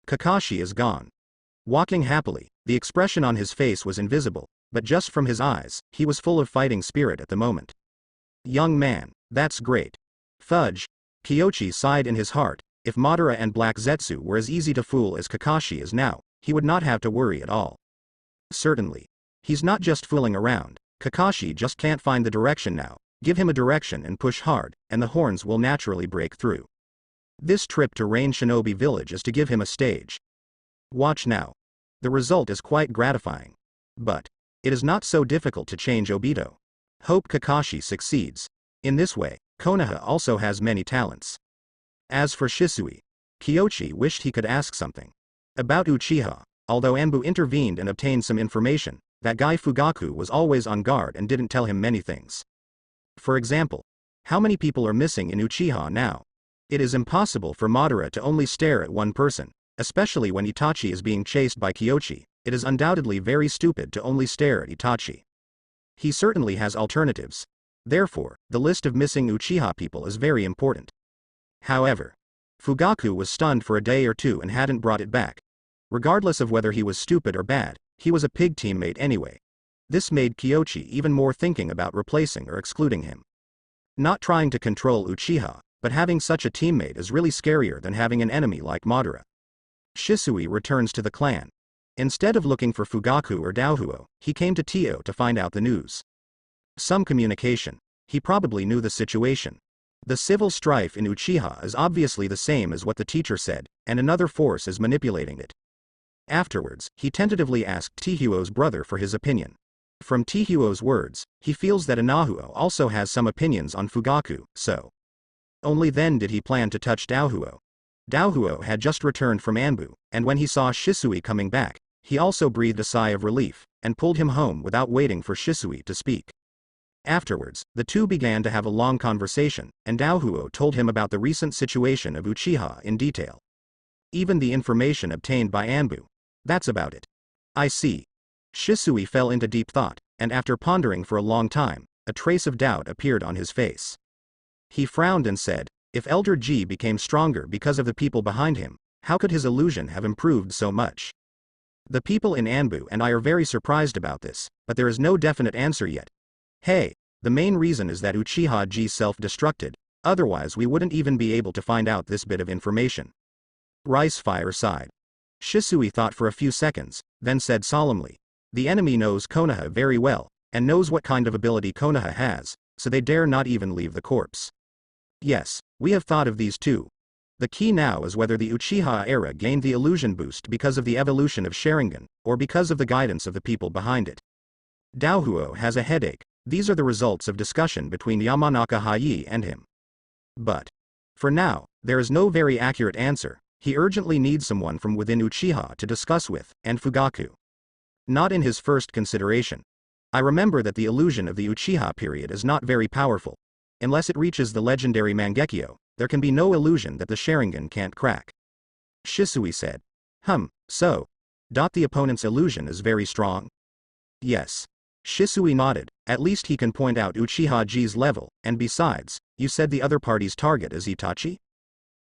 Kakashi is gone. Walking happily, the expression on his face was invisible, but just from his eyes, he was full of fighting spirit at the moment. Young man, that's great. Fudge. Kyoshi sighed in his heart. If Madara and Black Zetsu were as easy to fool as Kakashi is now, he would not have to worry at all. Certainly. He's not just fooling around. Kakashi just can't find the direction now. Give him a direction and push hard, and the horns will naturally break through. This trip to Rain Shinobi Village is to give him a stage. Watch now. The result is quite gratifying. But it is not so difficult to change Obito. Hope Kakashi succeeds. In this way, Konoha also has many talents. As for Shisui, Kyoshi wished he could ask something. About Uchiha, although Anbu intervened and obtained some information, that guy Fugaku was always on guard and didn't tell him many things. For example, how many people are missing in Uchiha now? It is impossible for Madara to only stare at one person, especially when Itachi is being chased by Kyoshi. It is undoubtedly very stupid to only stare at Itachi. He certainly has alternatives. Therefore, the list of missing Uchiha people is very important. However, Fugaku was stunned for a day or two and hadn't brought it back. Regardless of whether he was stupid or bad, he was a pig teammate anyway. This made Kyoshi even more thinking about replacing or excluding him. Not trying to control Uchiha, but having such a teammate is really scarier than having an enemy like Madara. Shisui returns to the clan. Instead of looking for Fugaku or Daohuo, he came to Tio to find out the news. Some communication. He probably knew the situation. The civil strife in Uchiha is obviously the same as what the teacher said, and another force is manipulating it. Afterwards, he tentatively asked Tihuo's brother for his opinion. From Tihuo's words, he feels that Anahuo also has some opinions on Fugaku, so only then did he plan to touch Daohuo. Daohuo had just returned from Anbu, and when he saw Shisui coming back, he also breathed a sigh of relief, and pulled him home without waiting for Shisui to speak. Afterwards, the two began to have a long conversation, and Daohuo told him about the recent situation of Uchiha in detail. Even the information obtained by Anbu. That's about it. I see. Shisui fell into deep thought, and after pondering for a long time, a trace of doubt appeared on his face. He frowned and said, if Elder G became stronger because of the people behind him, how could his illusion have improved so much? The people in Anbu and I are very surprised about this, but there is no definite answer yet. Hey, the main reason is that Uchiha G self-destructed, otherwise we wouldn't even be able to find out this bit of information. Ricefire sighed. Shisui thought for a few seconds, then said solemnly, the enemy knows Konoha very well, and knows what kind of ability Konoha has, so they dare not even leave the corpse. Yes, we have thought of these too. The key now is whether the Uchiha era gained the illusion boost because of the evolution of Sharingan, or because of the guidance of the people behind it. Daohuo has a headache. These are the results of discussion between Yamanaka Hayi and him. But for now, there is no very accurate answer. He urgently needs someone from within Uchiha to discuss with, and Fugaku. Not in his first consideration. I remember that the illusion of the Uchiha period is not very powerful. Unless it reaches the legendary Mangekyo, there can be no illusion that the Sharingan can't crack. Shisui said. So. The opponent's illusion is very strong? Yes. Shisui nodded, at least he can point out Uchiha G's level, and besides, you said the other party's target is Itachi?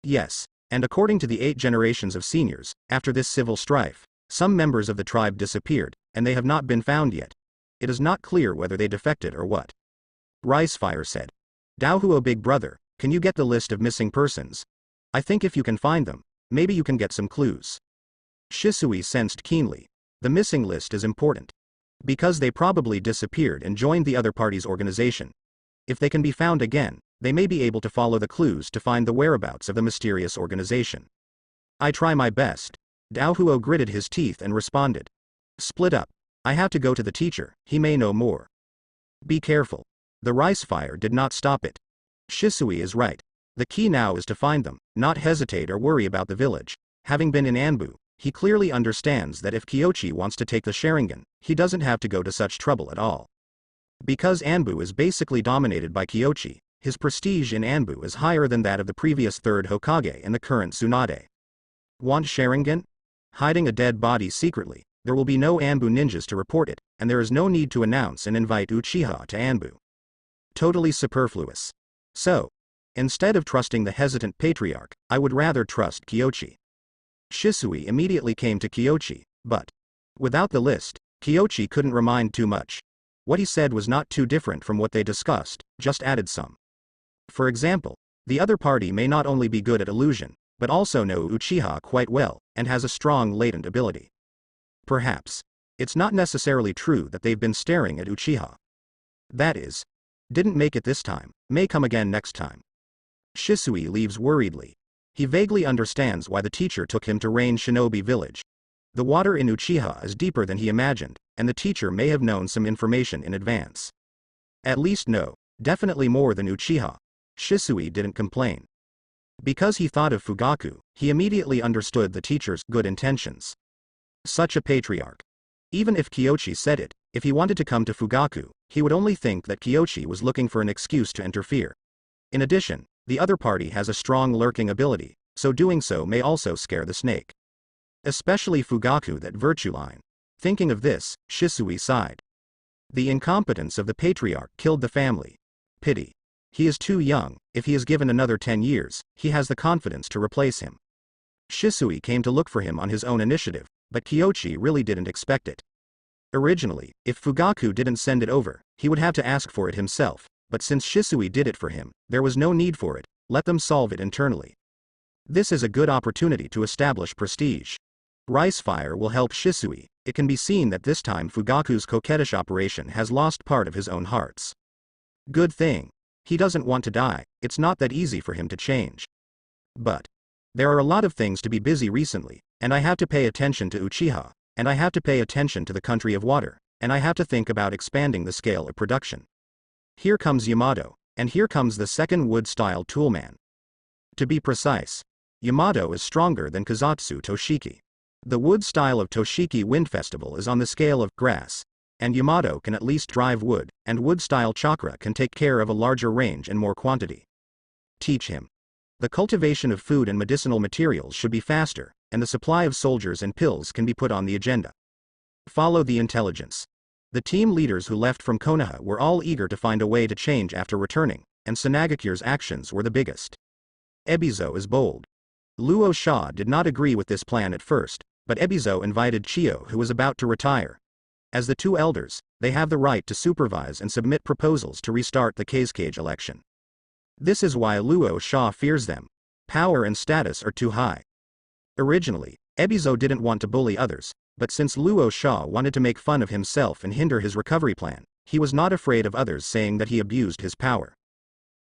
Yes, and according to the 8 generations of seniors, after this civil strife, some members of the tribe disappeared, and they have not been found yet. It is not clear whether they defected or what. Ricefire said. Daohuo big brother, can you get the list of missing persons? I think if you can find them, maybe you can get some clues. Shisui sensed keenly. The missing list is important. Because they probably disappeared and joined the other party's organization. If they can be found again, they may be able to follow the clues to find the whereabouts of the mysterious organization. I try my best. Daohuo gritted his teeth and responded. Split up. I have to go to the teacher, he may know more. Be careful. The Ricefire did not stop it. Shisui is right. The key now is to find them, not hesitate or worry about the village. Having been in Anbu, he clearly understands that if Kyoshi wants to take the Sharingan, he doesn't have to go to such trouble at all. Because Anbu is basically dominated by Kyoshi, his prestige in Anbu is higher than that of the previous third Hokage and the current Tsunade. Want Sharingan? Hiding a dead body secretly, there will be no Anbu ninjas to report it, and there is no need to announce and invite Uchiha to Anbu. Totally superfluous. So, instead of trusting the hesitant patriarch, I would rather trust Kyoshi. Shisui immediately came to Kyochi, but without the list, Kyochi couldn't remind too much. What he said was not too different from what they discussed, just added some. For example, the other party may not only be good at illusion, but also know Uchiha quite well, and has a strong latent ability. Perhaps it's not necessarily true that they've been staring at Uchiha. That is, didn't make it this time, may come again next time. Shisui leaves worriedly. He vaguely understands why the teacher took him to Rain Shinobi Village. The water in Uchiha is deeper than he imagined, and the teacher may have known some information in advance. At least definitely more than Uchiha. Shisui didn't complain. Because he thought of Fugaku, he immediately understood the teacher's good intentions. Such a patriarch. Even if Kyochi said it, if he wanted to come to Fugaku, he would only think that Kyochi was looking for an excuse to interfere. In addition, the other party has a strong lurking ability, so doing so may also scare the snake. Especially Fugaku, that virtue line. Thinking of this, Shisui sighed. The incompetence of the patriarch killed the family. Pity. He is too young. If he is given another 10 years, he has the confidence to replace him. Shisui came to look for him on his own initiative, but Kyochi really didn't expect it. Originally, if Fugaku didn't send it over, he would have to ask for it himself, but since Shisui did it for him, there was no need for it. Let them solve it internally. This is a good opportunity to establish prestige. Rice fire will help Shisui. It can be seen that this time Fugaku's coquettish operation has lost part of his own hearts. Good thing. He doesn't want to die. It's not that easy for him to change. But there are a lot of things to be busy recently, and I have to pay attention to Uchiha, and I have to pay attention to the country of water, and I have to think about expanding the scale of production. Here comes Yamato, and here comes the second wood-style toolman. To be precise, Yamato is stronger than Kazatsu Toshiki. The wood style of Toshiki Wind Festival is on the scale of grass, and Yamato can at least drive wood, and wood-style chakra can take care of a larger range and more quantity. Teach him. The cultivation of food and medicinal materials should be faster, and the supply of soldiers and pills can be put on the agenda. Follow the intelligence. The team leaders who left from Konoha were all eager to find a way to change after returning, and Sanagakure's actions were the biggest. Ebizo is bold. Luo Sha did not agree with this plan at first, but Ebizo invited Chiyo, who was about to retire. As the two elders, they have the right to supervise and submit proposals to restart the Kazekage election. This is why Luo Sha fears them. Power and status are too high. Originally, Ebizo didn't want to bully others, but since Luo Sha wanted to make fun of himself and hinder his recovery plan, he was not afraid of others saying that he abused his power.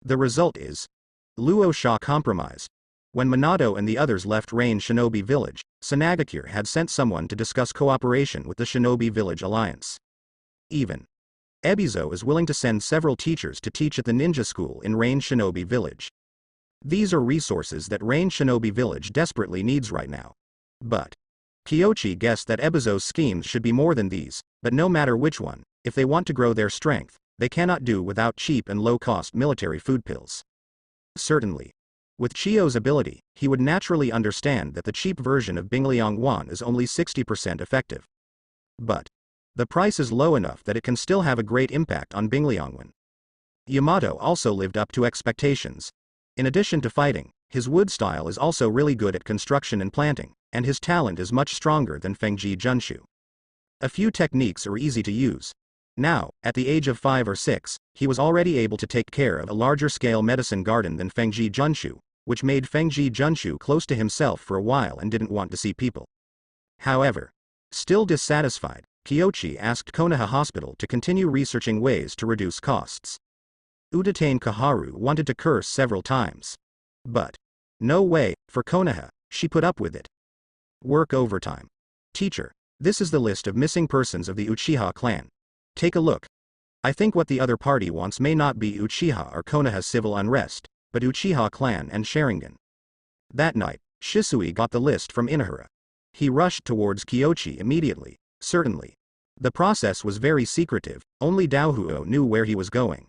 The result is, Luo Sha compromised. When Minato and the others left Rain Shinobi Village, Sanagakure had sent someone to discuss cooperation with the Shinobi Village Alliance. Even Ebizo is willing to send several teachers to teach at the ninja school in Rain Shinobi Village. These are resources that Rain Shinobi Village desperately needs right now. But Kyochi guessed that Ebizo's schemes should be more than these, but no matter which one, if they want to grow their strength, they cannot do without cheap and low-cost military food pills. Certainly. With Chiyo's ability, he would naturally understand that the cheap version of Bingliang Wan is only 60% effective. But the price is low enough that it can still have a great impact on Bingliang Wan. Yamato also lived up to expectations. In addition to fighting, his wood style is also really good at construction and planting, and his talent is much stronger than Fengji Junshu. A few techniques are easy to use. Now, at the age of 5 or 6, he was already able to take care of a larger-scale medicine garden than Fengji Junshu, which made Fengji Junshu close to himself for a while and didn't want to see people. However, still dissatisfied, Kyochi asked Konoha Hospital to continue researching ways to reduce costs. Udatane Kaharu wanted to curse several times. But no way, for Konoha, she put up with it. Work overtime. Teacher, this is the list of missing persons of the Uchiha clan. Take a look. I think what the other party wants may not be Uchiha or Konoha civil unrest, but Uchiha clan and Sharingan. That night, Shisui got the list from Inahara. He rushed towards Kyochi immediately. Certainly. The process was very secretive, only Daohuo knew where he was going.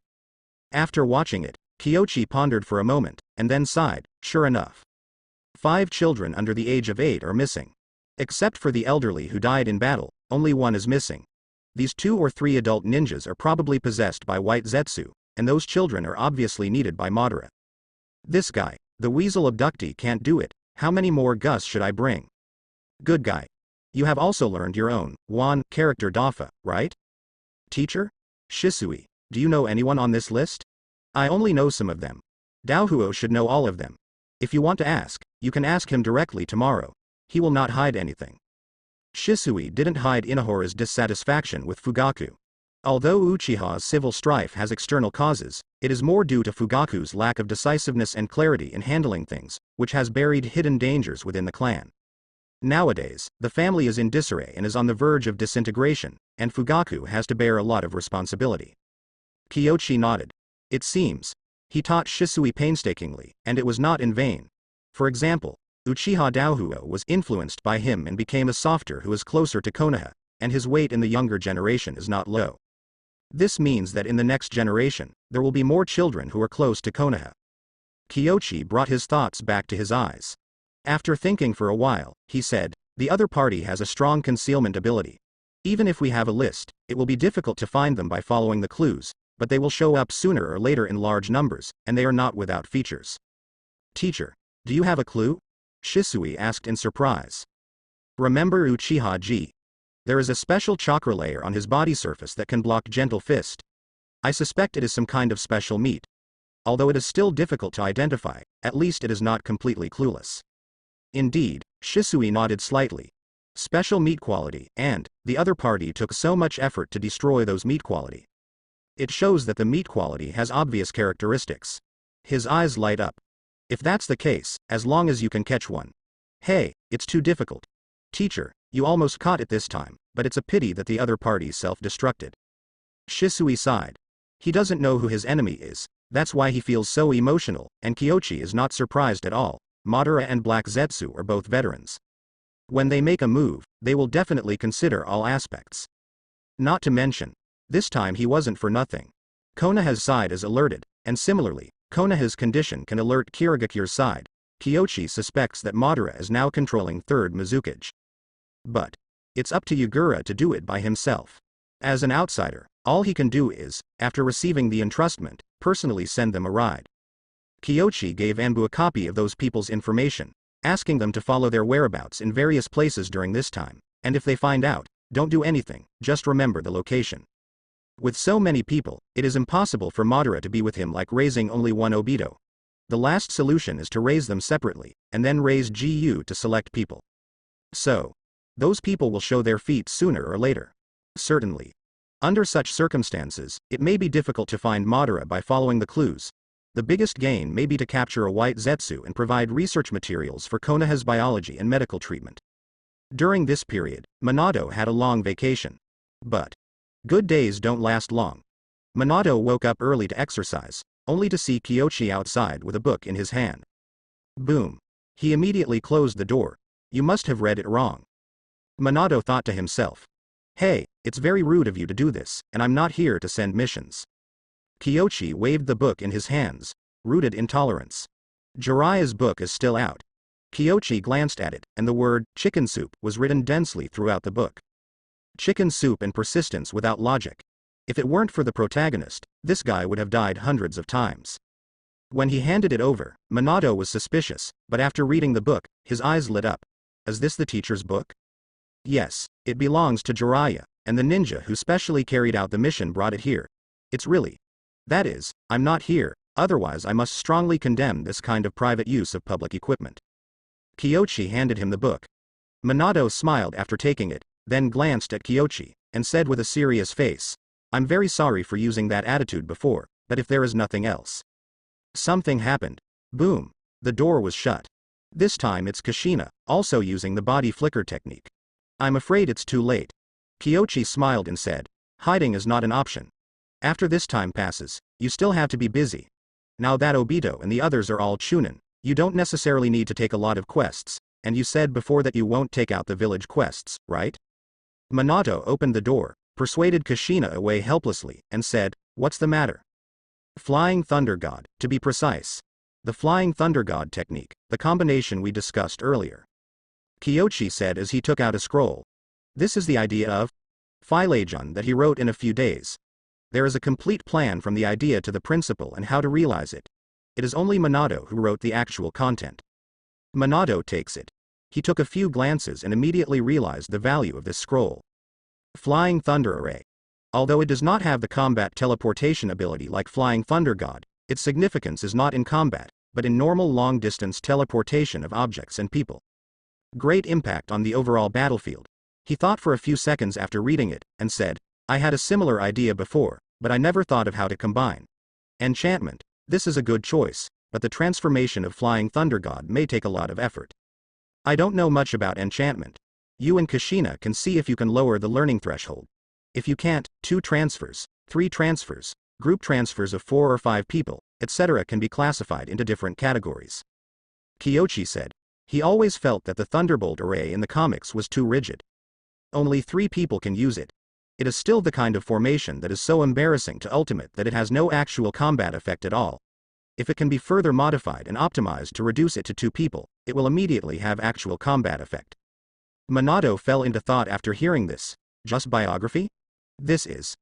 After watching it, Kyochi pondered for a moment, and then sighed. Sure enough. 5 children under the age of 8 are missing. Except for the elderly who died in battle, only one is missing. These 2 or 3 adult ninjas are probably possessed by White Zetsu, and those children are obviously needed by Madara. This guy, the weasel abductee, can't do it. How many more Gus should I bring? Good guy. You have also learned your own, one, character Dafa, right? Teacher? Shisui, do you know anyone on this list? I only know some of them. Daohuo should know all of them. If you want to ask, you can ask him directly tomorrow. He will not hide anything. Shisui didn't hide Inohara's dissatisfaction with Fugaku. Although Uchiha's civil strife has external causes, it is more due to Fugaku's lack of decisiveness and clarity in handling things, which has buried hidden dangers within the clan. Nowadays, the family is in disarray and is on the verge of disintegration, and Fugaku has to bear a lot of responsibility. Kyoichi nodded. It seems. He taught Shisui painstakingly, and it was not in vain. For example, Uchiha Daohuo was influenced by him and became a softer who is closer to Konoha, and his weight in the younger generation is not low. This means that in the next generation, there will be more children who are close to Konoha. Kyoichi brought his thoughts back to his eyes. After thinking for a while, he said, the other party has a strong concealment ability. Even if we have a list, it will be difficult to find them by following the clues, but they will show up sooner or later in large numbers, and they are not without features. Teacher, do you have a clue? Shisui asked in surprise. Remember Uchiha Ji? There is a special chakra layer on his body surface that can block gentle fist. I suspect it is some kind of special meat. Although it is still difficult to identify, at least it is not completely clueless. Indeed, Shisui nodded slightly. Special meat quality, and the other party took so much effort to destroy those meat quality. It shows that the meat quality has obvious characteristics. His eyes light up. If that's the case, as long as you can catch one. Hey, it's too difficult. Teacher, you almost caught it this time, but it's a pity that the other party self-destructed. Shisui sighed. He doesn't know who his enemy is, that's why he feels so emotional, and Kyoichi is not surprised at all. Madara and Black Zetsu are both veterans. When they make a move, they will definitely consider all aspects. Not to mention, this time he wasn't for nothing. Konoha's side is alerted, and similarly, Konoha's condition can alert Kirigakure's side. Kyoichi suspects that Madara is now controlling third Mizukage. But it's up to Yagura to do it by himself. As an outsider, all he can do is, after receiving the entrustment, personally send them a ride. Kyoichi gave Anbu a copy of those people's information, asking them to follow their whereabouts in various places during this time, and if they find out, don't do anything, just remember the location. With so many people, it is impossible for Madara to be with him like raising only one Obito. The last solution is to raise them separately, and then raise GU to select people. So, those people will show their feet sooner or later. Certainly. Under such circumstances, it may be difficult to find Madara by following the clues. The biggest gain may be to capture a white Zetsu and provide research materials for Konoha's biology and medical treatment. During this period, Minato had a long vacation. But good days don't last long. Minato woke up early to exercise, only to see Kyoichi outside with a book in his hand. Boom. He immediately closed the door. You must have read it wrong. Minato thought to himself. Hey, it's very rude of you to do this, and I'm not here to send missions. Kyoichi waved the book in his hands. Rooted intolerance. Jiraiya's book is still out. Kyoichi glanced at it, and the word, chicken soup, was written densely throughout the book. Chicken soup and persistence without logic. If it weren't for the protagonist, this guy would have died hundreds of times. When he handed it over, Minato was suspicious, but after reading the book, his eyes lit up. Is this the teacher's book? Yes, it belongs to Jiraiya, and the ninja who specially carried out the mission brought it here. It's really. That is, I'm not here, otherwise I must strongly condemn this kind of private use of public equipment. Kyoichi handed him the book. Minato smiled after taking it, then glanced at Kyoichi, and said with a serious face, I'm very sorry for using that attitude before, but if there is nothing else. Something happened. Boom. The door was shut. This time it's Kushina, also using the body flicker technique. I'm afraid it's too late. Kyoichi smiled and said, hiding is not an option. After this time passes, you still have to be busy. Now that Obito and the others are all Chunin, you don't necessarily need to take a lot of quests, and you said before that you won't take out the village quests, right? Minato opened the door, persuaded Kushina away helplessly, and said, what's the matter? Flying Thunder God, to be precise. The Flying Thunder God technique, the combination we discussed earlier. Kyoichi said as he took out a scroll. This is the idea of Phylagyon that he wrote in a few days. There is a complete plan from the idea to the principle and how to realize it. It is only Minato who wrote the actual content. Minato takes it. He took a few glances and immediately realized the value of this scroll. Flying Thunder Array. Although it does not have the combat teleportation ability like Flying Thunder God, its significance is not in combat, but in normal long-distance teleportation of objects and people. Great impact on the overall battlefield. He thought for a few seconds after reading it, and said, I had a similar idea before, but I never thought of how to combine. Enchantment. This is a good choice, but the transformation of Flying Thunder God may take a lot of effort. I don't know much about enchantment. You and Kushina can see if you can lower the learning threshold. If you can't, 2 transfers, 3 transfers, group transfers of 4 or 5 people, etc. can be classified into different categories. Kyochi said. He always felt that the Thunderbolt array in the comics was too rigid. Only 3 people can use it. It is still the kind of formation that is so embarrassing to Ultimate that it has no actual combat effect at all. If it can be further modified and optimized to reduce it to 2 people, it will immediately have actual combat effect. Minato fell into thought after hearing this. Just biography? This is.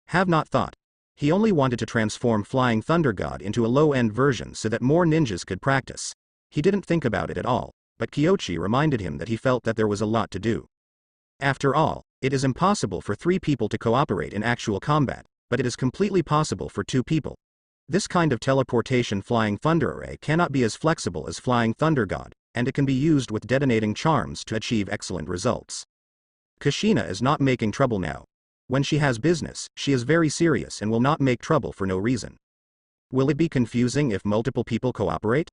Have not thought. He only wanted to transform Flying Thunder God into a low-end version so that more ninjas could practice. He didn't think about it at all, but Kyochi reminded him that he felt that there was a lot to do. After all, it is impossible for 3 people to cooperate in actual combat, but it is completely possible for 2 people. This kind of teleportation Flying Thunder Array cannot be as flexible as Flying Thunder God, and it can be used with detonating charms to achieve excellent results. Kushina is not making trouble now. When she has business, she is very serious and will not make trouble for no reason. Will it be confusing if multiple people cooperate?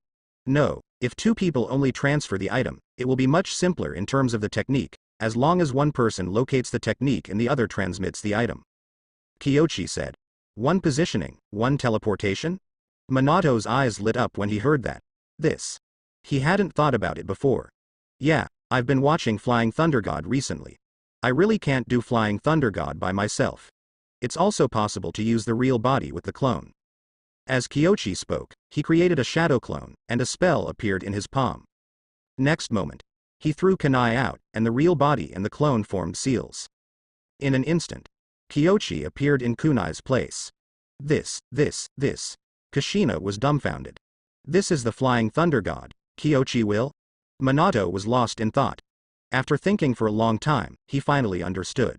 No, if 2 people only transfer the item, it will be much simpler in terms of the technique, as long as one person locates the technique and the other transmits the item. Kyochi said. 1 positioning, 1 teleportation? Minato's eyes lit up when he heard that. This. He hadn't thought about it before. Yeah, I've been watching Flying Thunder God recently. I really can't do Flying Thunder God by myself. It's also possible to use the real body with the clone. As Kyochi spoke, he created a shadow clone, and a spell appeared in his palm. Next moment, he threw kunai out, and the real body and the clone formed seals. In an instant, Kyochi appeared in kunai's place. This. Kushina was dumbfounded. This is the Flying Thunder God, Kyochi will? Minato was lost in thought. After thinking for a long time, he finally understood.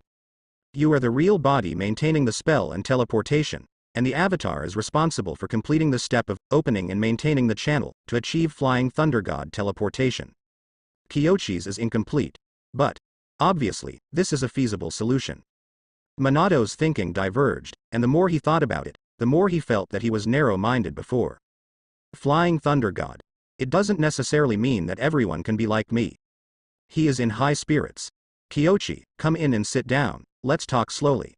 You are the real body maintaining the spell and teleportation, and the avatar is responsible for completing the step of opening and maintaining the channel to achieve Flying Thunder God teleportation. Kyochi's is incomplete, but, obviously, this is a feasible solution. Minato's thinking diverged, and the more he thought about it, the more he felt that he was narrow-minded before. Flying Thunder God. It doesn't necessarily mean that everyone can be like me. He is in high spirits. Kyochi, come in and sit down, let's talk slowly.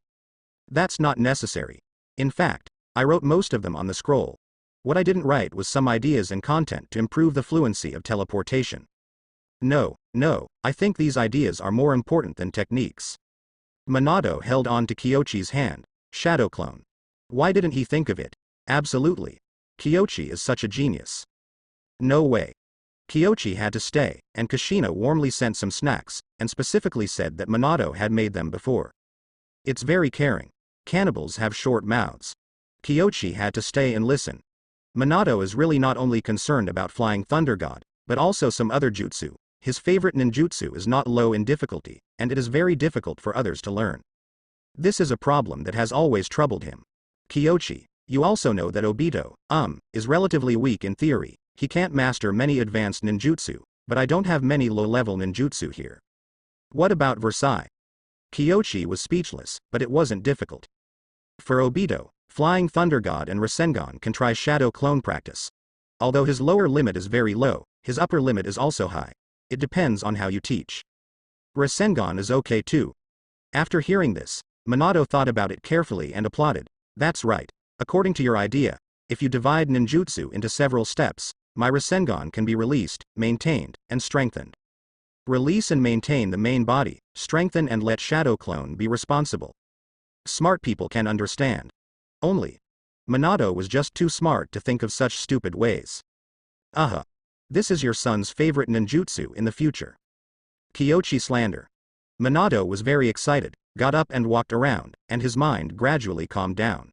That's not necessary. In fact, I wrote most of them on the scroll. What I didn't write was some ideas and content to improve the fluency of teleportation. No, I think these ideas are more important than techniques. Minato held on to Kyochi's hand. Shadow clone. Why didn't he think of it? Absolutely. Kyochi is such a genius. No way. Kyochi had to stay, and Kushina warmly sent some snacks, and specifically said that Minato had made them before. It's very caring. Cannibals have short mouths. Kyochi had to stay and listen. Minato is really not only concerned about Flying Thunder God, but also some other jutsu. His favorite ninjutsu is not low in difficulty, and it is very difficult for others to learn. This is a problem that has always troubled him. Kyochi, you also know that Obito, is relatively weak in theory. He can't master many advanced ninjutsu, but I don't have many low-level ninjutsu here. What about Versailles? Kyochi was speechless, but it wasn't difficult. For Obito, Flying Thunder God and Rasengan can try shadow clone practice. Although his lower limit is very low, his upper limit is also high. It depends on how you teach. Rasengan is okay too. After hearing this, Minato thought about it carefully and applauded. That's right. According to your idea, if you divide ninjutsu into several steps, my Rasengan can be released, maintained, and strengthened. Release and maintain the main body, strengthen and let Shadow Clone be responsible. Smart people can understand. Only. Minato was just too smart to think of such stupid ways. This is your son's favorite ninjutsu in the future. Kyochi slander. Minato was very excited, got up and walked around, and his mind gradually calmed down.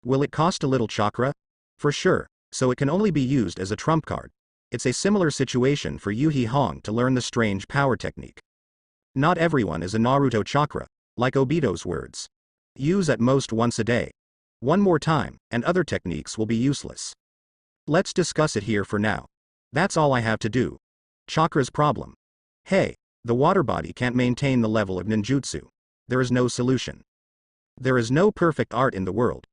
Will it cost a little chakra? For sure, so it can only be used as a trump card. It's a similar situation for Yuhi Hong to learn the strange power technique. Not everyone is a Naruto chakra, like Obito's words. Use at most once a day. One more time, and other techniques will be useless. Let's discuss it here for now. That's all I have to do. Chakra's problem. Hey, the water body can't maintain the level of ninjutsu. There is no solution. There is no perfect art in the world.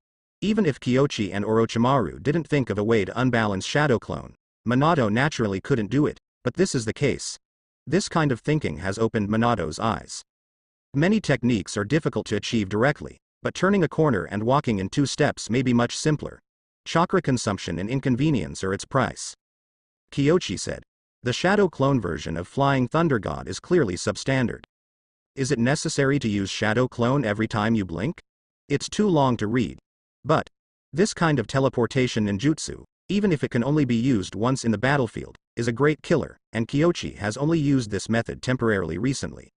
Even if Kyoshi and Orochimaru didn't think of a way to unbalance Shadow Clone, Minato naturally couldn't do it, but this is the case. This kind of thinking has opened Minato's eyes. Many techniques are difficult to achieve directly, but turning a corner and walking in 2 steps may be much simpler. Chakra consumption and inconvenience are its price. Kyoshi said. The Shadow Clone version of Flying Thunder God is clearly substandard. Is it necessary to use Shadow Clone every time you blink? It's too long to read. But this kind of teleportation ninjutsu, even if it can only be used once in the battlefield, is a great killer, and Kyoshi has only used this method temporarily recently.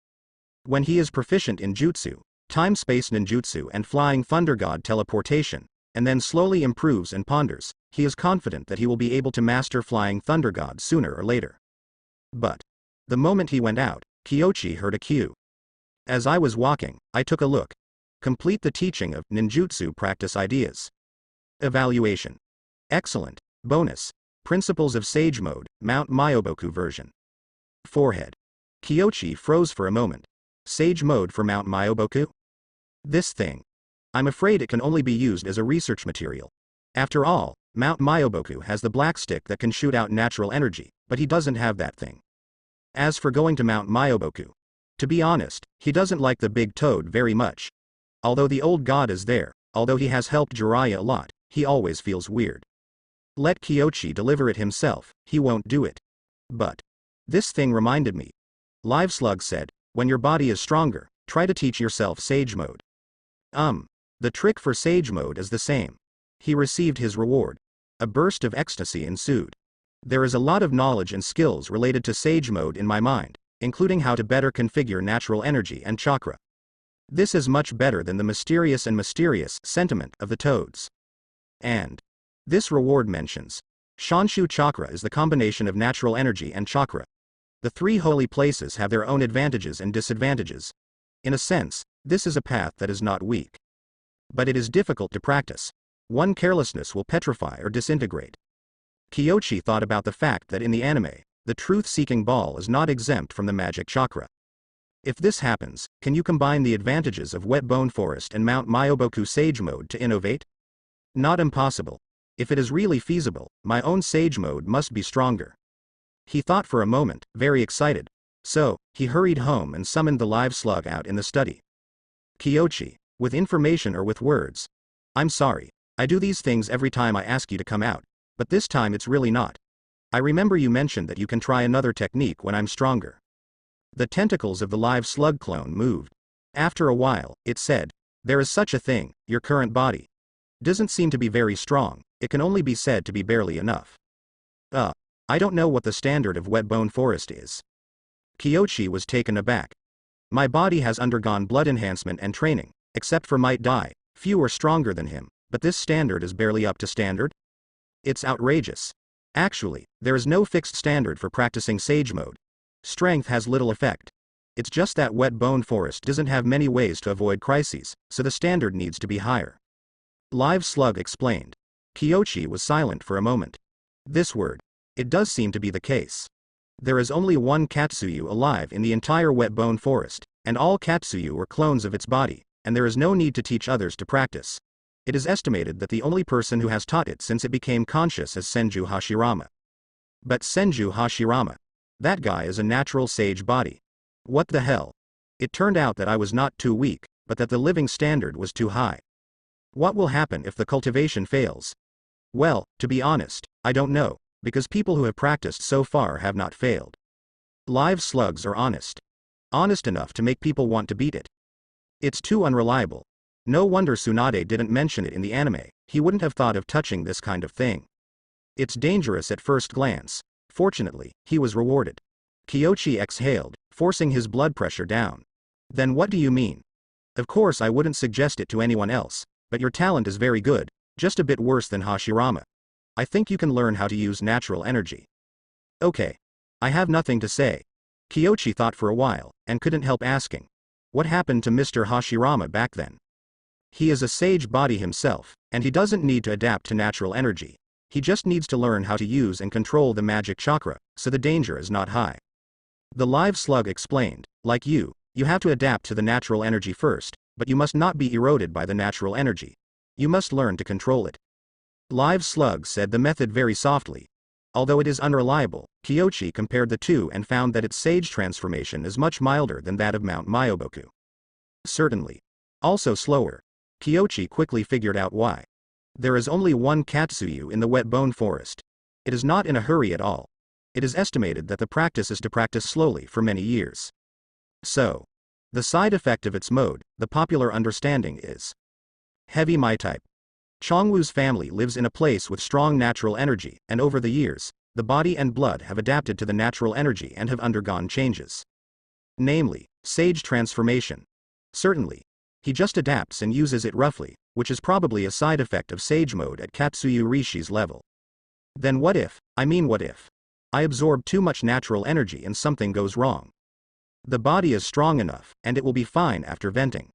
When he is proficient in jutsu, time-space ninjutsu and Flying Thunder God teleportation, and then slowly improves and ponders, he is confident that he will be able to master Flying Thunder God sooner or later. But the moment he went out, Kyoshi heard a cue. As I was walking, I took a look. Complete the teaching of ninjutsu practice ideas. Evaluation. Excellent. Bonus. Principles of Sage Mode, Mount Myoboku version. Forehead. Kyoshi froze for a moment. Sage Mode for Mount Myoboku? This thing. I'm afraid it can only be used as a research material. After all, Mount Myoboku has the black stick that can shoot out natural energy, but he doesn't have that thing. As for going to Mount Myoboku, to be honest, he doesn't like the big toad very much. Although the old god is there, although he has helped Jiraiya a lot, he always feels weird. Let Kyoshi deliver it himself, he won't do it. But this thing reminded me. Live Slug said, when your body is stronger, try to teach yourself Sage Mode. The trick for Sage Mode is the same. He received his reward. A burst of ecstasy ensued. There is a lot of knowledge and skills related to Sage Mode in my mind, including how to better configure natural energy and chakra. This is much better than the mysterious sentiment of the toads. And this reward mentions, Shanshu chakra is the combination of natural energy and chakra. The 3 holy places have their own advantages and disadvantages. In a sense, this is a path that is not weak. But it is difficult to practice. One carelessness will petrify or disintegrate. Kyoshi thought about the fact that in the anime, the truth-seeking ball is not exempt from the magic chakra. If this happens, can you combine the advantages of Wet Bone Forest and Mount Myoboku Sage Mode to innovate? Not impossible. If it is really feasible, my own Sage Mode must be stronger. He thought for a moment, very excited. So, he hurried home and summoned the live slug out in the study. Kyoshi, with information or with words. I'm sorry, I do these things every time I ask you to come out, but this time it's really not. I remember you mentioned that you can try another technique when I'm stronger. The tentacles of the live slug clone moved. After a while, it said, there is such a thing, your current body doesn't seem to be very strong, it can only be said to be barely enough. I don't know what the standard of Wet Bone Forest is. Kyoshi was taken aback. My body has undergone blood enhancement and training, except for Might Dai, few are stronger than him, but this standard is barely up to standard? It's outrageous. Actually, there is no fixed standard for practicing Sage Mode. Strength has little effect. It's just that Wet Bone Forest doesn't have many ways to avoid crises, so the standard needs to be higher. Live Slug explained. Kyoshi was silent for a moment. This word. It does seem to be the case. There is only one Katsuyu alive in the entire Wet Bone Forest, and all Katsuyu are clones of its body, and there is no need to teach others to practice. It is estimated that the only person who has taught it since it became conscious is Senju Hashirama. But Senju Hashirama. That guy is a natural sage body. What the hell? It turned out that I was not too weak, but that the living standard was too high. What will happen if the cultivation fails? Well, to be honest, I don't know, because people who have practiced so far have not failed. Live slugs are honest. Honest enough to make people want to beat it. It's too unreliable. No wonder Tsunade didn't mention it in the anime, he wouldn't have thought of touching this kind of thing. It's dangerous at first glance. Fortunately, he was rewarded. Kyoshi exhaled, forcing his blood pressure down. Then what do you mean? Of course I wouldn't suggest it to anyone else, but your talent is very good, just a bit worse than Hashirama. I think you can learn how to use natural energy. Okay. I have nothing to say. Kiyoshi thought for a while, and couldn't help asking. What happened to Mr. Hashirama back then? He is a sage body himself, and he doesn't need to adapt to natural energy. He just needs to learn how to use and control the magic chakra, so the danger is not high. The live slug explained, like you have to adapt to the natural energy first, but you must not be eroded by the natural energy. You must learn to control it. Live slug said the method very softly. Although it is unreliable, Kiyoshi compared the two and found that its sage transformation is much milder than that of Mount Myoboku. Certainly. Also slower. Kiyoshi quickly figured out why. There is only one Katsuyu in the wet bone forest. It is not in a hurry at all. It is estimated that the practice is to practice slowly for many years. So, the side effect of its mode, the popular understanding is heavy my type. Chongwu's family lives in a place with strong natural energy, and over the years, the body and blood have adapted to the natural energy and have undergone changes. Namely, sage transformation. Certainly. He just adapts and uses it roughly, which is probably a side effect of sage mode at Katsuyu Rishi's level. Then what if I absorb too much natural energy and something goes wrong? The body is strong enough, and it will be fine after venting.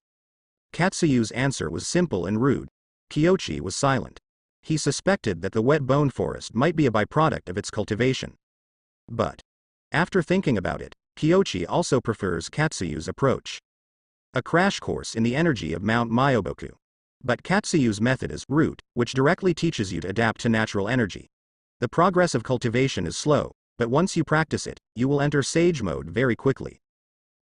Katsuyu's answer was simple and rude. Kiyoshi was silent. He suspected that the wet bone forest might be a byproduct of its cultivation. But, after thinking about it, Kiyoshi also prefers Katsuyu's approach. A crash course in the energy of Mount Myoboku. But Katsuyu's method is root, which directly teaches you to adapt to natural energy. The progress of cultivation is slow, but once you practice it, you will enter sage mode very quickly.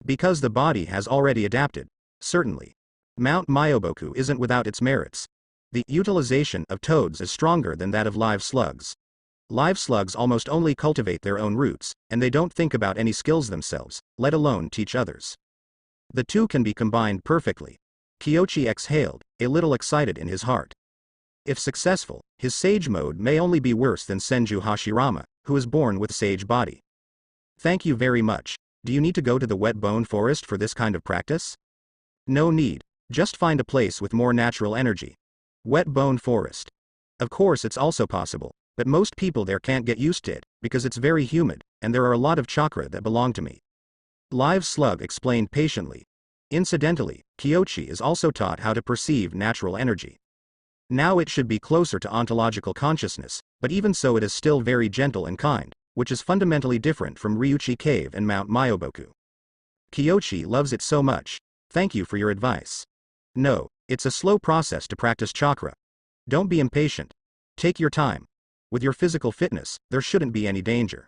Because the body has already adapted, certainly. Mount Myoboku isn't without its merits. The utilization of toads is stronger than that of live slugs. Live slugs almost only cultivate their own roots, and they don't think about any skills themselves, let alone teach others. The two can be combined perfectly. Kiyoshi exhaled, a little excited in his heart. If successful, his sage mode may only be worse than Senju Hashirama, who is born with sage body. Thank you very much. Do you need to go to the wet bone forest for this kind of practice? No need. Just find a place with more natural energy. Wet bone forest. Of course it's also possible, but most people there can't get used to it, because it's very humid, and there are a lot of chakra that belong to me. Live slug explained patiently. Incidentally, Kiyoshi is also taught how to perceive natural energy. Now it should be closer to ontological consciousness, but even so it is still very gentle and kind, which is fundamentally different from Ryuchi Cave and Mount Myoboku. Kiyoshi loves it so much. Thank you for your advice. No, it's a slow process to practice chakra. Don't be impatient. Take your time. With your physical fitness, there shouldn't be any danger.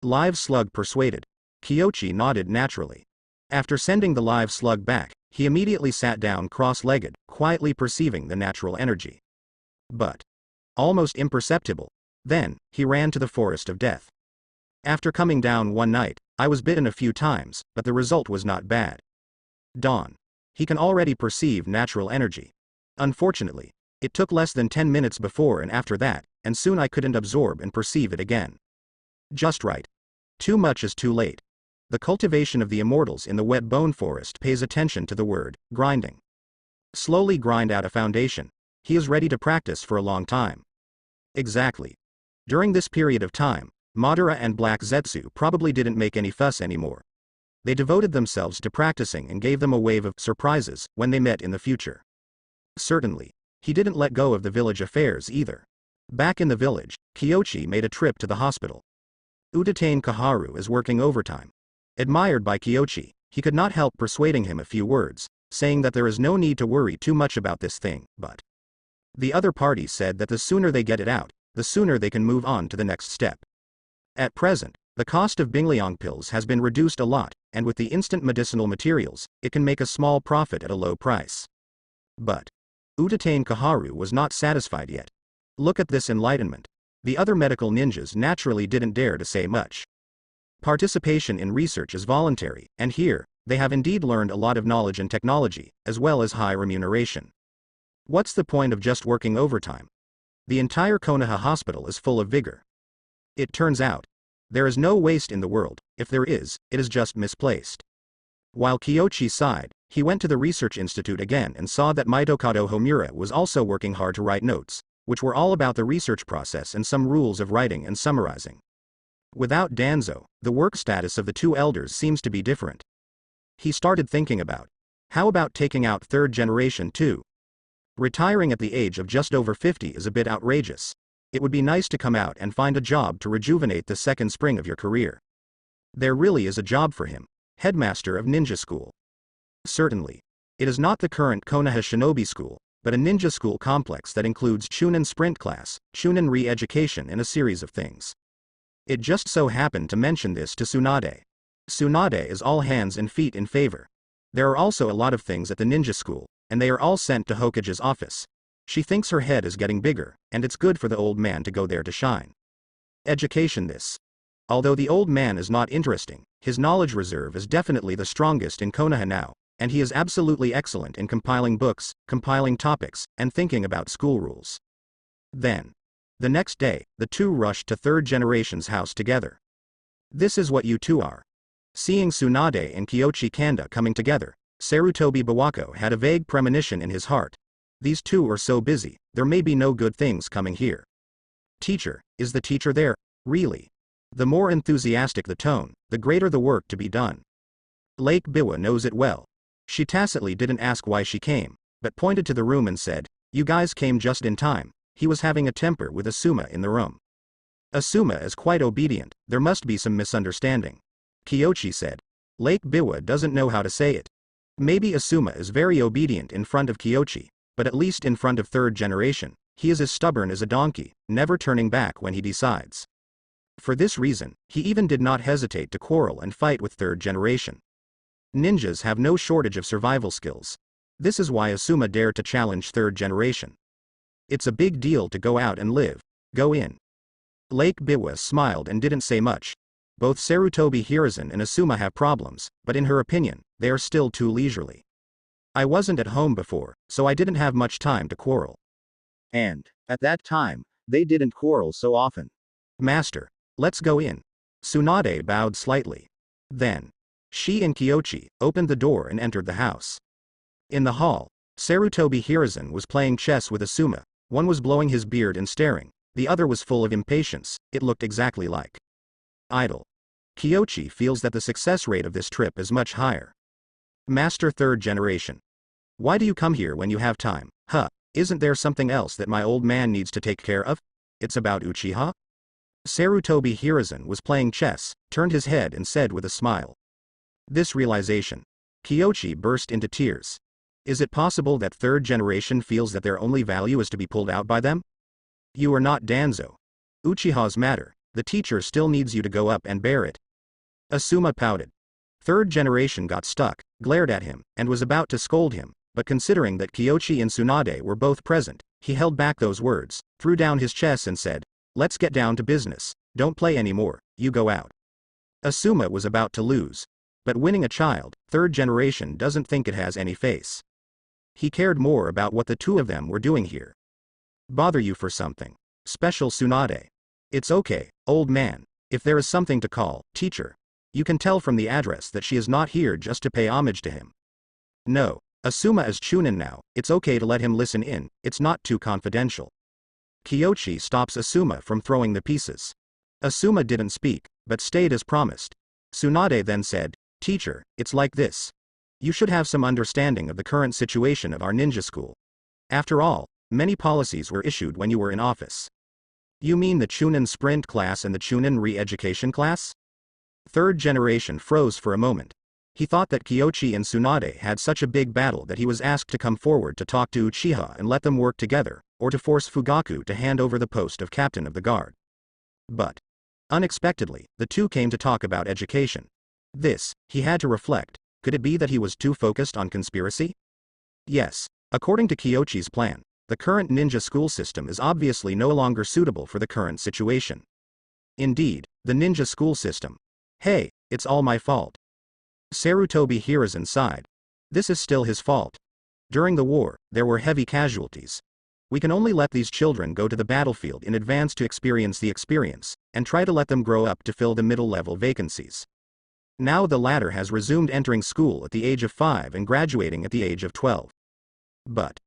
Live slug persuaded. Kiyoshi nodded naturally. After sending the live slug back, he immediately sat down cross-legged, quietly perceiving the natural energy. But, almost imperceptible, then, he ran to the forest of death. After coming down one night, I was bitten a few times, but the result was not bad. Dawn. He can already perceive natural energy. Unfortunately, it took less than 10 minutes before and after that, and soon I couldn't absorb and perceive it again. Just right. Too much is too late. The cultivation of the immortals in the wet bone forest pays attention to the word, grinding. Slowly grind out a foundation. He is ready to practice for a long time. Exactly. During this period of time, Madara and Black Zetsu probably didn't make any fuss anymore. They devoted themselves to practicing and gave them a wave of surprises when they met in the future. Certainly. He didn't let go of the village affairs either. Back in the village, Kiyoshi made a trip to the hospital. Utatane Kaharu is working overtime. Admired by Kiyoshi, he could not help persuading him a few words, saying that there is no need to worry too much about this thing, but the other party said that the sooner they get it out, the sooner they can move on to the next step. At present, the cost of Bingliang pills has been reduced a lot, and with the instant medicinal materials, it can make a small profit at a low price. But Utatane Kaharu was not satisfied yet. Look at this enlightenment. The other medical ninjas naturally didn't dare to say much. Participation in research is voluntary, and here, they have indeed learned a lot of knowledge and technology, as well as high remuneration. What's the point of just working overtime? The entire Konoha hospital is full of vigor. It turns out, there is no waste in the world. If there is, it is just misplaced. While Kiyoshi sighed, he went to the research institute again and saw that Mitokado Homura was also working hard to write notes, which were all about the research process and some rules of writing and summarizing. Without Danzo, the work status of the two elders seems to be different. He started thinking about, how about taking out third generation too? Retiring at the age of just over 50 is a bit outrageous. It would be nice to come out and find a job to rejuvenate the second spring of your career. There really is a job for him. Headmaster of ninja school. Certainly. It is not the current Konoha Shinobi School, but a ninja school complex that includes Chunin Sprint Class, Chunin Re-Education and a series of things. It just so happened to mention this to Tsunade. Tsunade is all hands and feet in favor. There are also a lot of things at the ninja school, and they are all sent to Hokage's office. She thinks her head is getting bigger, and it's good for the old man to go there to shine. Education this. Although the old man is not interesting, his knowledge reserve is definitely the strongest in Konoha now, and he is absolutely excellent in compiling books, compiling topics, and thinking about school rules. Then, the next day, the two rushed to third generation's house together. This is what you two are. Seeing Tsunade and Kyochi Kanda coming together, Sarutobi Bawako had a vague premonition in his heart. These two are so busy, there may be no good things coming here. Teacher, is the teacher there? Really? The more enthusiastic the tone, the greater the work to be done. Lake Biwa knows it well. She tacitly didn't ask why she came, but pointed to the room and said, "You guys came just in time." He was having a temper with Asuma in the room. Asuma is quite obedient, there must be some misunderstanding. Kyochi said. Lake Biwa doesn't know how to say it. Maybe Asuma is very obedient in front of Kyochi, but at least in front of third generation, he is as stubborn as a donkey, never turning back when he decides. For this reason, he even did not hesitate to quarrel and fight with third generation. Ninjas have no shortage of survival skills. This is why Asuma dared to challenge third generation. It's a big deal to go out and live. Go in. Lake Biwa smiled and didn't say much. Both Sarutobi Hiruzen and Asuma have problems, but in her opinion, they are still too leisurely. I wasn't at home before, so I didn't have much time to quarrel. And, at that time, they didn't quarrel so often. Master, let's go in. Tsunade bowed slightly. Then, she and Kyochi opened the door and entered the house. In the hall, Sarutobi Hiruzen was playing chess with Asuma. One was blowing his beard and staring, the other was full of impatience. It looked exactly like idle. Kyochi feels that the success rate of this trip is much higher. Master third generation. Why do you come here when you have time? Isn't there something else that my old man needs to take care of? It's about Uchiha? Sarutobi Hiruzen was playing chess, turned his head and said with a smile. This realization. Kyochi burst into tears. Is it possible that third generation feels that their only value is to be pulled out by them? You are not Danzo. Uchiha's matter, the teacher still needs you to go up and bear it. Asuma pouted. Third generation got stuck, glared at him, and was about to scold him, but considering that Kyochi and Tsunade were both present, he held back those words, threw down his chess and said, "Let's get down to business, don't play anymore, you go out." Asuma was about to lose. But winning a child, third generation doesn't think it has any face. He cared more about what the two of them were doing here. Bother you for something? Special Tsunade. It's okay, old man, if there is something to call, teacher. You can tell from the address that she is not here just to pay homage to him. No, Asuma is Chunin now, it's okay to let him listen in, it's not too confidential. Kyochi stops Asuma from throwing the pieces. Asuma didn't speak, but stayed as promised. Tsunade then said, "Teacher, it's like this. You should have some understanding of the current situation of our ninja school. After all, many policies were issued when you were in office." You mean the Chunin Sprint class and the Chunin Re-Education class? Third generation froze for a moment. He thought that Kyochi and Tsunade had such a big battle that he was asked to come forward to talk to Uchiha and let them work together, or to force Fugaku to hand over the post of captain of the guard. But, unexpectedly, the two came to talk about education. This, he had to reflect, could it be that he was too focused on conspiracy? Yes, according to Kyochi's plan, the current ninja school system is obviously no longer suitable for the current situation. Indeed, the ninja school system. Hey, it's all my fault. Sarutobi Hiruzen sighed. This is still his fault. During the war, there were heavy casualties. We can only let these children go to the battlefield in advance to experience the experience, and try to let them grow up to fill the middle-level vacancies. Now the latter has resumed entering school at the age of 5 and graduating at the age of 12. But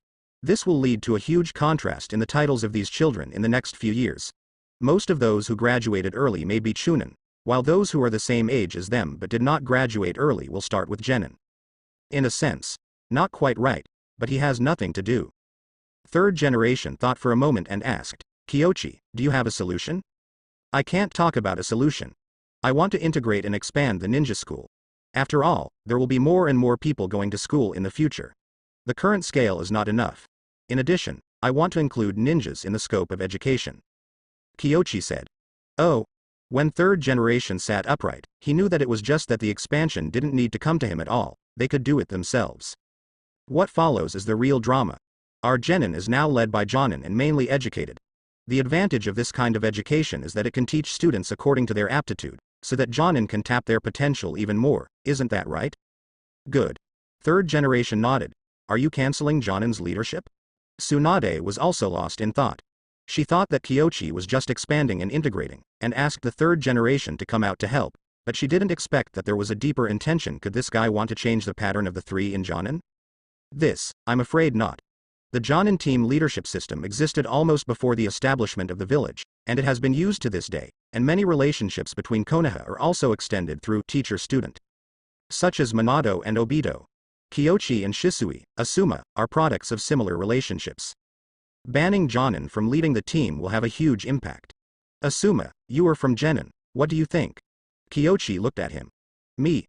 this will lead to a huge contrast in the titles of these children in the next few years. Most of those who graduated early may be Chunin, while those who are the same age as them but did not graduate early will start with genin. In a sense. Not quite right, but he has nothing to do. Third generation thought for a moment and asked, Kyochi, do you have a solution? I can't talk about a solution. I want to integrate and expand the ninja school. After all, there will be more and more people going to school in the future. The current scale is not enough. In addition, I want to include ninjas in the scope of education. Kyochi said. Oh. When third generation sat upright, he knew that it was just that the expansion didn't need to come to him at all, they could do it themselves. What follows is the real drama. Our genin is now led by jonin and mainly educated. The advantage of this kind of education is that it can teach students according to their aptitude, so that jonin can tap their potential even more, isn't that right? Good. Third generation nodded. Are you canceling jonin's leadership? Tsunade was also lost in thought. She thought that Kyochi was just expanding and integrating, and asked the third generation to come out to help, but she didn't expect that there was a deeper intention. Could this guy want to change the pattern of the three in jonin? This, I'm afraid not. The jonin team leadership system existed almost before the establishment of the village, and it has been used to this day, and many relationships between Konoha are also extended through teacher-student. Such as Minato and Obito. Kyochi and Shisui, Asuma, are products of similar relationships. Banning jonin from leading the team will have a huge impact. Asuma, you are from genin, what do you think? Kyochi looked at him. Me.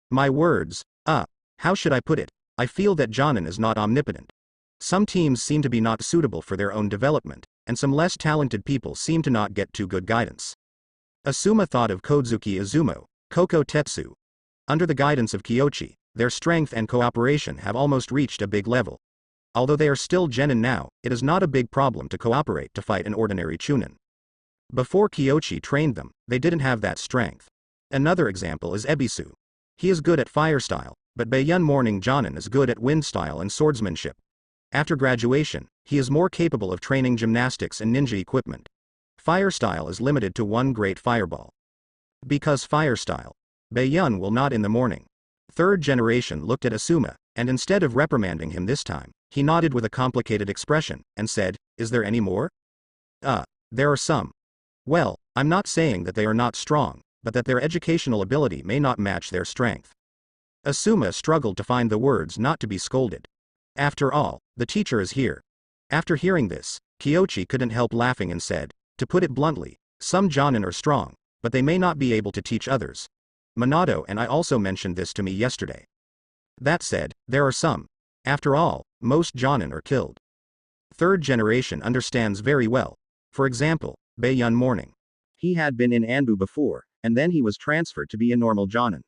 My words, how should I put it? I feel that jonin is not omnipotent. Some teams seem to be not suitable for their own development, and some less talented people seem to not get too good guidance. Asuma thought of Kodzuki Izumo, Koko Tetsu. Under the guidance of Kyochi, their strength and cooperation have almost reached a big level. Although they are still genin now, it is not a big problem to cooperate to fight an ordinary chunin. Before Kyochi trained them, they didn't have that strength. Another example is Ebisu. He is good at fire style, but Baiyun Morning Jonin is good at wind style and swordsmanship. After graduation, he is more capable of training gymnastics and ninja equipment. Fire style is limited to one great fireball. Because fire style. Baiyun will not in the morning. Third generation looked at Asuma, and instead of reprimanding him this time, he nodded with a complicated expression, and said, is there any more? There are some. Well, I'm not saying that they are not strong, but that their educational ability may not match their strength. Asuma struggled to find the words not to be scolded. After all, the teacher is here. After hearing this, Kyochi couldn't help laughing and said, to put it bluntly, some jonin are strong, but they may not be able to teach others. Minato and I also mentioned this to me yesterday. That said, there are some. After all, most jonin are killed. Third generation understands very well. For example, Baiyun Morning. He had been in Anbu before, and then he was transferred to be a normal jonin.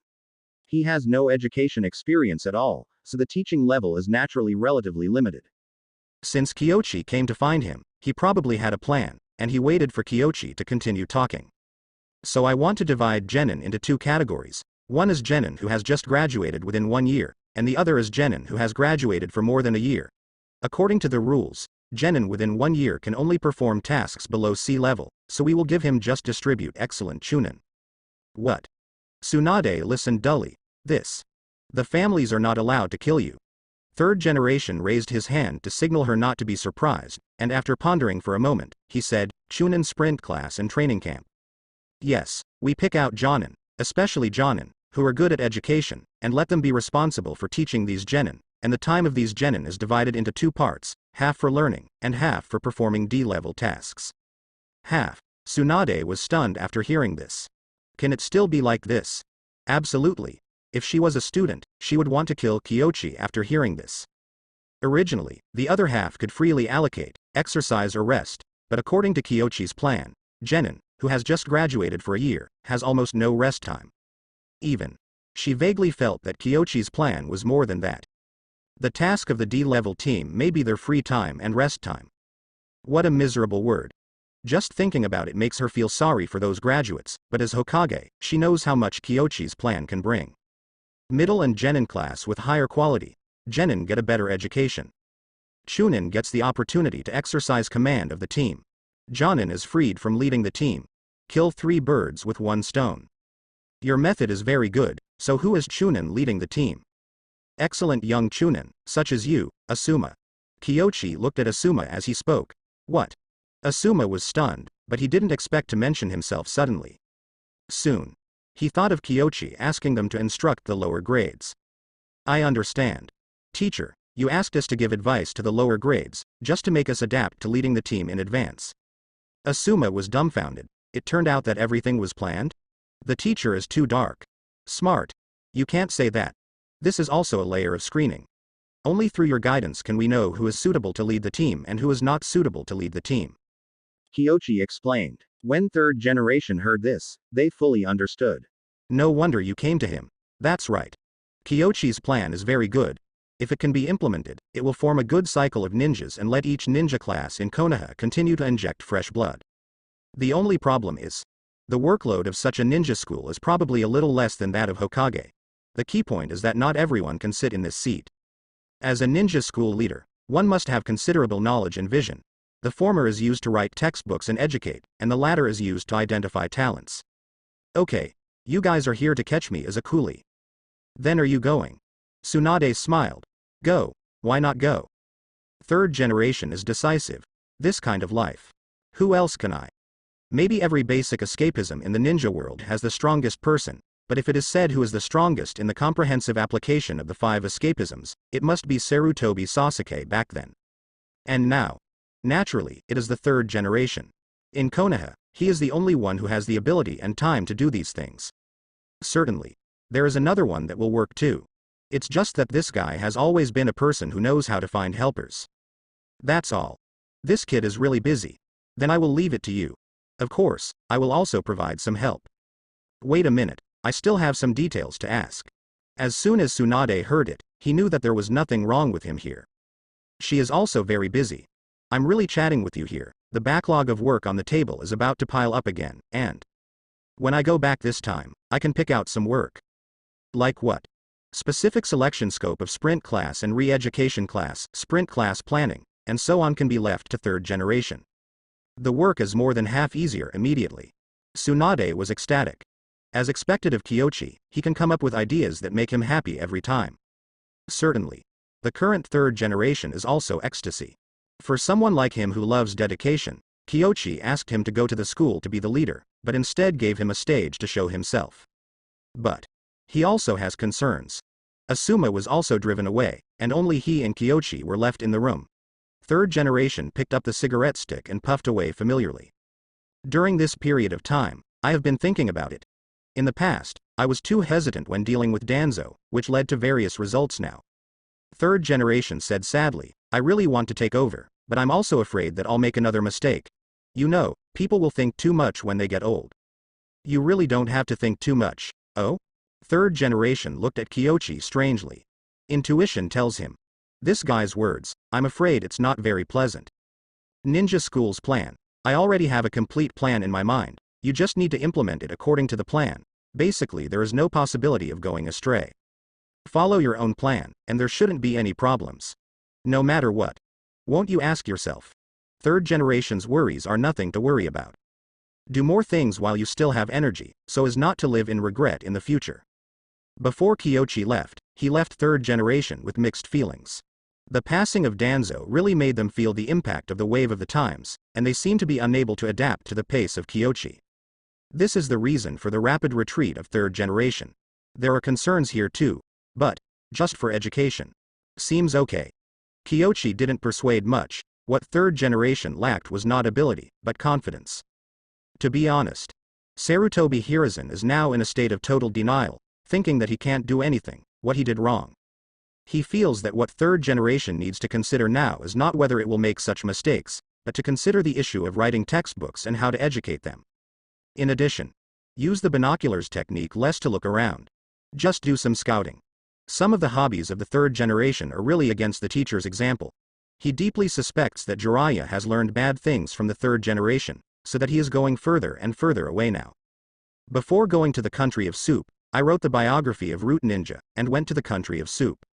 He has no education experience at all, so the teaching level is naturally relatively limited. Since Kyochi came to find him, he probably had a plan, and he waited for Kyochi to continue talking. So I want to divide genin into two categories. One is genin who has just graduated within 1 year, and the other is genin who has graduated for more than a year. According to the rules, genin within 1 year can only perform tasks below sea level, so we will give him just distribute excellent chunin. What? Tsunade listened dully. This. The families are not allowed to kill you. Third generation raised his hand to signal her not to be surprised, and after pondering for a moment, he said, chunin sprint class and training camp. Yes, we pick out jonin, especially jonin, who are good at education, and let them be responsible for teaching these genin, and the time of these genin is divided into two parts, half for learning, and half for performing D-level tasks. Half. Tsunade was stunned after hearing this. Can it still be like this? Absolutely. If she was a student, she would want to kill Kyochi after hearing this. Originally, the other half could freely allocate, exercise or rest, but according to Kyochi's plan, genin, who has just graduated for a year, has almost no rest time. Even. She vaguely felt that Kyochi's plan was more than that. The task of the D-level team may be their free time and rest time. What a miserable word. Just thinking about it makes her feel sorry for those graduates, but as Hokage, she knows how much Kyochi's plan can bring. Middle and genin class with higher quality. Genin get a better education. Chunin gets the opportunity to exercise command of the team. Jonin is freed from leading the team. Kill 3 birds with 1 stone. Your method is very good, so who is chunin leading the team? Excellent young chunin, such as you, Asuma. Kyochi looked at Asuma as he spoke. What? Asuma was stunned, but he didn't expect to mention himself suddenly. Soon. He thought of Kyochi asking them to instruct the lower grades. I understand. Teacher, you asked us to give advice to the lower grades, just to make us adapt to leading the team in advance. Asuma was dumbfounded. It turned out that everything was planned? The teacher is too dark. Smart. You can't say that. This is also a layer of screening. Only through your guidance can we know who is suitable to lead the team and who is not suitable to lead the team. Kyochi explained. When third generation heard this, they fully understood. No wonder you came to him. That's right. Kyochi's plan is very good. If it can be implemented, it will form a good cycle of ninjas and let each ninja class in Konoha continue to inject fresh blood. The only problem is, the workload of such a ninja school is probably a little less than that of Hokage. The key point is that not everyone can sit in this seat. As a ninja school leader, one must have considerable knowledge and vision. The former is used to write textbooks and educate, and the latter is used to identify talents. Okay, you guys are here to catch me as a coolie. Then are you going? Tsunade smiled. Go, why not go? Third generation is decisive. This kind of life. Who else can I? Maybe every basic escapism in the ninja world has the strongest person, but if it is said who is the strongest in the comprehensive application of the 5 escapisms, it must be Sarutobi Sasuke back then. And now. Naturally, it is the third generation. In Konoha, he is the only one who has the ability and time to do these things. Certainly. There is another one that will work too. It's just that this guy has always been a person who knows how to find helpers. That's all. This kid is really busy. Then I will leave it to you. Of course, I will also provide some help. Wait a minute, I still have some details to ask. As soon as Tsunade heard it, he knew that there was nothing wrong with him here. She is also very busy. I'm really chatting with you here, the backlog of work on the table is about to pile up again, and when I go back this time, I can pick out some work. Like what? Specific selection scope of sprint class and re-education class, sprint class planning, and so on can be left to third generation. The work is more than half easier immediately. Tsunade was ecstatic. As expected of Kyochi, he can come up with ideas that make him happy every time. Certainly. The current third generation is also ecstasy. For someone like him who loves dedication, Kyochi asked him to go to the school to be the leader, but instead gave him a stage to show himself. But he also has concerns. Asuma was also driven away, and only he and Kyochi were left in the room. Third generation picked up the cigarette stick and puffed away familiarly. During this period of time, I have been thinking about it. In the past, I was too hesitant when dealing with Danzo, which led to various results now. Third generation said sadly, I really want to take over, but I'm also afraid that I'll make another mistake. You know, people will think too much when they get old. You really don't have to think too much. Oh? Third generation looked at Kyochi strangely. Intuition tells him. This guy's words, I'm afraid it's not very pleasant. Ninja School's plan. I already have a complete plan in my mind, you just need to implement it according to the plan. Basically there is no possibility of going astray. Follow your own plan, and there shouldn't be any problems. No matter what. Won't you ask yourself? Third generation's worries are nothing to worry about. Do more things while you still have energy, so as not to live in regret in the future. Before Kyochi left, he left third generation with mixed feelings. The passing of Danzo really made them feel the impact of the wave of the times, and they seem to be unable to adapt to the pace of Kyochi. This is the reason for the rapid retreat of third generation. There are concerns here too, but, just for education. Seems okay. Kyochi didn't persuade much. What third generation lacked was not ability, but confidence. To be honest, Sarutobi Hiruzen is now in a state of total denial, thinking that he can't do anything, what he did wrong. He feels that what third generation needs to consider now is not whether it will make such mistakes, but to consider the issue of writing textbooks and how to educate them. In addition, use the binoculars technique less to look around. Just do some scouting. Some of the hobbies of the third generation are really against the teacher's example. He deeply suspects that Jiraiya has learned bad things from the third generation, so that he is going further and further away now. Before going to the country of soup, I wrote the biography of Root Ninja, and went to the country of soup.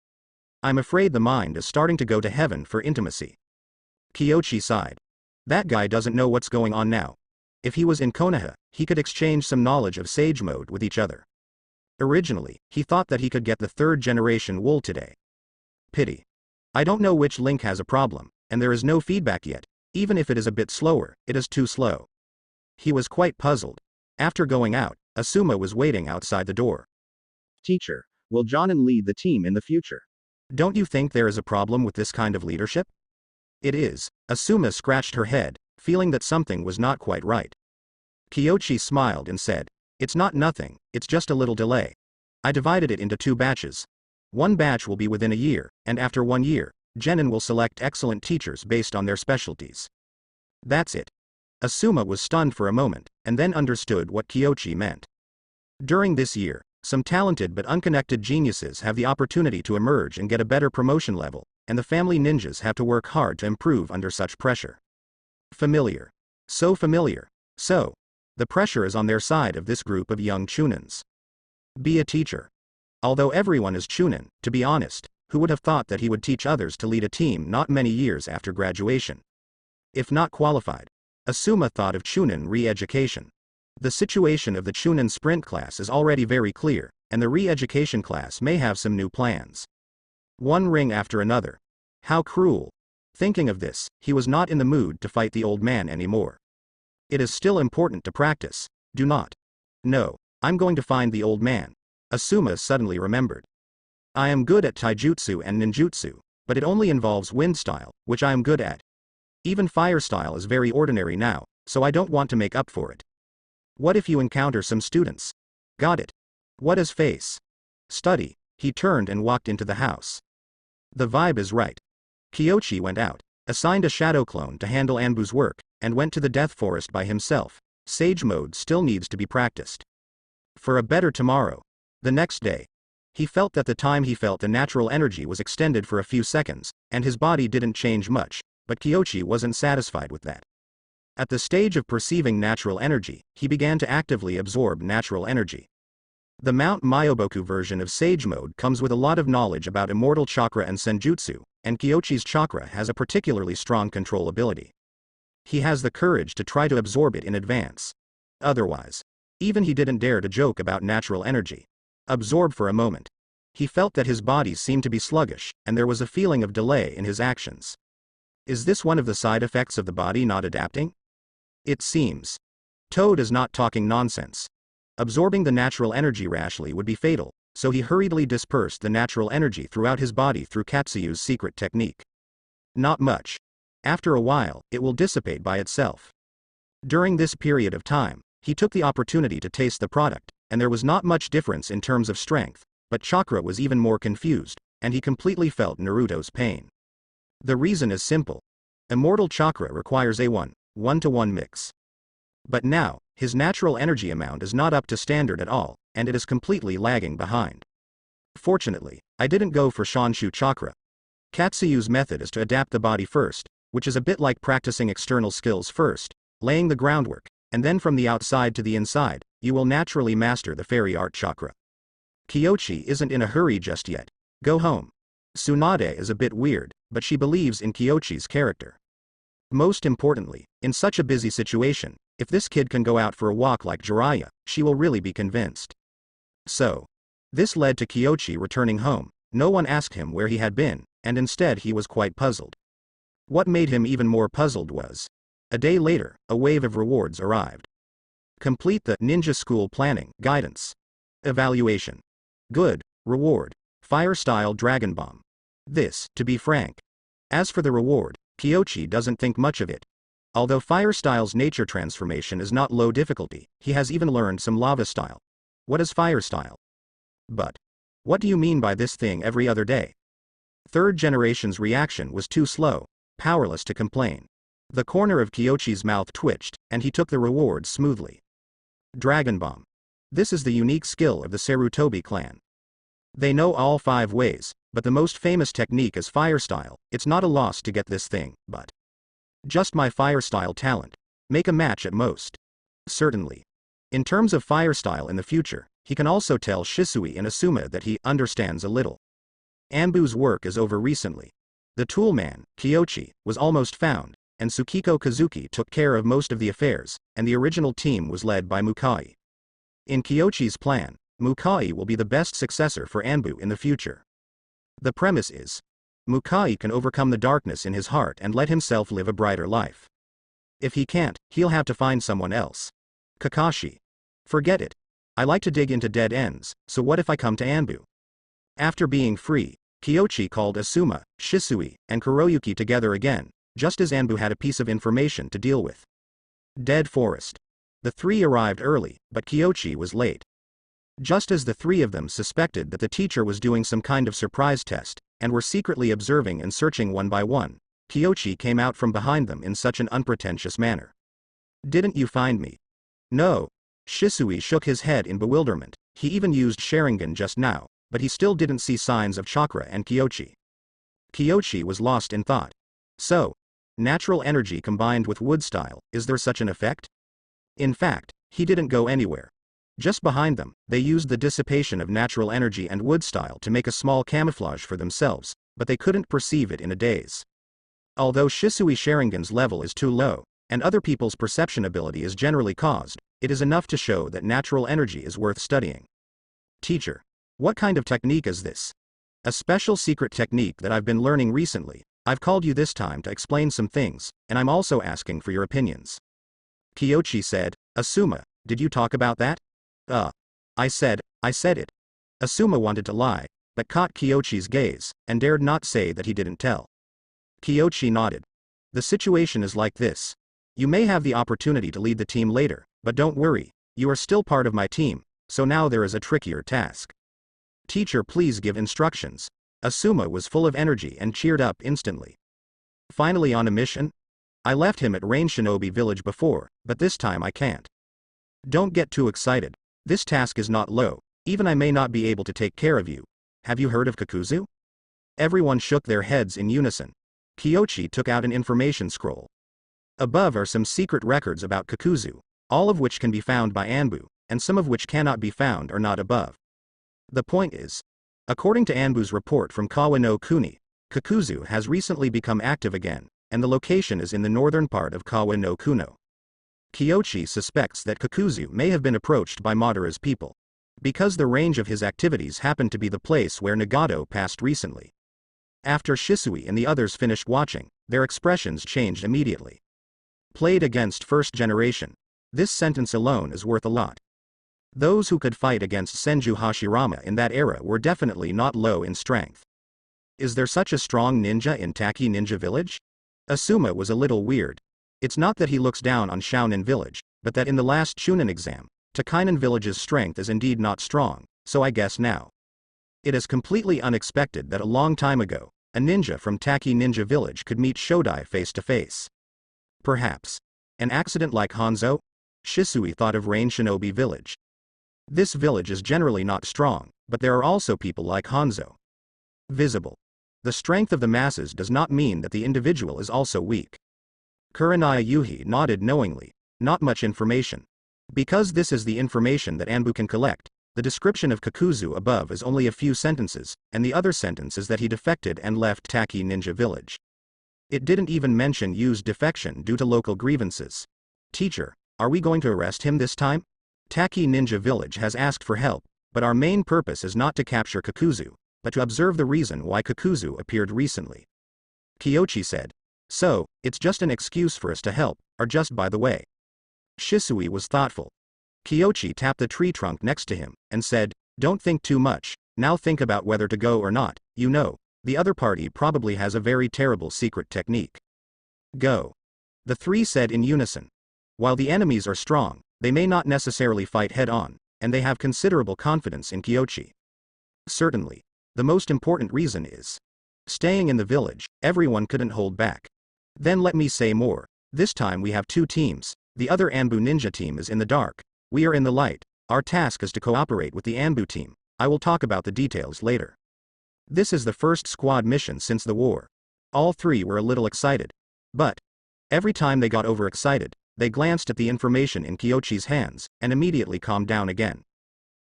I'm afraid the mind is starting to go to heaven for intimacy. Kyochi sighed. That guy doesn't know what's going on now. If he was in Konoha, he could exchange some knowledge of sage mode with each other. Originally, he thought that he could get the third generation wool today. Pity. I don't know which link has a problem, and there is no feedback yet. Even if it is a bit slower, it is too slow. He was quite puzzled. After going out, Asuma was waiting outside the door. Teacher, will Jonin lead the team in the future? Don't you think there is a problem with this kind of leadership? It is. Asuma scratched her head, feeling that something was not quite right. Kyochi smiled and said, "It's not nothing, it's just a little delay. I divided it into 2 batches. One batch will be within a year, and after 1 year, Genin will select excellent teachers based on their specialties." That's it. Asuma was stunned for a moment, and then understood what Kyochi meant. During this year, some talented but unconnected geniuses have the opportunity to emerge and get a better promotion level, and the family ninjas have to work hard to improve under such pressure. Familiar. So familiar. So, the pressure is on their side of this group of young chunins. Be a teacher. Although everyone is chunin, to be honest, who would have thought that he would teach others to lead a team not many years after graduation? If not qualified, Asuma thought of chunin re-education. The situation of the chunin sprint class is already very clear, and the re-education class may have some new plans. One ring after another. How cruel. Thinking of this, he was not in the mood to fight the old man anymore. It is still important to practice, do not. No, I'm going to find the old man. Asuma suddenly remembered. I am good at taijutsu and ninjutsu, but it only involves wind style, which I am good at. Even fire style is very ordinary now, so I don't want to make up for it. What if you encounter some students? Got it. What is face? Study. He turned and walked into the house. The vibe is right. Kyochi went out, assigned a shadow clone to handle Anbu's work, and went to the death forest by himself. Sage mode still needs to be practiced. For a better tomorrow. The next day. He felt that the time he felt the natural energy was extended for a few seconds, and his body didn't change much, but Kyochi wasn't satisfied with that. At the stage of perceiving natural energy, he began to actively absorb natural energy. The Mount Myoboku version of Sage Mode comes with a lot of knowledge about immortal chakra and senjutsu, and Kyochi's chakra has a particularly strong control ability. He has the courage to try to absorb it in advance. Otherwise, even he didn't dare to joke about natural energy. Absorb for a moment. He felt that his body seemed to be sluggish, and there was a feeling of delay in his actions. Is this one of the side effects of the body not adapting? It seems. Toad is not talking nonsense. Absorbing the natural energy rashly would be fatal, so he hurriedly dispersed the natural energy throughout his body through Katsuyu's secret technique. Not much. After a while, it will dissipate by itself. During this period of time, he took the opportunity to taste the product, and there was not much difference in terms of strength, but chakra was even more confused, and he completely felt Naruto's pain. The reason is simple. Immortal chakra requires a 1-to-1 mix. But now, his natural energy amount is not up to standard at all, and it is completely lagging behind. Fortunately, I didn't go for Shanshu chakra. Katsuyu's method is to adapt the body first, which is a bit like practicing external skills first, laying the groundwork, and then from the outside to the inside, you will naturally master the fairy art chakra. Kyochi isn't in a hurry just yet. Go home. Tsunade is a bit weird, but she believes in Kyochi's character. Most importantly, in such a busy situation, if this kid can go out for a walk like Jiraiya, she will really be convinced. So, this led to Kyochi returning home. No one asked him where he had been, and instead he was quite puzzled. What made him even more puzzled was, a day later, a wave of rewards arrived. Complete the Ninja School Planning Guidance. Evaluation. Good. Reward. Fire Style Dragon Bomb. This, to be frank. As for the reward, Kyochi doesn't think much of it. Although Fire Style's nature transformation is not low difficulty, he has even learned some Lava Style. What is Fire Style? But what do you mean by this thing every other day? Third generation's reaction was too slow, powerless to complain. The corner of Kyochi's mouth twitched, and he took the reward smoothly. Dragon Bomb. This is the unique skill of the Sarutobi clan. They know all 5 ways, but the most famous technique is Fire Style. It's not a loss to get this thing, but just my Fire Style talent. Make a match at most. Certainly. In terms of Fire Style in the future, he can also tell Shisui and Asuma that he understands a little. Anbu's work is over recently. The toolman, Kyochi, was almost found, and Tsukiko Kazuki took care of most of the affairs, and the original team was led by Mukai. In Kyochi's plan, Mukai will be the best successor for Anbu in the future. The premise is, Mukai can overcome the darkness in his heart and let himself live a brighter life. If he can't, he'll have to find someone else. Kakashi. Forget it. I like to dig into dead ends, so what if I come to Anbu? After being free, Kyochi called Asuma, Shisui, and Kuroyuki together again, just as Anbu had a piece of information to deal with. Dead forest. The three arrived early, but Kyochi was late. Just as the three of them suspected that the teacher was doing some kind of surprise test, and were secretly observing and searching one by one, Kyochi came out from behind them in such an unpretentious manner. Didn't you find me? No. Shisui shook his head in bewilderment. He even used Sharingan just now, but he still didn't see signs of chakra and Kyochi. Kyochi was lost in thought. So, natural energy combined with wood style, is there such an effect? In fact, he didn't go anywhere. Just behind them, they used the dissipation of natural energy and wood style to make a small camouflage for themselves, but they couldn't perceive it in a daze. Although Shisui Sharingan's level is too low, and other people's perception ability is generally caused, it is enough to show that natural energy is worth studying. Teacher. What kind of technique is this? A special secret technique that I've been learning recently. I've called you this time to explain some things, and I'm also asking for your opinions. Kyochi said, Asuma, did you talk about that? I said it. Asuma wanted to lie, but caught Kyochi's gaze, and dared not say that he didn't tell. Kyochi nodded. The situation is like this. You may have the opportunity to lead the team later, but don't worry, you are still part of my team, so now there is a trickier task. Teacher, please give instructions. Asuma was full of energy and cheered up instantly. Finally on a mission? I left him at Rain Shinobi Village before, but this time I can't. Don't get too excited. This task is not low, even I may not be able to take care of you. Have you heard of Kakuzu? Everyone shook their heads in unison. Kyochi took out an information scroll. Above are some secret records about Kakuzu, all of which can be found by Anbu, and some of which cannot be found are not above. The point is, according to Anbu's report from Kawa no Kuni, Kakuzu has recently become active again, and the location is in the northern part of Kawa no Kuno. Kyochi suspects that Kakuzu may have been approached by Madara's people, because the range of his activities happened to be the place where Nagato passed recently. After Shisui and the others finished watching, their expressions changed immediately. Played against first generation. This sentence alone is worth a lot. Those who could fight against Senju Hashirama in that era were definitely not low in strength. Is there such a strong ninja in Taki Ninja Village? Asuma was a little weird. It's not that he looks down on Shounen Village, but that in the last Chunin exam, Takainen Village's strength is indeed not strong, so I guess now. It is completely unexpected that a long time ago, a ninja from Taki Ninja Village could meet Shodai face to face. Perhaps. An accident like Hanzo? Shisui thought of Rain Shinobi Village. This village is generally not strong, but there are also people like Hanzo. Visible. The strength of the masses does not mean that the individual is also weak. Kurenai Yuhi nodded knowingly. Not much information. Because this is the information that Anbu can collect, the description of Kakuzu above is only a few sentences, and the other sentence is that he defected and left Taki Ninja Village. It didn't even mention Yu's defection due to local grievances. Teacher, are we going to arrest him this time? Taki Ninja Village has asked for help, but our main purpose is not to capture Kakuzu, but to observe the reason why Kakuzu appeared recently. Kyochi said. So, it's just an excuse for us to help, or just by the way. Shisui was thoughtful. Kyochi tapped the tree trunk next to him, and said, Don't think too much, now think about whether to go or not, you know, the other party probably has a very terrible secret technique. Go. The three said in unison. While the enemies are strong, they may not necessarily fight head-on, and they have considerable confidence in Kyochi. Certainly. The most important reason is staying in the village. Everyone couldn't hold back. Then let me say more. This time we have two teams. The other Anbu ninja team is in the dark. We are in the light. Our task is to cooperate with the Anbu team. I will talk about the details later. This is the first squad mission since the war. All three were a little excited. But every time they got overexcited, they glanced at the information in Kyochi's hands, and immediately calmed down again.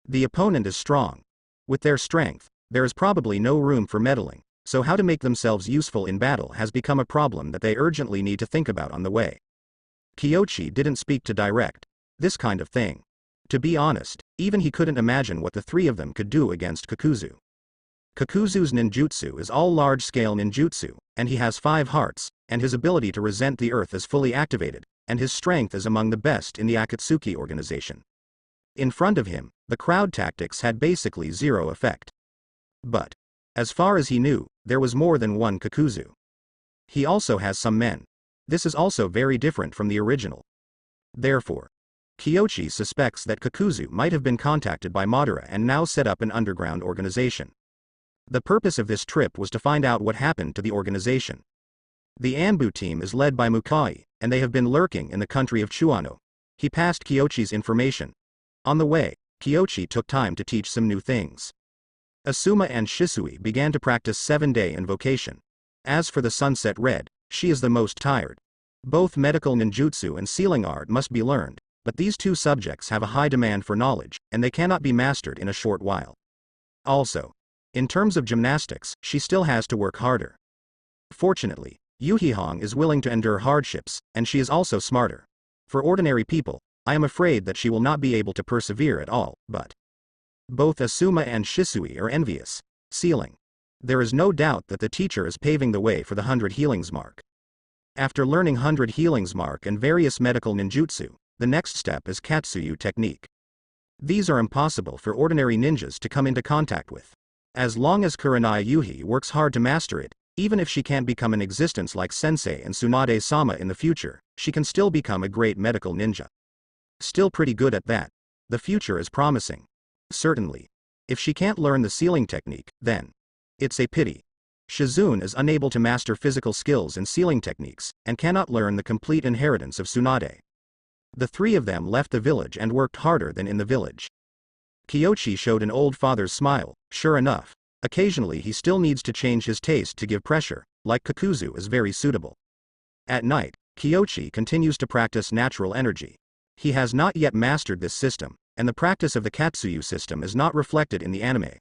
The opponent is strong. With their strength, there is probably no room for meddling, so how to make themselves useful in battle has become a problem that they urgently need to think about on the way. Kyochi didn't speak to direct this kind of thing. To be honest, even he couldn't imagine what the three of them could do against Kakuzu. Kakuzu's ninjutsu is all large-scale ninjutsu, and he has 5 hearts, and his ability to resent the earth is fully activated, and his strength is among the best in the Akatsuki organization. In front of him, the crowd tactics had basically zero effect. But, as far as he knew, there was more than one Kakuzu. He also has some men. This is also very different from the original. Therefore, Kyochi suspects that Kakuzu might have been contacted by Madara and now set up an underground organization. The purpose of this trip was to find out what happened to the organization. The Anbu team is led by Mukai, and they have been lurking in the country of Chuano. He passed Kyochi's information. On the way, Kyochi took time to teach some new things. Asuma and Shisui began to practice 7-day invocation. As for the Sunset Red, she is the most tired. Both medical ninjutsu and sealing art must be learned, but these two subjects have a high demand for knowledge, and they cannot be mastered in a short while. Also, in terms of gymnastics, she still has to work harder. Fortunately, Yuhihong is willing to endure hardships, and she is also smarter. For ordinary people, I am afraid that she will not be able to persevere at all, but both Asuma and Shisui are envious. Sealing. There is no doubt that the teacher is paving the way for the 100 healings mark. After learning 100 healings mark and various medical ninjutsu, the next step is Katsuyu technique. These are impossible for ordinary ninjas to come into contact with. As long as Kurenai Yuhi works hard to master it, even if she can't become an existence like Sensei and Tsunade-sama in the future, she can still become a great medical ninja. Still pretty good at that. The future is promising. Certainly. If she can't learn the sealing technique, then it's a pity. Shizune is unable to master physical skills and sealing techniques, and cannot learn the complete inheritance of Tsunade. The three of them left the village and worked harder than in the village. Kyochi showed an old father's smile. Sure enough, occasionally he still needs to change his taste to give pressure, like Kakuzu is very suitable. At night, Kyochi continues to practice natural energy. He has not yet mastered this system, and the practice of the Katsuyu system is not reflected in the anime.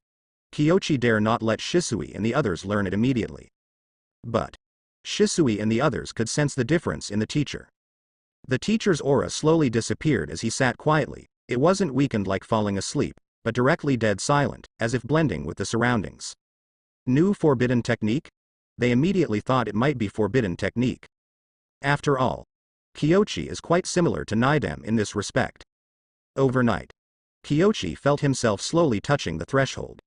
Kyochi dare not let Shisui and the others learn it immediately. But Shisui and the others could sense the difference in the teacher. The teacher's aura slowly disappeared as he sat quietly. It wasn't weakened like falling asleep, but directly dead silent, as if blending with the surroundings. New forbidden technique? They immediately thought it might be forbidden technique. After all, Kyochi is quite similar to Nidam in this respect. Overnight, Kyochi felt himself slowly touching the threshold.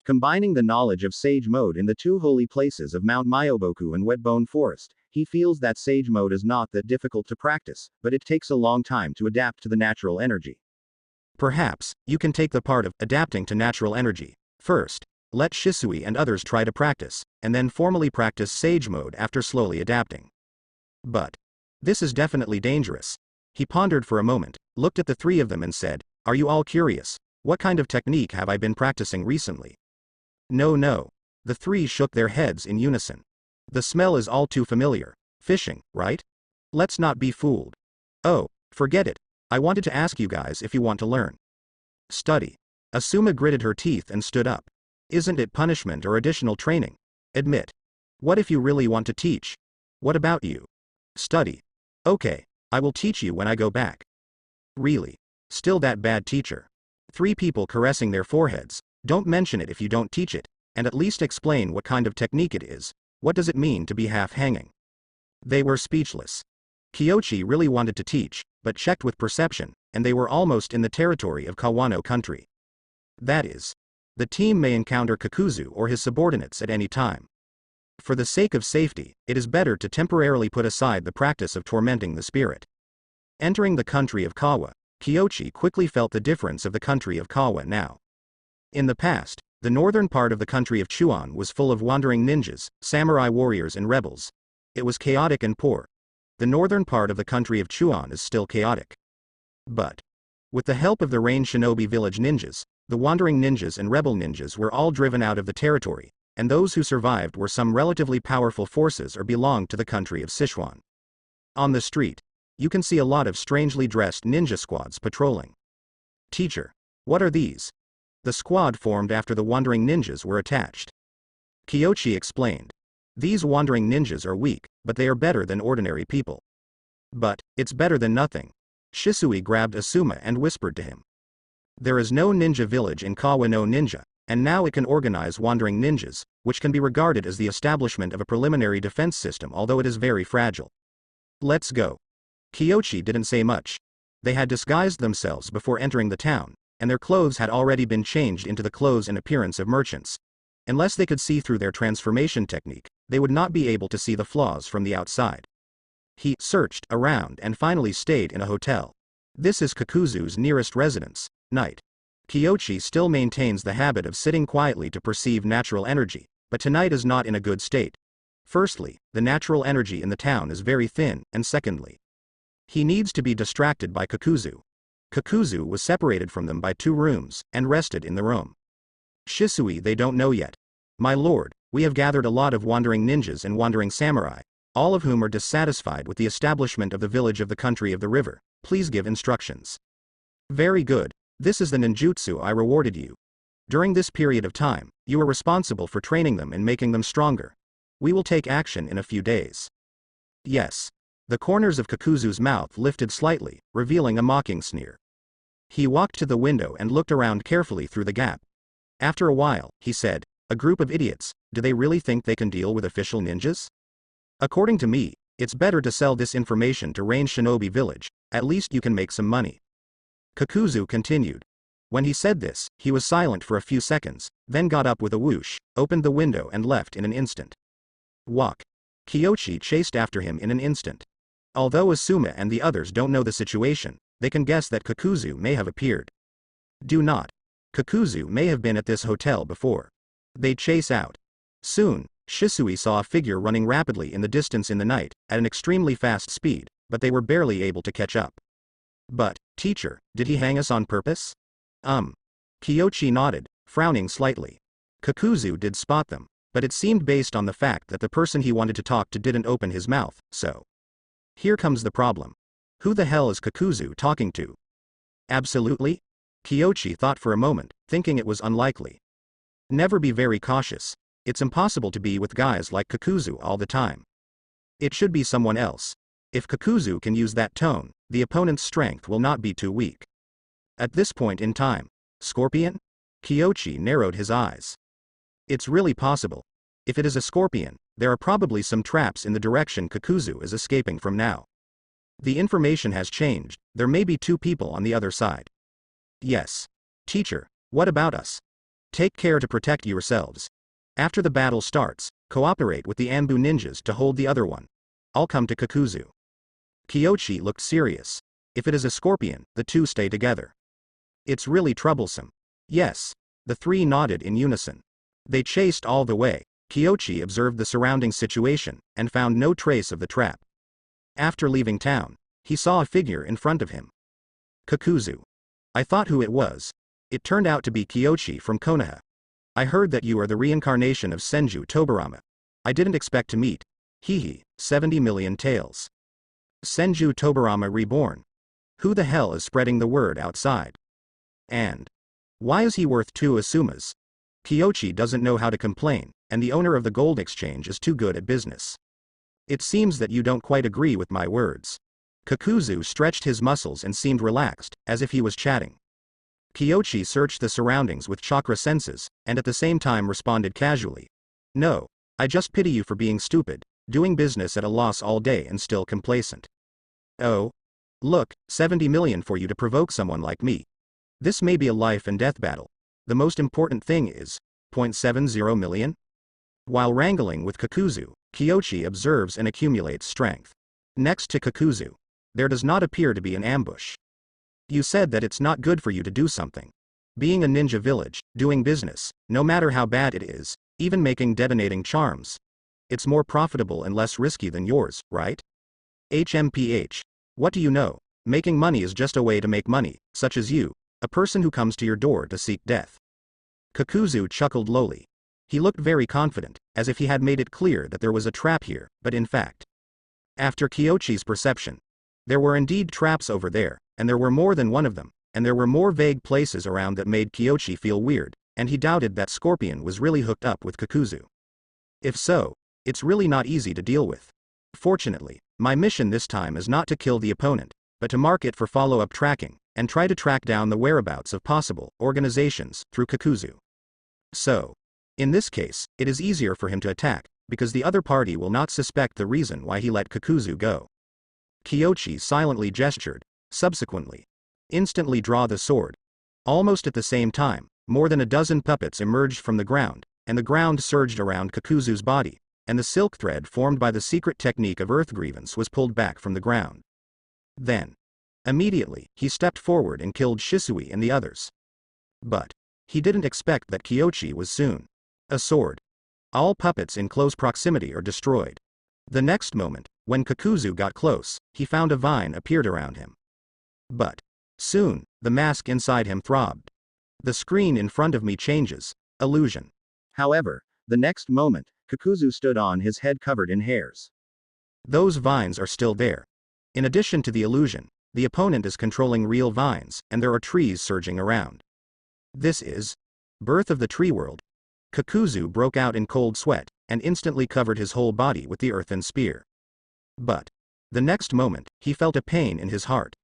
Combining the knowledge of Sage Mode in the two holy places of Mount Myoboku and Wetbone Forest, he feels that Sage Mode is not that difficult to practice, but it takes a long time to adapt to the natural energy. Perhaps, you can take the part of adapting to natural energy. First, let Shisui and others try to practice, and then formally practice Sage Mode after slowly adapting. But this is definitely dangerous. He pondered for a moment, looked at the three of them and said, "Are you all curious? What kind of technique have I been practicing recently?" No. The three shook their heads in unison. The smell is all too familiar. Fishing, right? Let's not be fooled. Oh, forget it. I wanted to ask you guys if you want to learn. Study. Asuma gritted her teeth and stood up. Isn't it punishment or additional training? Admit. What if you really want to teach? What about you? Study. Okay, I will teach you when I go back. Really? Still that bad teacher? Three people caressing their foreheads. Don't mention it if you don't teach it, and at least explain what kind of technique it is. What does it mean to be half-hanging? They were speechless. Kyochi really wanted to teach, but checked with perception, and they were almost in the territory of Kawano country. That is, the team may encounter Kakuzu or his subordinates at any time. For the sake of safety, it is better to temporarily put aside the practice of tormenting the spirit. Entering the country of Kawa, Kyochi quickly felt the difference of the country of Kawa now. In the past, the northern part of the country of Chuan was full of wandering ninjas, samurai warriors and rebels. It was chaotic and poor. The northern part of the country of Chuan is still chaotic. But with the help of the Rain Shinobi village ninjas, the wandering ninjas and rebel ninjas were all driven out of the territory, and those who survived were some relatively powerful forces or belonged to the country of Sichuan. On the street, you can see a lot of strangely dressed ninja squads patrolling. Teacher, what are these? The squad formed after the wandering ninjas were attached. Kyochi explained. These wandering ninjas are weak, but they are better than ordinary people. But it's better than nothing. Shisui grabbed Asuma and whispered to him. There is no ninja village in Kawa no Ninja, and now it can organize wandering ninjas, which can be regarded as the establishment of a preliminary defense system, although it is very fragile. Let's go. Kyochi didn't say much. They had disguised themselves before entering the town, and their clothes had already been changed into the clothes and appearance of merchants. Unless they could see through their transformation technique, they would not be able to see the flaws from the outside. He searched around and finally stayed in a hotel. This is Kakuzu's nearest residence. Night. Kyochi still maintains the habit of sitting quietly to perceive natural energy, but tonight is not in a good state. Firstly, the natural energy in the town is very thin, and secondly, he needs to be distracted by Kakuzu. Kakuzu was separated from them by 2 rooms, and rested in the room. Shisui they don't know yet. My lord, we have gathered a lot of wandering ninjas and wandering samurai, all of whom are dissatisfied with the establishment of the village of the country of the river. Please give instructions. Very good. This is the ninjutsu I rewarded you. During this period of time, you are responsible for training them and making them stronger. We will take action in a few days. Yes. The corners of Kakuzu's mouth lifted slightly, revealing a mocking sneer. He walked to the window and looked around carefully through the gap. After a while, he said, "A group of idiots, do they really think they can deal with official ninjas? According to me, it's better to sell this information to Rain Shinobi Village, at least you can make some money." Kakuzu continued. When he said this, he was silent for a few seconds, then got up with a whoosh, opened the window and left in an instant. Walk. Kyochi chased after him in an instant. Although Asuma and the others don't know the situation, they can guess that Kakuzu may have appeared. Do not. Kakuzu may have been at this hotel before. They chase out. Soon, Shisui saw a figure running rapidly in the distance in the night, at an extremely fast speed, but they were barely able to catch up. But, teacher, did he hang us on purpose? Kyochi nodded, frowning slightly. Kakuzu did spot them, but it seemed based on the fact that the person he wanted to talk to didn't open his mouth, so. Here comes the problem. Who the hell is Kakuzu talking to? Absolutely? Kyochi thought for a moment, thinking it was unlikely. Never be very cautious. It's impossible to be with guys like Kakuzu all the time. It should be someone else. If Kakuzu can use that tone, the opponent's strength will not be too weak. At this point in time, Scorpion? Kyochi narrowed his eyes. It's really possible. If it is a scorpion, there are probably some traps in the direction Kakuzu is escaping from now. The information has changed, there may be 2 people on the other side. Yes. Teacher, what about us? Take care to protect yourselves. After the battle starts, cooperate with the Anbu ninjas to hold the other one. I'll come to Kakuzu. Kyochi looked serious. If it is a scorpion, the 2 stay together. It's really troublesome. Yes. The 3 nodded in unison. They chased all the way. Kyochi observed the surrounding situation, and found no trace of the trap. After leaving town, he saw a figure in front of him. Kakuzu. I thought who it was. It turned out to be Kyochi from Konoha. I heard that you are the reincarnation of Senju Tobarama. I didn't expect to meet. Hehe, 70 million tails. Senju Tobarama reborn. Who the hell is spreading the word outside? And why is he worth 2 Asumas? Kyochi doesn't know how to complain, and the owner of the gold exchange is too good at business. It seems that you don't quite agree with my words. Kakuzu stretched his muscles and seemed relaxed, as if he was chatting. Kyochi searched the surroundings with chakra senses, and at the same time responded casually. No. I just pity you for being stupid, doing business at a loss all day and still complacent. Oh? Look, 70 million for you to provoke someone like me. This may be a life and death battle. The most important thing is, 0.70 million? While wrangling with Kakuzu, Kyochi observes and accumulates strength. Next to Kakuzu, there does not appear to be an ambush. You said that it's not good for you to do something. Being a ninja village, doing business, no matter how bad it is, even making detonating charms. It's more profitable and less risky than yours, right? HMPH. What do you know? Making money is just a way to make money, such as you, a person who comes to your door to seek death. Kakuzu chuckled lowly. He looked very confident, as if he had made it clear that there was a trap here, but in fact. After Kyochi's perception, there were indeed traps over there, and there were more than one of them, and there were more vague places around that made Kyochi feel weird, and he doubted that Scorpion was really hooked up with Kakuzu. If so, it's really not easy to deal with. Fortunately, my mission this time is not to kill the opponent, but to mark it for follow-up tracking, and try to track down the whereabouts of possible organizations through Kakuzu. So, in this case, it is easier for him to attack, because the other party will not suspect the reason why he let Kakuzu go. Kyochi silently gestured, subsequently. Instantly draw the sword. Almost at the same time, more than a dozen puppets emerged from the ground, and the ground surged around Kakuzu's body, and the silk thread formed by the secret technique of earth grievance was pulled back from the ground. Then, immediately, he stepped forward and killed Shisui and the others. But he didn't expect that Kyochi was soon. A sword. All puppets in close proximity are destroyed. The next moment, when Kakuzu got close, he found a vine appeared around him. But soon, the mask inside him throbbed. The screen in front of me changes. Illusion. However, the next moment, Kakuzu stood on his head covered in hairs. Those vines are still there. In addition to the illusion, the opponent is controlling real vines, and there are trees surging around. This is Birth of the Tree World. Kakuzu broke out in cold sweat, and instantly covered his whole body with the earthen spear. But the next moment, he felt a pain in his heart.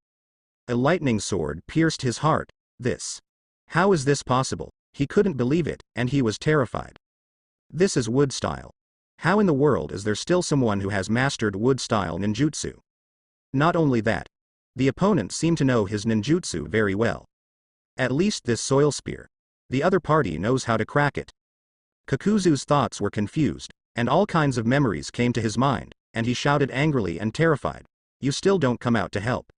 A lightning sword pierced his heart. How is this possible? He couldn't believe it, and he was terrified. This is wood style. How in the world is there still someone who has mastered wood style ninjutsu? Not only that, the opponent seemed to know his ninjutsu very well. At least this soil spear. The other party knows how to crack it. Kakuzu's thoughts were confused, and all kinds of memories came to his mind, and he shouted angrily and terrified, "You still don't come out to help."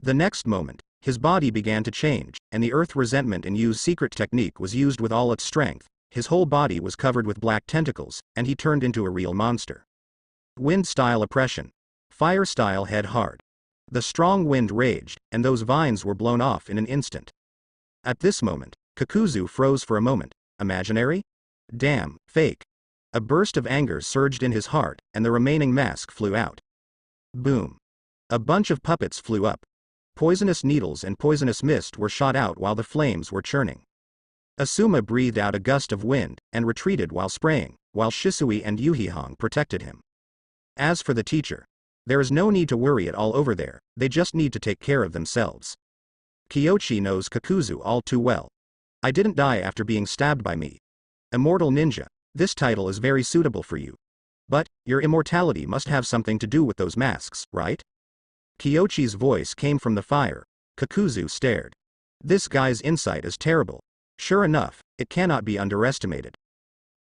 The next moment, his body began to change, and the earth resentment in Yu's secret technique was used with all its strength. His whole body was covered with black tentacles, and he turned into a real monster. Wind-style oppression. Fire-style head hard. The strong wind raged, and those vines were blown off in an instant. At this moment, Kakuzu froze for a moment. Imaginary? Damn, fake. A burst of anger surged in his heart, and the remaining mask flew out. Boom. A bunch of puppets flew up. Poisonous needles and poisonous mist were shot out while the flames were churning. Asuma breathed out a gust of wind, and retreated while spraying, while Shisui and Yuhihong protected him. As for the teacher, there is no need to worry at all over there, they just need to take care of themselves. Kyochi knows Kakuzu all too well. I didn't die after being stabbed by me. Immortal Ninja, this title is very suitable for you. But your immortality must have something to do with those masks, right? Kyochi's voice came from the fire. Kakuzu stared. This guy's insight is terrible. Sure enough, it cannot be underestimated.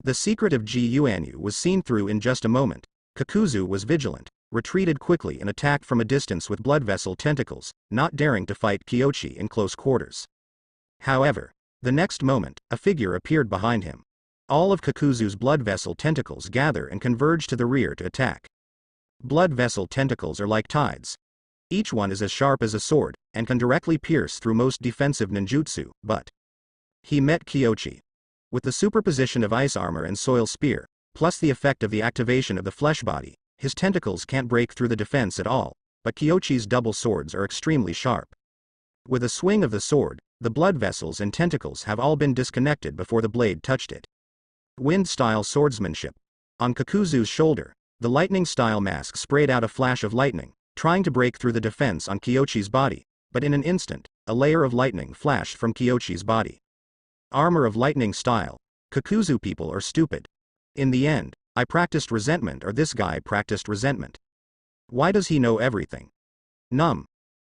The secret of Ji Yuanyu was seen through in just a moment. Kakuzu was vigilant, retreated quickly and attacked from a distance with blood vessel tentacles, not daring to fight Kyochi in close quarters. However, the next moment, a figure appeared behind him. All of Kakuzu's blood vessel tentacles gather and converge to the rear to attack. Blood vessel tentacles are like tides. Each one is as sharp as a sword, and can directly pierce through most defensive ninjutsu, but he met Kyochi. With the superposition of ice armor and soil spear, plus the effect of the activation of the flesh body, his tentacles can't break through the defense at all, but Kyochi's double swords are extremely sharp. With a swing of the sword, the blood vessels and tentacles have all been disconnected before the blade touched it. Wind-style swordsmanship. On Kakuzu's shoulder, the lightning-style mask sprayed out a flash of lightning, trying to break through the defense on Kyochi's body, but in an instant, a layer of lightning flashed from Kyochi's body. Armor of lightning style. Kakuzu people are stupid. In the end, I practiced resentment or this guy practiced resentment. Why does he know everything? Numb.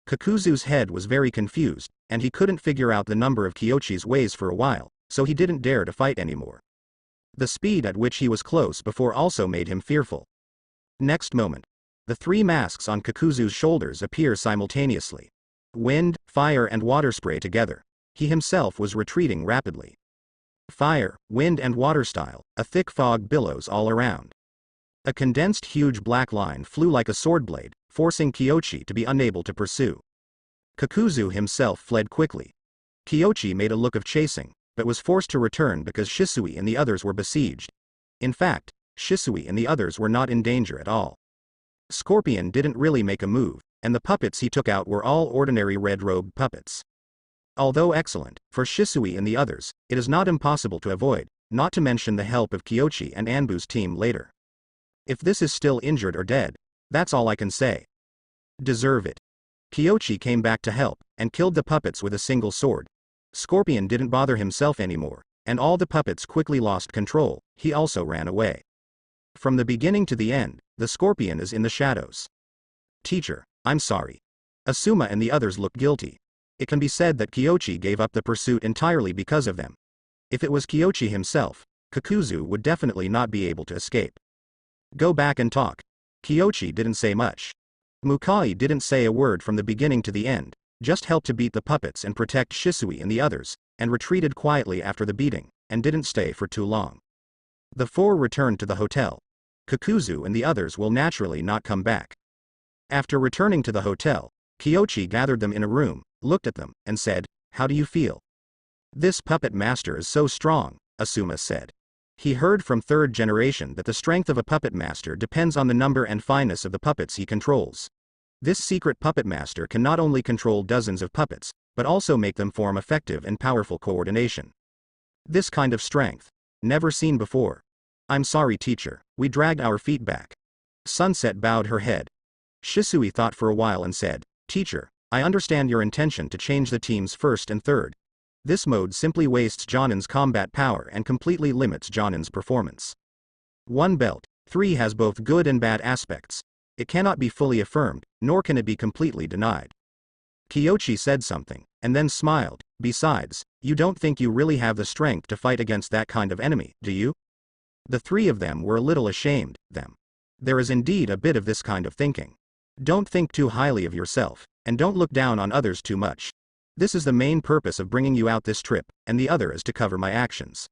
Kakuzu's head was very confused, and he couldn't figure out the number of Kyochi's ways for a while, so he didn't dare to fight anymore. The speed at which he was close before also made him fearful. Next moment, the three masks on Kakuzu's shoulders appear simultaneously. Wind, fire and water spray together. He himself was retreating rapidly. Fire, wind and water style, a thick fog billows all around. A condensed huge black line flew like a sword blade, forcing Kyochi to be unable to pursue. Kakuzu himself fled quickly. Kyochi made a look of chasing, but was forced to return because Shisui and the others were besieged. In fact, Shisui and the others were not in danger at all. Scorpion didn't really make a move, and the puppets he took out were all ordinary red-robed puppets. Although excellent, for Shisui and the others, it is not impossible to avoid, not to mention the help of Kyochi and Anbu's team later. If this is still injured or dead, that's all I can say. Deserve it. Kyochi came back to help, and killed the puppets with a single sword. Scorpion didn't bother himself anymore, and all the puppets quickly lost control, he also ran away. From the beginning to the end, the Scorpion is in the shadows. Teacher, I'm sorry. Asuma and the others looked guilty. It can be said that Kyochi gave up the pursuit entirely because of them. If it was Kyochi himself, Kakuzu would definitely not be able to escape. Go back and talk. Kyochi didn't say much. Mukai didn't say a word from the beginning to the end, just helped to beat the puppets and protect Shisui and the others, and retreated quietly after the beating, and didn't stay for too long. The four returned to the hotel. Kakuzu and the others will naturally not come back. After returning to the hotel, Kyochi gathered them in a room, looked at them, and said, "How do you feel?" "This puppet master is so strong," Asuma said. He heard from third generation that the strength of a puppet master depends on the number and fineness of the puppets he controls. This secret puppet master can not only control dozens of puppets, but also make them form effective and powerful coordination. This kind of strength. Never seen before. I'm sorry, teacher, we dragged our feet back. Sunset bowed her head. Shisui thought for a while and said, "Teacher, I understand your intention to change the teams first and third. This mode simply wastes Jonin's combat power and completely limits Jonin's performance. One belt, 3 has both good and bad aspects. It cannot be fully affirmed, nor can it be completely denied." Kyochi said something, and then smiled. "Besides, you don't think you really have the strength to fight against that kind of enemy, do you?" The three of them were a little ashamed, them. There is indeed a bit of this kind of thinking. Don't think too highly of yourself, and don't look down on others too much. This is the main purpose of bringing you out this trip, and the other is to cover my actions.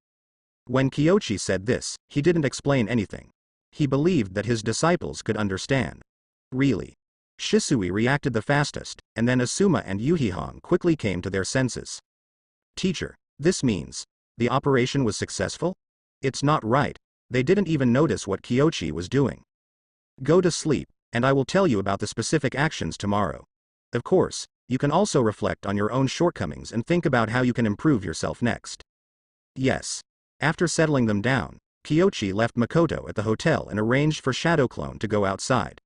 When Kyochi said this, he didn't explain anything. He believed that his disciples could understand. Really. Shisui reacted the fastest, and then Asuma and Yuhihong quickly came to their senses. "Teacher, this means the operation was successful?" "It's not right. They didn't even notice what Kyochi was doing." "Go to sleep, and I will tell you about the specific actions tomorrow. Of course, you can also reflect on your own shortcomings and think about how you can improve yourself next." "Yes." After settling them down, Kyochi left Makoto at the hotel and arranged for Shadow Clone to go outside.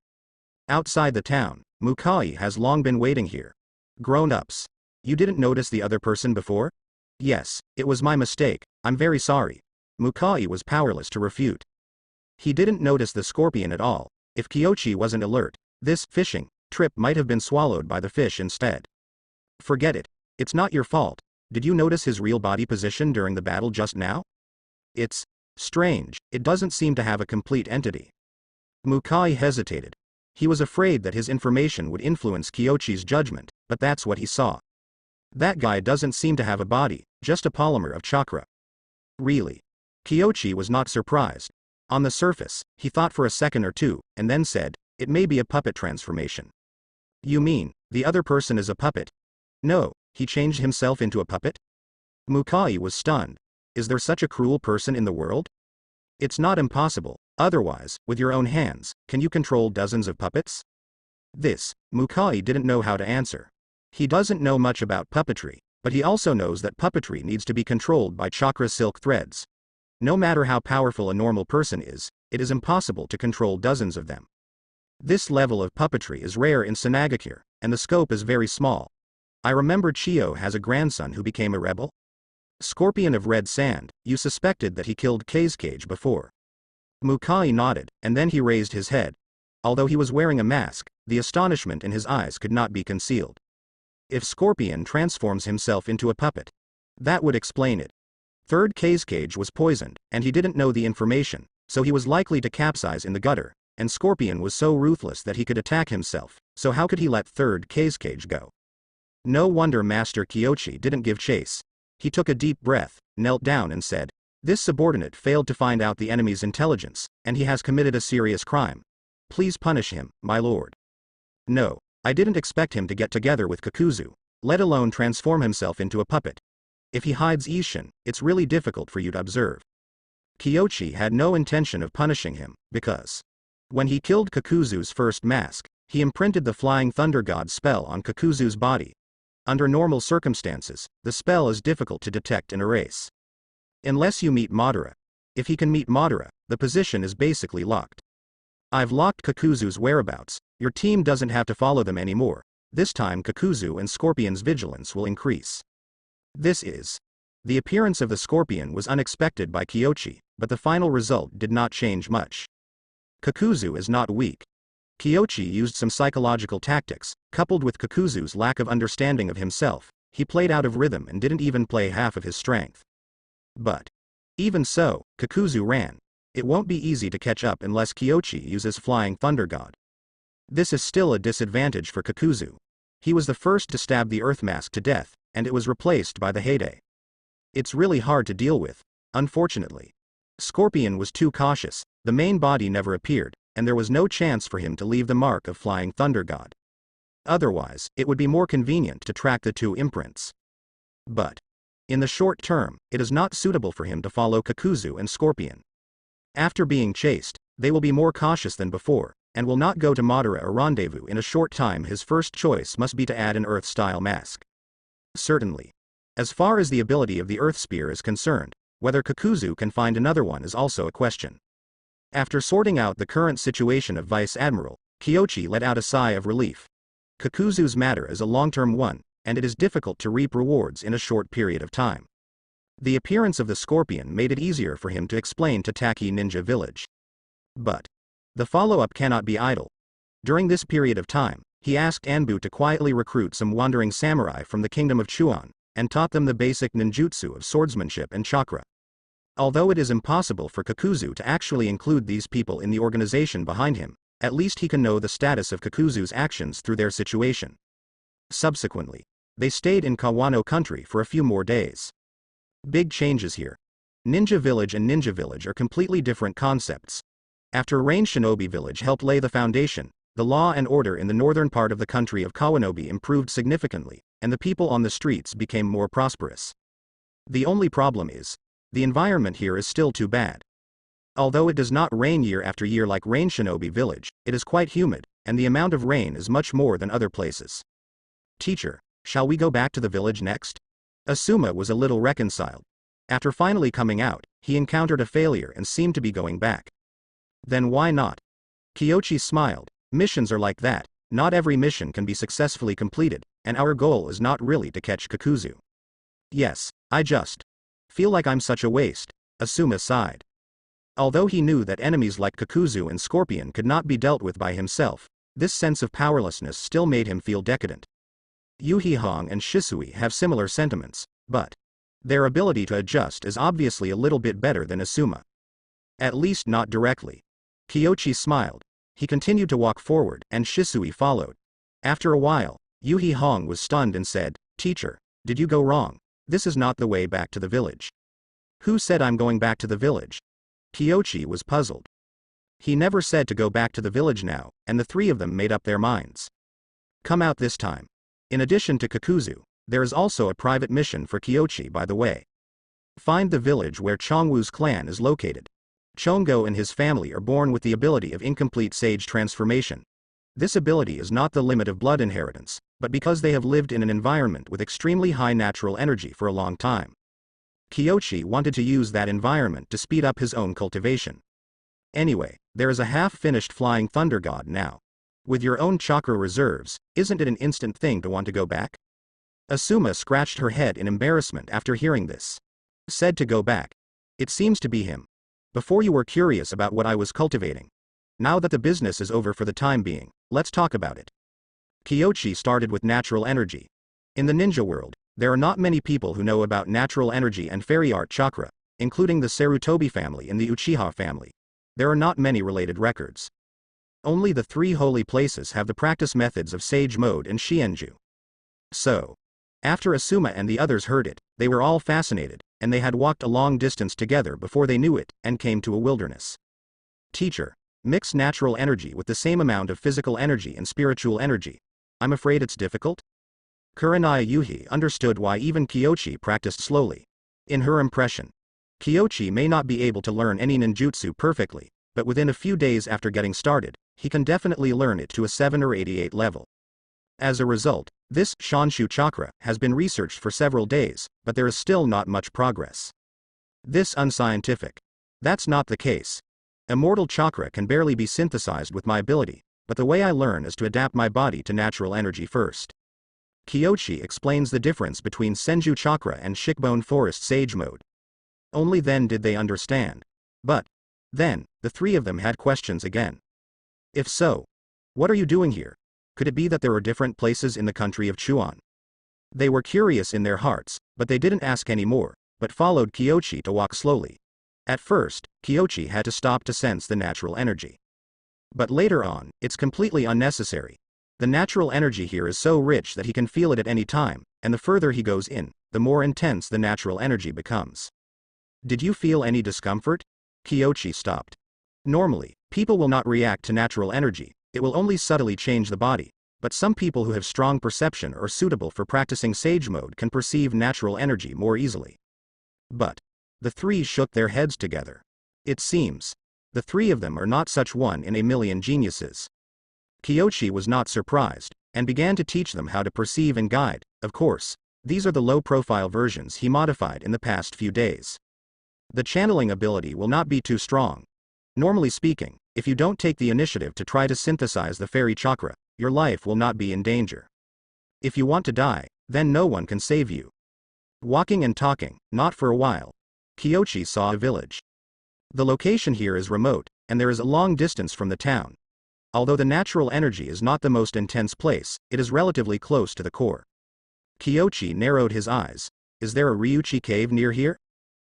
Outside the town, Mukai has long been waiting here. "Grown-ups. You didn't notice the other person before?" "Yes, it was my mistake, I'm very sorry." Mukai was powerless to refute. He didn't notice the scorpion at all. If Kyochi wasn't alert, this fishing trip might have been swallowed by the fish instead. "Forget it. It's not your fault. Did you notice his real body position during the battle just now? It's strange, it doesn't seem to have a complete entity." Mukai hesitated. He was afraid that his information would influence Kyochi's judgment, but that's what he saw. That guy doesn't seem to have a body, just a polymer of chakra. Really? Kyochi was not surprised. On the surface, he thought for a second or two, and then said, "It may be a puppet transformation." "You mean, the other person is a puppet?" "No, he changed himself into a puppet?" Mukai was stunned. Is there such a cruel person in the world? It's not impossible. Otherwise, with your own hands, can you control dozens of puppets? This, Mukai didn't know how to answer. He doesn't know much about puppetry, but he also knows that puppetry needs to be controlled by chakra silk threads. No matter how powerful a normal person is, it is impossible to control dozens of them. This level of puppetry is rare in Sanagakure, and the scope is very small. I remember Chiyo has a grandson who became a rebel. Scorpion of Red Sand, you suspected that he killed Kazekage before. Mukai nodded, and then he raised his head. Although he was wearing a mask, the astonishment in his eyes could not be concealed. If Scorpion transforms himself into a puppet, that would explain it. Third Kazekage was poisoned, and he didn't know the information, so he was likely to capsize in the gutter, and Scorpion was so ruthless that he could attack himself, so how could he let third Kazekage go? No wonder Master Kyochi didn't give chase. He took a deep breath, knelt down and said, "This subordinate failed to find out the enemy's intelligence, and he has committed a serious crime. Please punish him, my lord." "No, I didn't expect him to get together with Kakuzu, let alone transform himself into a puppet. If he hides Ishin, it's really difficult for you to observe." Kyochi had no intention of punishing him, because when he killed Kakuzu's first mask, he imprinted the Flying Thunder God spell on Kakuzu's body. Under normal circumstances, the spell is difficult to detect and erase. Unless you meet Madara. If he can meet Madara, the position is basically locked. I've locked Kakuzu's whereabouts, your team doesn't have to follow them anymore. This time Kakuzu and Scorpion's vigilance will increase. This is. The appearance of the Scorpion was unexpected by Kyochi, but the final result did not change much. Kakuzu is not weak. Kiyoshi used some psychological tactics, coupled with Kakuzu's lack of understanding of himself. He played out of rhythm and didn't even play half of his strength. But even so, Kakuzu ran. It won't be easy to catch up unless Kiyoshi uses Flying Thunder God. This is still a disadvantage for Kakuzu. He was the first to stab the Earth Mask to death, and it was replaced by the Heyday. It's really hard to deal with, unfortunately. Scorpion was too cautious, the main body never appeared, and there was no chance for him to leave the mark of Flying Thunder God. Otherwise, it would be more convenient to track the two imprints. But in the short term, it is not suitable for him to follow Kakuzu and Scorpion. After being chased, they will be more cautious than before, and will not go to Madara or Rendezvous in a short time. His first choice must be to add an Earth-style mask. Certainly. As far as the ability of the Earth Spear is concerned, whether Kakuzu can find another one is also a question. After sorting out the current situation of Vice Admiral, Kiyoshi let out a sigh of relief. Kakuzu's matter is a long-term one, and it is difficult to reap rewards in a short period of time. The appearance of the Scorpion made it easier for him to explain to Taki Ninja Village. But the follow-up cannot be idle. During this period of time, he asked Anbu to quietly recruit some wandering samurai from the kingdom of Chuan, and taught them the basic ninjutsu of swordsmanship and chakra. Although it is impossible for Kakuzu to actually include these people in the organization behind him, at least he can know the status of Kakuzu's actions through their situation. Subsequently, they stayed in Kawano country for a few more days. Big changes here. Ninja Village and Ninja Village are completely different concepts. After Rain Shinobi Village helped lay the foundation, the law and order in the northern part of the country of Kawanobi improved significantly, and the people on the streets became more prosperous. The only problem is, the environment here is still too bad. Although it does not rain year after year like Rain Shinobi Village, it is quite humid, and the amount of rain is much more than other places. Teacher, shall we go back to the village next? Asuma was a little reconciled. After finally coming out, he encountered a failure and seemed to be going back. Then why not? Kiyoshi smiled. Missions are like that, not every mission can be successfully completed, and our goal is not really to catch Kakuzu. Yes, I just feel like I'm such a waste, Asuma sighed. Although he knew that enemies like Kakuzu and Scorpion could not be dealt with by himself, this sense of powerlessness still made him feel decadent. Yuhi Hong and Shisui have similar sentiments, but their ability to adjust is obviously a little bit better than Asuma. At least not directly. Kiyoshi smiled. He continued to walk forward, and Shisui followed. After a while, Yuhi Hong was stunned and said, "Teacher, did you go wrong? This is not the way back to the village." "Who said I'm going back to the village?" Kiyoshi was puzzled. He never said to go back to the village now, and the three of them made up their minds. Come out this time. In addition to Kakuzu, there is also a private mission for Kiyoshi by the way. Find the village where Chongwu's clan is located. Chongo and his family are born with the ability of incomplete sage transformation. This ability is not the limit of blood inheritance, but because they have lived in an environment with extremely high natural energy for a long time. Kiyoshi wanted to use that environment to speed up his own cultivation. Anyway, there is a half-finished Flying Thunder God now. With your own chakra reserves, isn't it an instant thing to want to go back? Asuma scratched her head in embarrassment after hearing this. Said to go back. It seems to be him. Before you were curious about what I was cultivating. Now that the business is over for the time being, let's talk about it. Kiyoshi started with natural energy. In the ninja world, there are not many people who know about natural energy and fairy art chakra, including the Sarutobi family and the Uchiha family. There are not many related records. Only the three holy places have the practice methods of Sage Mode and Shienju. So, after Asuma and the others heard it, they were all fascinated, and they had walked a long distance together before they knew it, and came to a wilderness. Teacher, mix natural energy with the same amount of physical energy and spiritual energy. I'm afraid it's difficult? Kurenai Yuhi understood why even Kiyoshi practiced slowly. In her impression, Kiyoshi may not be able to learn any ninjutsu perfectly, but within a few days after getting started, he can definitely learn it to a 7 or 88 level. As a result, this Shanshu chakra has been researched for several days, but there is still not much progress. This unscientific. That's not the case. Immortal chakra can barely be synthesized with my ability, but the way I learn is to adapt my body to natural energy first. Kiyoshi explains the difference between Senju chakra and Shikbone Forest Sage Mode. Only then did they understand. But then, the three of them had questions again. If so, What are you doing here? Could it be that there are different places in the country of Chuan? They were curious in their hearts, but they didn't ask any more, but followed Kyochi to walk slowly. At first, Kyochi had to stop to sense the natural energy. But later on, it's completely unnecessary. The natural energy here is so rich that he can feel it at any time, and the further he goes in, the more intense the natural energy becomes. Did you feel any discomfort? Kyochi stopped. Normally, people will not react to natural energy, it will only subtly change the body, but some people who have strong perception or suitable for practicing sage mode can perceive natural energy more easily. But the three shook their heads together. It seems the three of them are not such one in a million geniuses. Kyochi was not surprised, and began to teach them how to perceive and guide. Of course, these are the low-profile versions he modified in the past few days. The channeling ability will not be too strong. Normally speaking, if you don't take the initiative to try to synthesize the fairy chakra, your life will not be in danger. If you want to die, then no one can save you. Walking and talking, not for a while, Kyochi saw a village. The location here is remote, and there is a long distance from the town. Although the natural energy is not the most intense place, it is relatively close to the core. Kyochi narrowed his eyes. Is there a Ryuchi cave near here?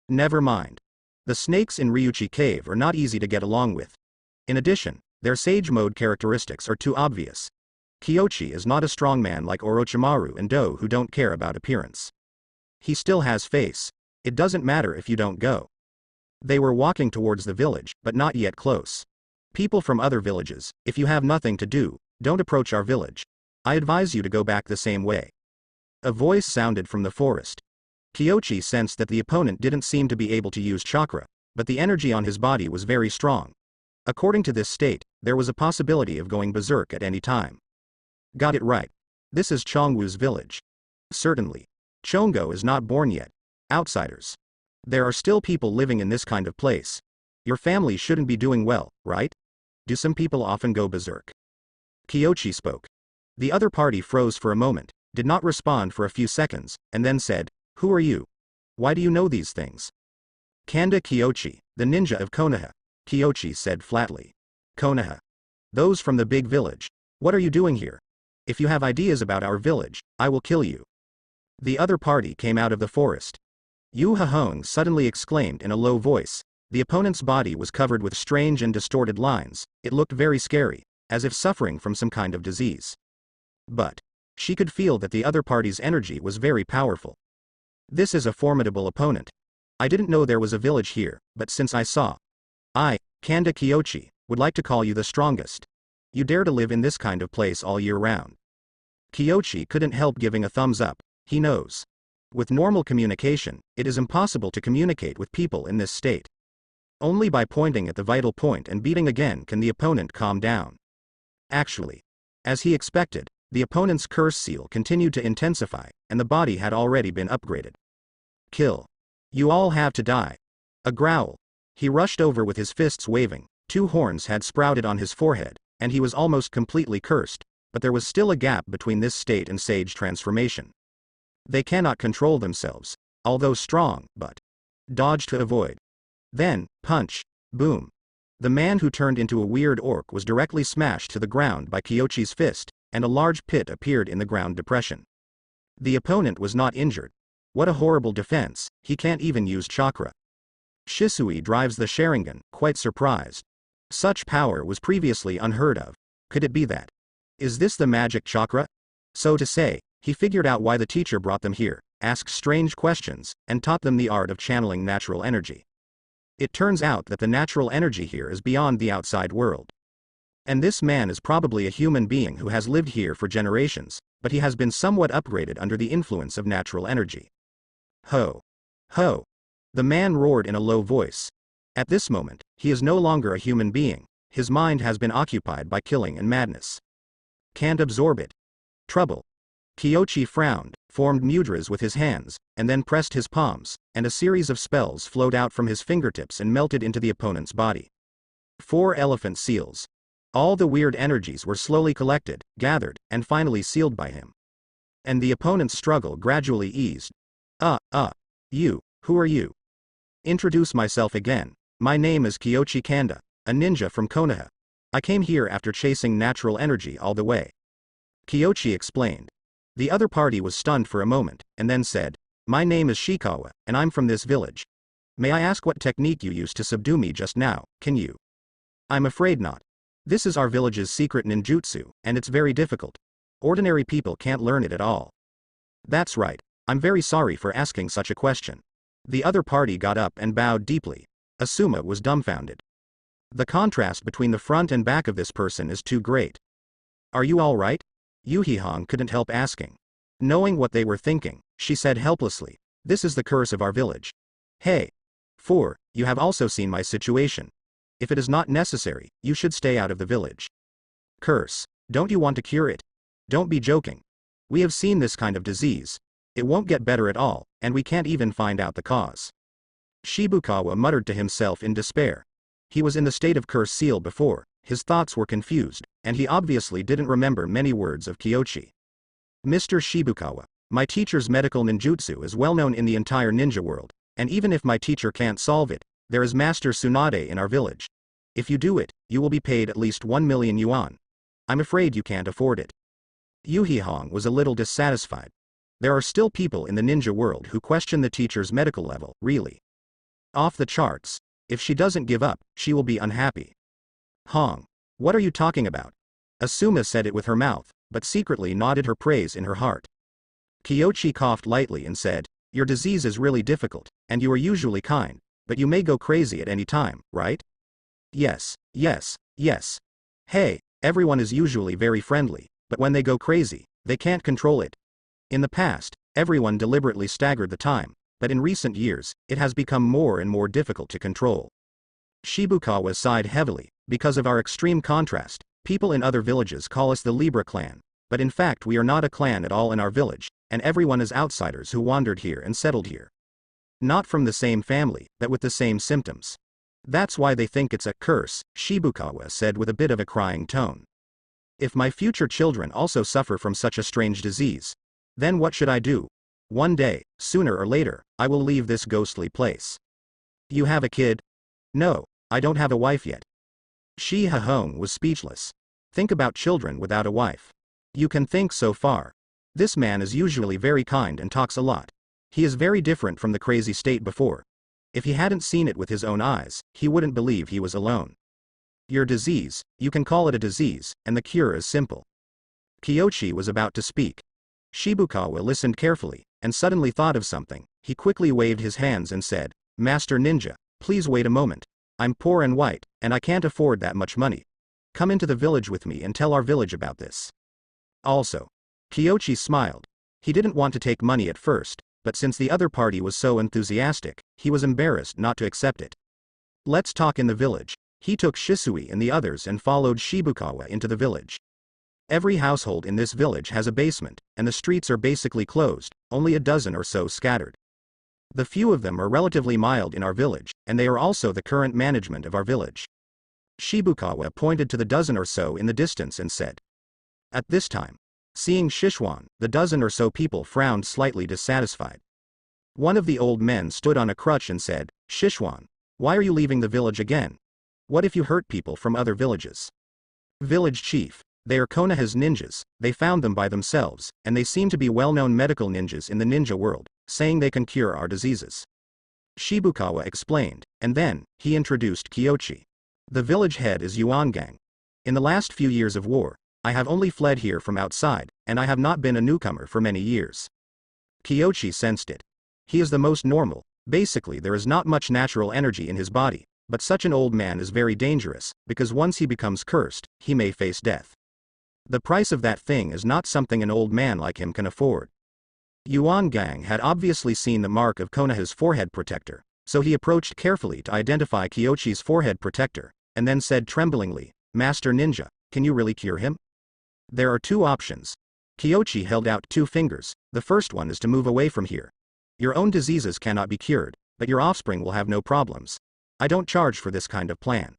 Never mind. The snakes in Ryuchi cave are not easy to get along with. In addition, their sage mode characteristics are too obvious. Kyochi is not a strong man like Orochimaru and Do who don't care about appearance. He still has face. It doesn't matter if you don't go. They were walking towards the village, but not yet close. People from other villages, if you have nothing to do, don't approach our village. I advise you to go back the same way. A voice sounded from the forest. Kyochi sensed that the opponent didn't seem to be able to use chakra, but the energy on his body was very strong. According to this state, there was a possibility of going berserk at any time. Got it right. This is Chongwu's village. Certainly. Chongo is not born yet. Outsiders. There are still people living in this kind of place. Your family shouldn't be doing well, right? Do some people often go berserk? Kyochi spoke. The other party froze for a moment, did not respond for a few seconds, and then said, "Who are you? Why do you know these things?" Kanda Kyochi, the ninja of Konoha. Kyochi said flatly. Konoha. Those from the big village. What are you doing here? If you have ideas about our village, I will kill you. The other party came out of the forest. Yu Hahong suddenly exclaimed in a low voice. The opponent's body was covered with strange and distorted lines. It looked very scary, as if suffering from some kind of disease. But she could feel that the other party's energy was very powerful. This is a formidable opponent. I didn't know there was a village here, but since I saw, I, Kanda Kyochi, would like to call you the strongest. You dare to live in this kind of place all year round. Kyochi couldn't help giving a thumbs up. He knows. With normal communication, it is impossible to communicate with people in this state. Only by pointing at the vital point and beating again can the opponent calm down. Actually, as he expected, the opponent's curse seal continued to intensify, and the body had already been upgraded. Kill. You all have to die. A growl. He rushed over with his fists waving. 2 horns had sprouted on his forehead, and he was almost completely cursed, but there was still a gap between this state and sage transformation. They cannot control themselves, although strong, but dodge to avoid. Then, punch, boom. The man who turned into a weird orc was directly smashed to the ground by Kyochi's fist, and a large pit appeared in the ground depression. The opponent was not injured. What a horrible defense, he can't even use chakra. Shisui drives the Sharingan, quite surprised. Such power was previously unheard of. Could it be that? Is this the magic chakra? So to say, he figured out why the teacher brought them here, asked strange questions, and taught them the art of channeling natural energy. It turns out that the natural energy here is beyond the outside world. And this man is probably a human being who has lived here for generations, but he has been somewhat upgraded under the influence of natural energy. Ho! Ho! The man roared in a low voice. At this moment, he is no longer a human being, his mind has been occupied by killing and madness. Can't absorb it. Trouble. Kyochi frowned, formed mudras with his hands, and then pressed his palms, and a series of spells flowed out from his fingertips and melted into the opponent's body. 4 elephant seals. All the weird energies were slowly collected, gathered, and finally sealed by him. And the opponent's struggle gradually eased. You, who are you? Introduce myself again. My name is Kyochi Kanda, a ninja from Konoha. I came here after chasing natural energy all the way. Kiyoshi explained. The other party was stunned for a moment, and then said, my name is Shikawa, and I'm from this village. May I ask what technique you used to subdue me just now, can you? I'm afraid not. This is our village's secret ninjutsu, and it's very difficult. Ordinary people can't learn it at all. That's right. I'm very sorry for asking such a question. The other party got up and bowed deeply. Asuma was dumbfounded. The contrast between the front and back of this person is too great. Are you all right? Yuhihong couldn't help asking. Knowing what they were thinking, she said helplessly, this is the curse of our village. Hey. 4. You have also seen my situation. If it is not necessary, you should stay out of the village. Curse. Don't you want to cure it? Don't be joking. We have seen this kind of disease. It won't get better at all, and we can't even find out the cause. Shibukawa muttered to himself in despair. He was in the state of curse seal before, his thoughts were confused, and he obviously didn't remember many words of Kiyoshi. Mr. Shibukawa, my teacher's medical ninjutsu is well known in the entire ninja world, and even if my teacher can't solve it, there is Master Tsunade in our village. If you do it, you will be paid at least 1 million yuan. I'm afraid you can't afford it. Yuhihong was a little dissatisfied. There are still people in the ninja world who question the teacher's medical level, really. Off the charts. If she doesn't give up, she will be unhappy. Hong. What are you talking about? Asuma said it with her mouth, but secretly nodded her praise in her heart. Kiyoshi coughed lightly and said, your disease is really difficult, and you are usually kind, but you may go crazy at any time, right? Yes, yes, yes. Hey, everyone is usually very friendly, but when they go crazy, they can't control it. In the past, everyone deliberately staggered the time, but in recent years, it has become more and more difficult to control. Shibukawa sighed heavily. Because of our extreme contrast, people in other villages call us the Libra clan, but in fact we are not a clan at all in our village, and everyone is outsiders who wandered here and settled here. Not from the same family, but with the same symptoms. That's why they think it's a curse, Shibukawa said with a bit of a crying tone. If my future children also suffer from such a strange disease, then what should I do? One day, sooner or later, I will leave this ghostly place. You have a kid? No, I don't have a wife yet. Shi-Hahong was speechless. Think about children without a wife. You can think so far. This man is usually very kind and talks a lot. He is very different from the crazy state before. If he hadn't seen it with his own eyes, he wouldn't believe he was alone. Your disease, you can call it a disease, and the cure is simple. Kiyoshi was about to speak. Shibukawa listened carefully, and suddenly thought of something. He quickly waved his hands and said, Master Ninja, please wait a moment. I'm poor and white, and I can't afford that much money. Come into the village with me and tell our village about this. Also. Kiyoshi smiled. He didn't want to take money at first, but since the other party was so enthusiastic, he was embarrassed not to accept it. Let's talk in the village. He took Shisui and the others and followed Shibukawa into the village. Every household in this village has a basement, and the streets are basically closed, only a dozen or so scattered. The few of them are relatively mild in our village, and they are also the current management of our village. Shibukawa pointed to the dozen or so in the distance and said. At this time, seeing Shishuan, the dozen or so people frowned slightly dissatisfied. One of the old men stood on a crutch and said, Shishuan, why are you leaving the village again? What if you hurt people from other villages? Village chief. They are Konoha's ninjas, they found them by themselves, and they seem to be well-known medical ninjas in the ninja world, saying they can cure our diseases. Shibukawa explained, and then, he introduced Kiyoshi. The village head is Yuangang. In the last few years of war, I have only fled here from outside, and I have not been a newcomer for many years. Kiyoshi sensed it. He is the most normal, basically there is not much natural energy in his body, but such an old man is very dangerous, because once he becomes cursed, he may face death. The price of that thing is not something an old man like him can afford. Yuangang had obviously seen the mark of Konoha's forehead protector, so he approached carefully to identify Kiyoshi's forehead protector, and then said tremblingly, Master Ninja, can you really cure him? There are two options. Kiyoshi held out 2 fingers, the first one is to move away from here. Your own diseases cannot be cured, but your offspring will have no problems. I don't charge for this kind of plan.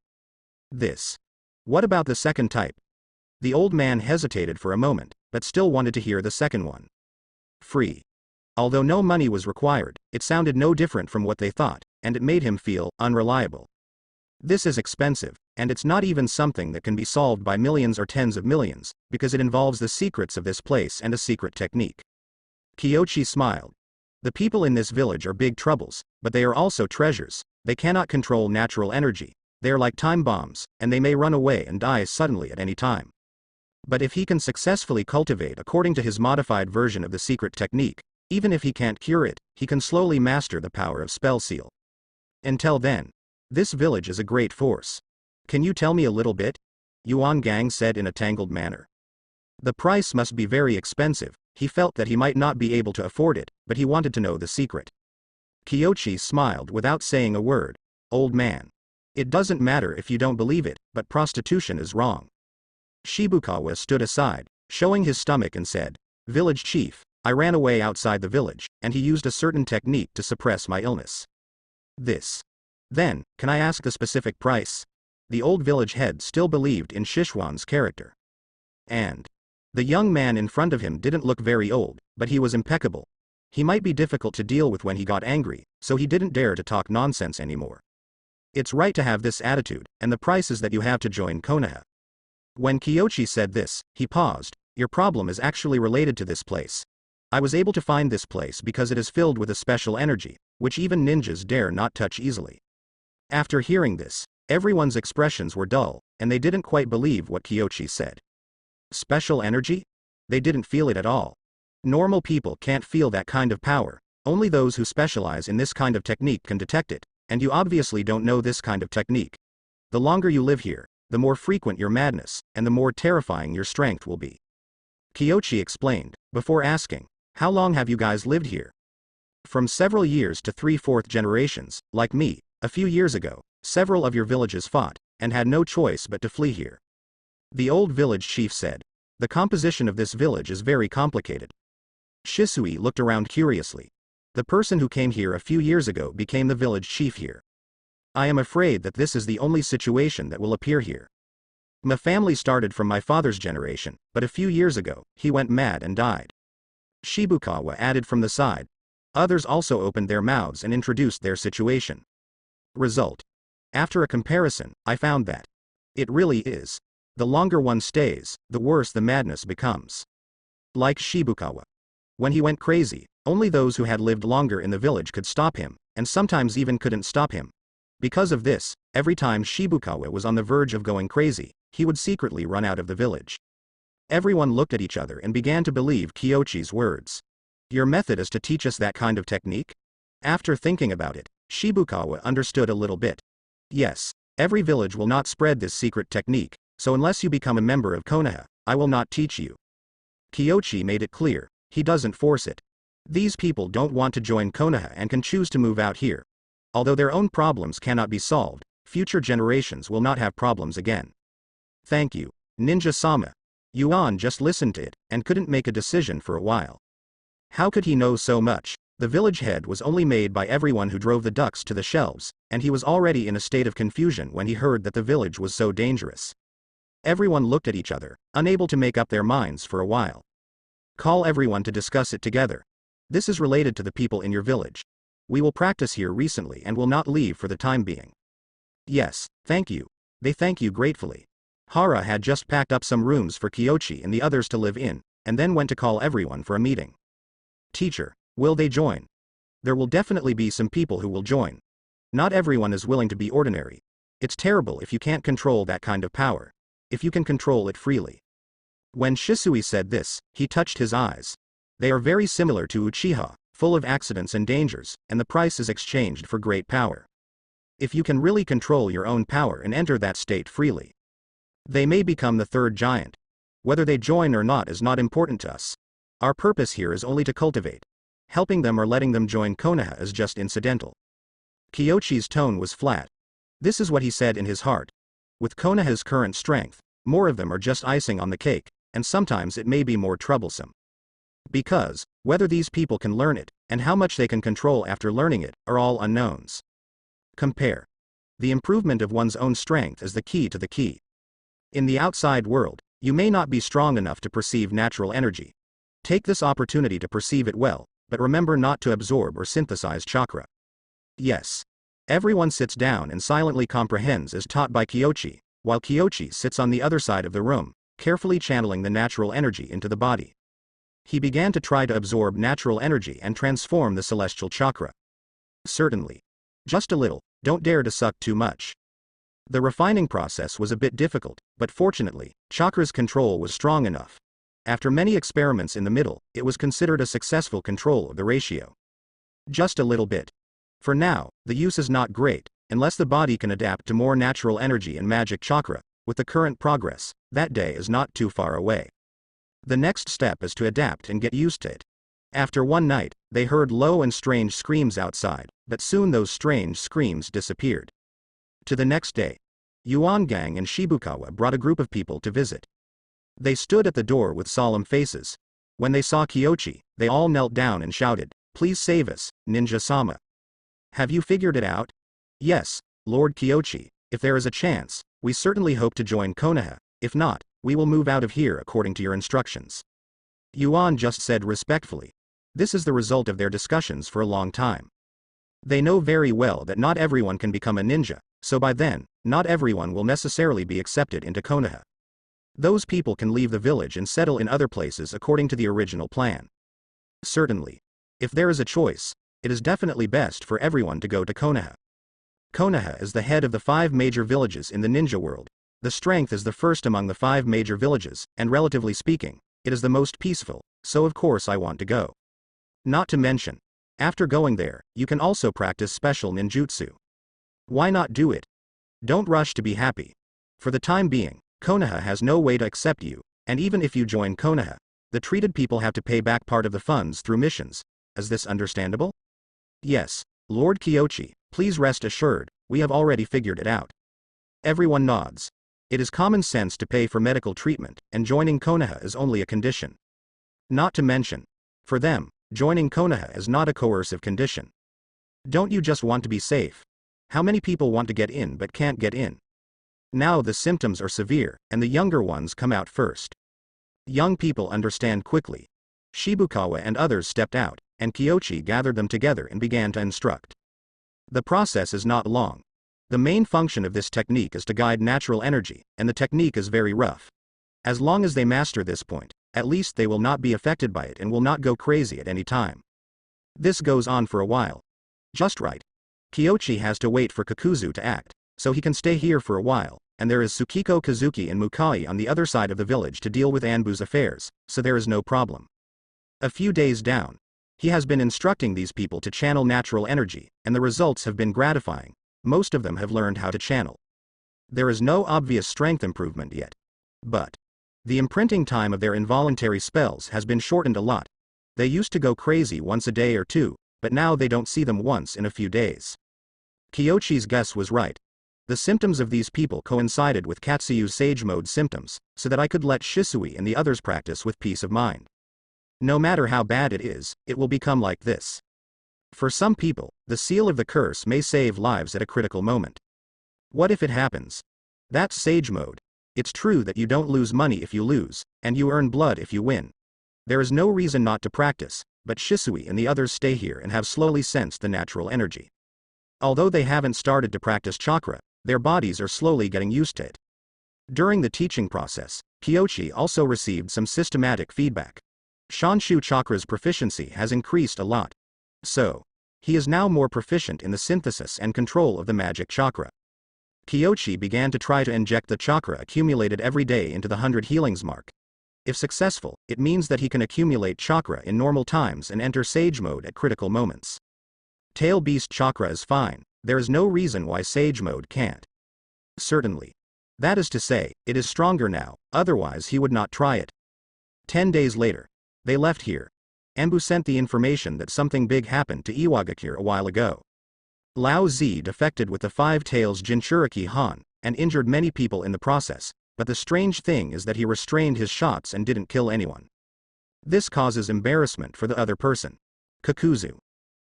This. What about the second type? The old man hesitated for a moment, but still wanted to hear the second one. Free. Although no money was required, it sounded no different from what they thought, and it made him feel unreliable. This is expensive, And it's not even something that can be solved by millions or tens of millions, because it involves the secrets of this place and a secret technique. Kyochi smiled. The people in this village are big troubles, but they are also treasures. They cannot control natural energy. They are like time bombs, and they may run away and die suddenly at any time. But if he can successfully cultivate according to his modified version of the secret technique, even if he can't cure it, he can slowly master the power of spell seal. Until then, this village is a great force. Can you tell me a little bit? Yuan Gang said in a tangled manner. The price must be very expensive. He felt that he might not be able to afford it, but he wanted to know the secret. Kyochi smiled without saying a word. Old man. It doesn't matter if you don't believe it, but prostitution is wrong. Shibukawa stood aside, showing his stomach and said, Village chief, I ran away outside the village, and he used a certain technique to suppress my illness. This. Then, can I ask the specific price? The old village head still believed in Shishuan's character. And the young man in front of him didn't look very old, but he was impeccable. He might be difficult to deal with when he got angry, so he didn't dare to talk nonsense anymore. It's right to have this attitude, and the price is that you have to join Konoha. When Kyochi said this, he paused. Your problem is actually related to this place. I was able to find this place because it is filled with a special energy, which even ninjas dare not touch easily. After hearing this, everyone's expressions were dull, and they didn't quite believe what Kyochi said. Special energy? They didn't feel it at all. Normal people can't feel that kind of power. Only those who specialize in this kind of technique can detect it, and you obviously don't know this kind of technique. The longer you live here, the more frequent your madness, and the more terrifying your strength will be. Kyochi explained, before asking, how long have you guys lived here? From several years to 3/4 generations, like me. A few years ago, several of your villages fought, and had no choice but to flee here. The old village chief said. The composition of this village is very complicated. Shisui looked around curiously. The person who came here a few years ago became the village chief here. I am afraid that this is the only situation that will appear here. My family started from my father's generation, but a few years ago, he went mad and died. Shibukawa added from the side. Others also opened their mouths and introduced their situation. Result. After a comparison, I found that it really is. The longer one stays, the worse the madness becomes. Like Shibukawa. When he went crazy, only those who had lived longer in the village could stop him, and sometimes even couldn't stop him. Because of this, every time Shibukawa was on the verge of going crazy, he would secretly run out of the village. Everyone looked at each other and began to believe Kyochi's words. Your method is to teach us that kind of technique? After thinking about it, Shibukawa understood a little bit. Yes, every village will not spread this secret technique, so unless you become a member of Konoha, I will not teach you. Kyochi made it clear, he doesn't force it. These people don't want to join Konoha and can choose to move out here. Although their own problems cannot be solved, future generations will not have problems again. Thank you, Ninja-sama. Yuan just listened to it, and couldn't make a decision for a while. How could he know so much? The village head was only made by everyone who drove the ducks to the shelves, and he was already in a state of confusion when he heard that the village was so dangerous. Everyone looked at each other, unable to make up their minds for a while. Call everyone to discuss it together. This is related to the people in your village. We will practice here recently and will not leave for the time being. Yes, thank you. They thank you gratefully. Hara had just packed up some rooms for Kyochi and the others to live in, and then went to call everyone for a meeting. Teacher, will they join? There will definitely be some people who will join. Not everyone is willing to be ordinary. It's terrible if you can't control that kind of power. If you can control it freely. When Shisui said this, he touched his eyes. They are very similar to Uchiha, full of accidents and dangers, and the price is exchanged for great power. If you can really control your own power and enter that state freely, they may become the third giant. Whether they join or not is not important to us. Our purpose here is only to cultivate. Helping them or letting them join Konoha is just incidental. Kyochi's tone was flat. This is what he said in his heart. With Konoha's current strength, more of them are just icing on the cake, and sometimes it may be more troublesome. Because, whether these people can learn it, and how much they can control after learning it, are all unknowns. Compare. The improvement of one's own strength is the key to the key. In the outside world, you may not be strong enough to perceive natural energy. Take this opportunity to perceive it well, but remember not to absorb or synthesize chakra. Yes. Everyone sits down and silently comprehends as taught by Kyochi, while Kyochi sits on the other side of the room, carefully channeling the natural energy into the body. He began to try to absorb natural energy and transform the celestial chakra. Certainly. Just a little, don't dare to suck too much. The refining process was a bit difficult, but fortunately, chakra's control was strong enough. After many experiments in the middle, it was considered a successful control of the ratio. Just a little bit. For now, the use is not great, unless the body can adapt to more natural energy and magic chakra. With the current progress, that day is not too far away. The next step is to adapt and get used to it. After one night, they heard low and strange screams outside, but soon those strange screams disappeared. To the next day, Yuan Gang and Shibukawa brought a group of people to visit. They stood at the door with solemn faces. When they saw Kyochi, they all knelt down and shouted, "Please save us, Ninja-sama." "Have you figured it out?" "Yes, Lord Kyochi, if there is a chance, we certainly hope to join Konoha. If not, we will move out of here according to your instructions." Yuan just said respectfully. This is the result of their discussions for a long time. They know very well that not everyone can become a ninja, so by then, not everyone will necessarily be accepted into Konoha. Those people can leave the village and settle in other places according to the original plan. Certainly. If there is a choice, it is definitely best for everyone to go to Konoha. Konoha is the head of the 5 major villages in the ninja world. The strength is the first among the 5 major villages, and relatively speaking, it is the most peaceful, so of course I want to go. Not to mention, after going there, you can also practice special ninjutsu. Why not do it? Don't rush to be happy. For the time being, Konoha has no way to accept you, and even if you join Konoha, the treated people have to pay back part of the funds through missions. Is this understandable? Yes, Lord Kyochi, please rest assured, we have already figured it out. Everyone nods. It is common sense to pay for medical treatment, and joining Konoha is only a condition. Not to mention, for them, joining Konoha is not a coercive condition. Don't you just want to be safe? How many people want to get in but can't get in? Now the symptoms are severe, and the younger ones come out first. Young people understand quickly. Shibukawa and others stepped out, and Kyochi gathered them together and began to instruct. The process is not long. The main function of this technique is to guide natural energy, and the technique is very rough. As long as they master this point, at least they will not be affected by it and will not go crazy at any time. This goes on for a while. Just right. Kyochi has to wait for Kakuzu to act, so he can stay here for a while, and there is Tsukiko Kazuki and Mukai on the other side of the village to deal with Anbu's affairs, so there is no problem. A few days down, he has been instructing these people to channel natural energy, and the results have been gratifying. Most of them have learned how to channel. There is no obvious strength improvement yet. But the imprinting time of their involuntary spells has been shortened a lot. They used to go crazy once a day or two, but now they don't see them once in a few days. Kyochi's guess was right. The symptoms of these people coincided with Katsuyu's Sage Mode symptoms, so that I could let Shisui and the others practice with peace of mind. No matter how bad it is, it will become like this. For some people, the seal of the curse may save lives at a critical moment. What if it happens? That's Sage Mode. It's true that you don't lose money if you lose, and you earn blood if you win. There is no reason not to practice, but Shisui and the others stay here and have slowly sensed the natural energy. Although they haven't started to practice chakra, their bodies are slowly getting used to it. During the teaching process, Kyochi also received some systematic feedback. Shanshu chakra's proficiency has increased a lot. So, he is now more proficient in the synthesis and control of the magic chakra. Kyochi began to try to inject the chakra accumulated every day into the 100 healings mark. If successful, it means that he can accumulate chakra in normal times and enter Sage Mode at critical moments. Tail Beast chakra is fine, there is no reason why Sage Mode can't. Certainly. That is to say, it is stronger now, otherwise he would not try it. 10 days later, they left here. Anbu sent the information that something big happened to Iwagakure a while ago. Lao Zi defected with the 5 Tails Jinchuriki Han, and injured many people in the process, but the strange thing is that he restrained his shots and didn't kill anyone. This causes embarrassment for the other person. Kakuzu.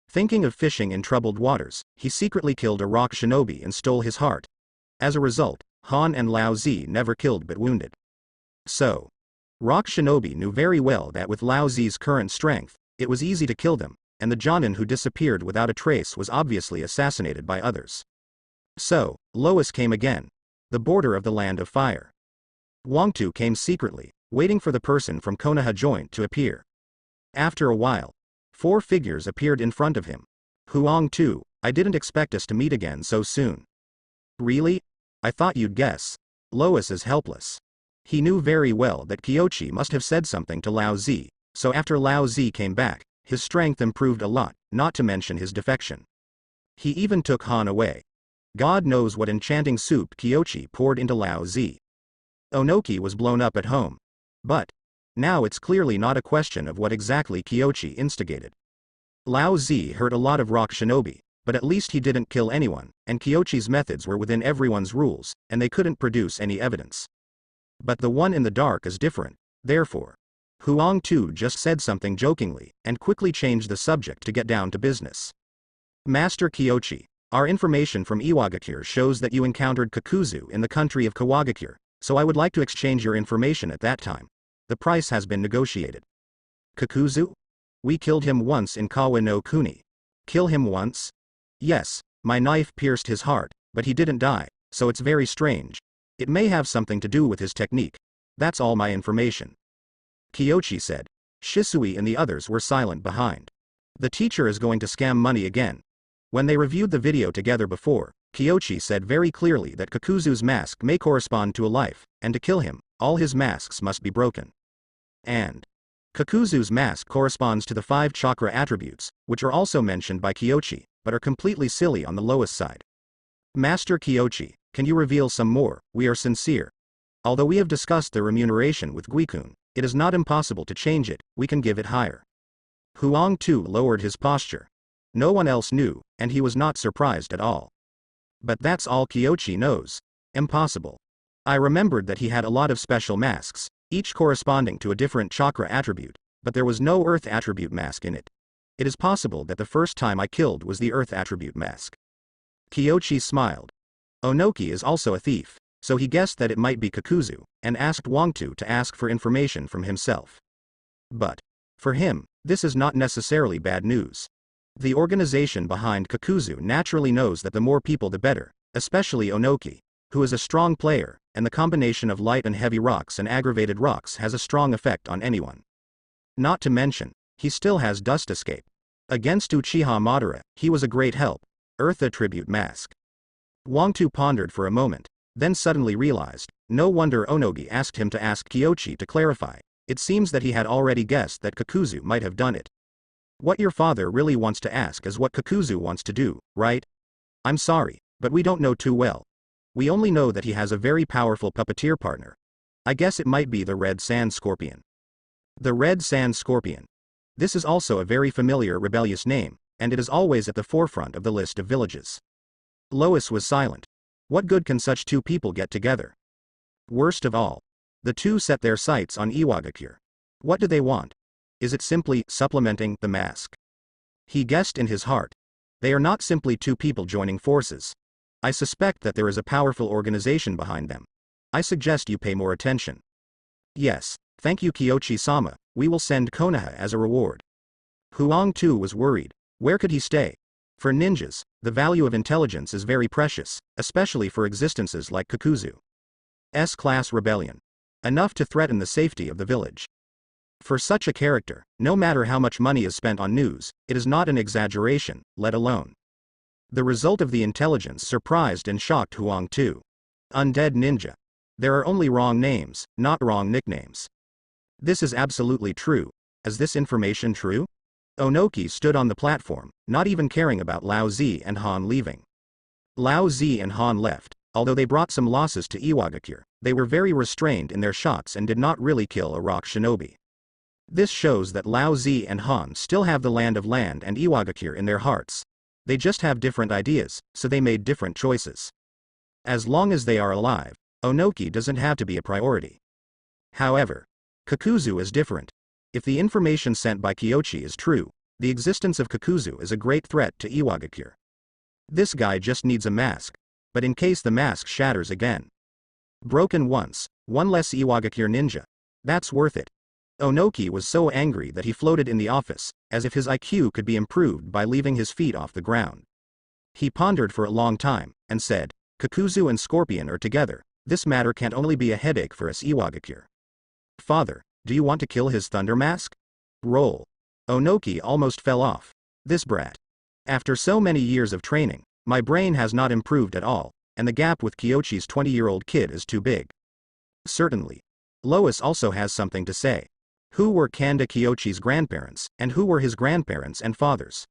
Thinking of fishing in troubled waters, he secretly killed a rock shinobi and stole his heart. As a result, Han and Lao Zi never killed but wounded. So, Rock Shinobi knew very well that with Lao Zi's current strength, it was easy to kill them, and the Jonin who disappeared without a trace was obviously assassinated by others. So, Lois came again. The border of the Land of Fire. Wangtu came secretly, waiting for the person from Konoha joint to appear. After a while, 4 figures appeared in front of him. Huang Tu, I didn't expect us to meet again so soon. Really? I thought you'd guess. Lois is helpless. He knew very well that Kyoshi must have said something to Lao Zi, so after Lao Zi came back, his strength improved a lot, not to mention his defection. He even took Han away. God knows what enchanting soup Kyoshi poured into Lao Zi. Onoki was blown up at home. But now it's clearly not a question of what exactly Kyoshi instigated. Lao Zi hurt a lot of rock shinobi, but at least he didn't kill anyone, and Kyoshi's methods were within everyone's rules, and they couldn't produce any evidence. But the one in the dark is different, therefore. Huang Tu just said something jokingly, and quickly changed the subject to get down to business. Master Kyoshi, our information from Iwagakure shows that you encountered Kakuzu in the country of Kawagakure, so I would like to exchange your information at that time. The price has been negotiated. Kakuzu? We killed him once in Kawa no Kuni. Kill him once? Yes, my knife pierced his heart, but he didn't die, so it's very strange. It may have something to do with his technique. That's all my information. Kyoshi said. Shisui and the others were silent behind. The teacher is going to scam money again. When they reviewed the video together before, Kyoshi said very clearly that Kakuzu's mask may correspond to a life, and to kill him, all his masks must be broken. And Kakuzu's mask corresponds to the 5 chakra attributes, which are also mentioned by Kyoshi, but are completely silly on the lowest side. Master Kyoshi, can you reveal some more? We are sincere. Although we have discussed the remuneration with Guikun, it is not impossible to change it, we can give it higher. Huang Tu lowered his posture. No one else knew, and he was not surprised at all. But that's all Kyoshi knows. Impossible. I remembered that he had a lot of special masks, each corresponding to a different chakra attribute, but there was no earth attribute mask in it. It is possible that the first time I killed was the earth attribute mask. Kyoshi smiled. Onoki is also a thief, so he guessed that it might be Kakuzu, and asked Wangtu to ask for information from himself. But for him, this is not necessarily bad news. The organization behind Kakuzu naturally knows that the more people the better, especially Onoki, who is a strong player, and the combination of light and heavy rocks and aggravated rocks has a strong effect on anyone. Not to mention, he still has dust escape. Against Uchiha Madara, he was a great help. Earth attribute mask. Wangtu pondered for a moment, then suddenly realized, no wonder Onogi asked him to ask Kyoshi to clarify. It seems that he had already guessed that Kakuzu might have done it. What your father really wants to ask is what Kakuzu wants to do, right? I'm sorry, but we don't know too well. We only know that he has a very powerful puppeteer partner. I guess it might be the Red Sand Scorpion. The Red Sand Scorpion. This is also a very familiar rebellious name, and it is always at the forefront of the list of villages. Lois was silent. What good can such 2 people get together? Worst of all, the 2 set their sights on Iwagakure. What do they want? Is it simply supplementing the mask? He guessed in his heart. They are not simply 2 people joining forces. I suspect that there is a powerful organization behind them. I suggest you pay more attention. Yes, thank you Kyoshi-sama, we will send Konoha as a reward. Huang Tu was worried. Where could he stay? For ninjas, the value of intelligence is very precious, especially for existences like Kakuzu. S-class rebellion. Enough to threaten the safety of the village. For such a character, no matter how much money is spent on news, it is not an exaggeration, let alone. The result of the intelligence surprised and shocked Huang Tu. Undead ninja. There are only wrong names, not wrong nicknames. This is absolutely true. Is this information true? Onoki stood on the platform, not even caring about Lao Zi and Han leaving. Lao Zi and Han left, although they brought some losses to Iwagakure, they were very restrained in their shots and did not really kill a rock shinobi. This shows that Lao Zi and Han still have the land of land and Iwagakure in their hearts. They just have different ideas, so they made different choices. As long as they are alive, Onoki doesn't have to be a priority. However, Kakuzu is different. If the information sent by Kyoshi is true, the existence of Kakuzu is a great threat to Iwagakure. This guy just needs a mask, but in case the mask shatters again. Broken once, one less Iwagakure ninja. That's worth it. Onoki was so angry that he floated in the office, as if his IQ could be improved by leaving his feet off the ground. He pondered for a long time, and said, Kakuzu and Scorpion are together, this matter can't only be a headache for us Iwagakure. Father, do you want to kill his thunder mask? Roll. Onoki almost fell off. This brat. After so many years of training, my brain has not improved at all, and the gap with Kyochi's 20-year-old kid is too big. Certainly. Lois also has something to say. Who were Kanda Kyochi's grandparents, and who were his grandparents and fathers?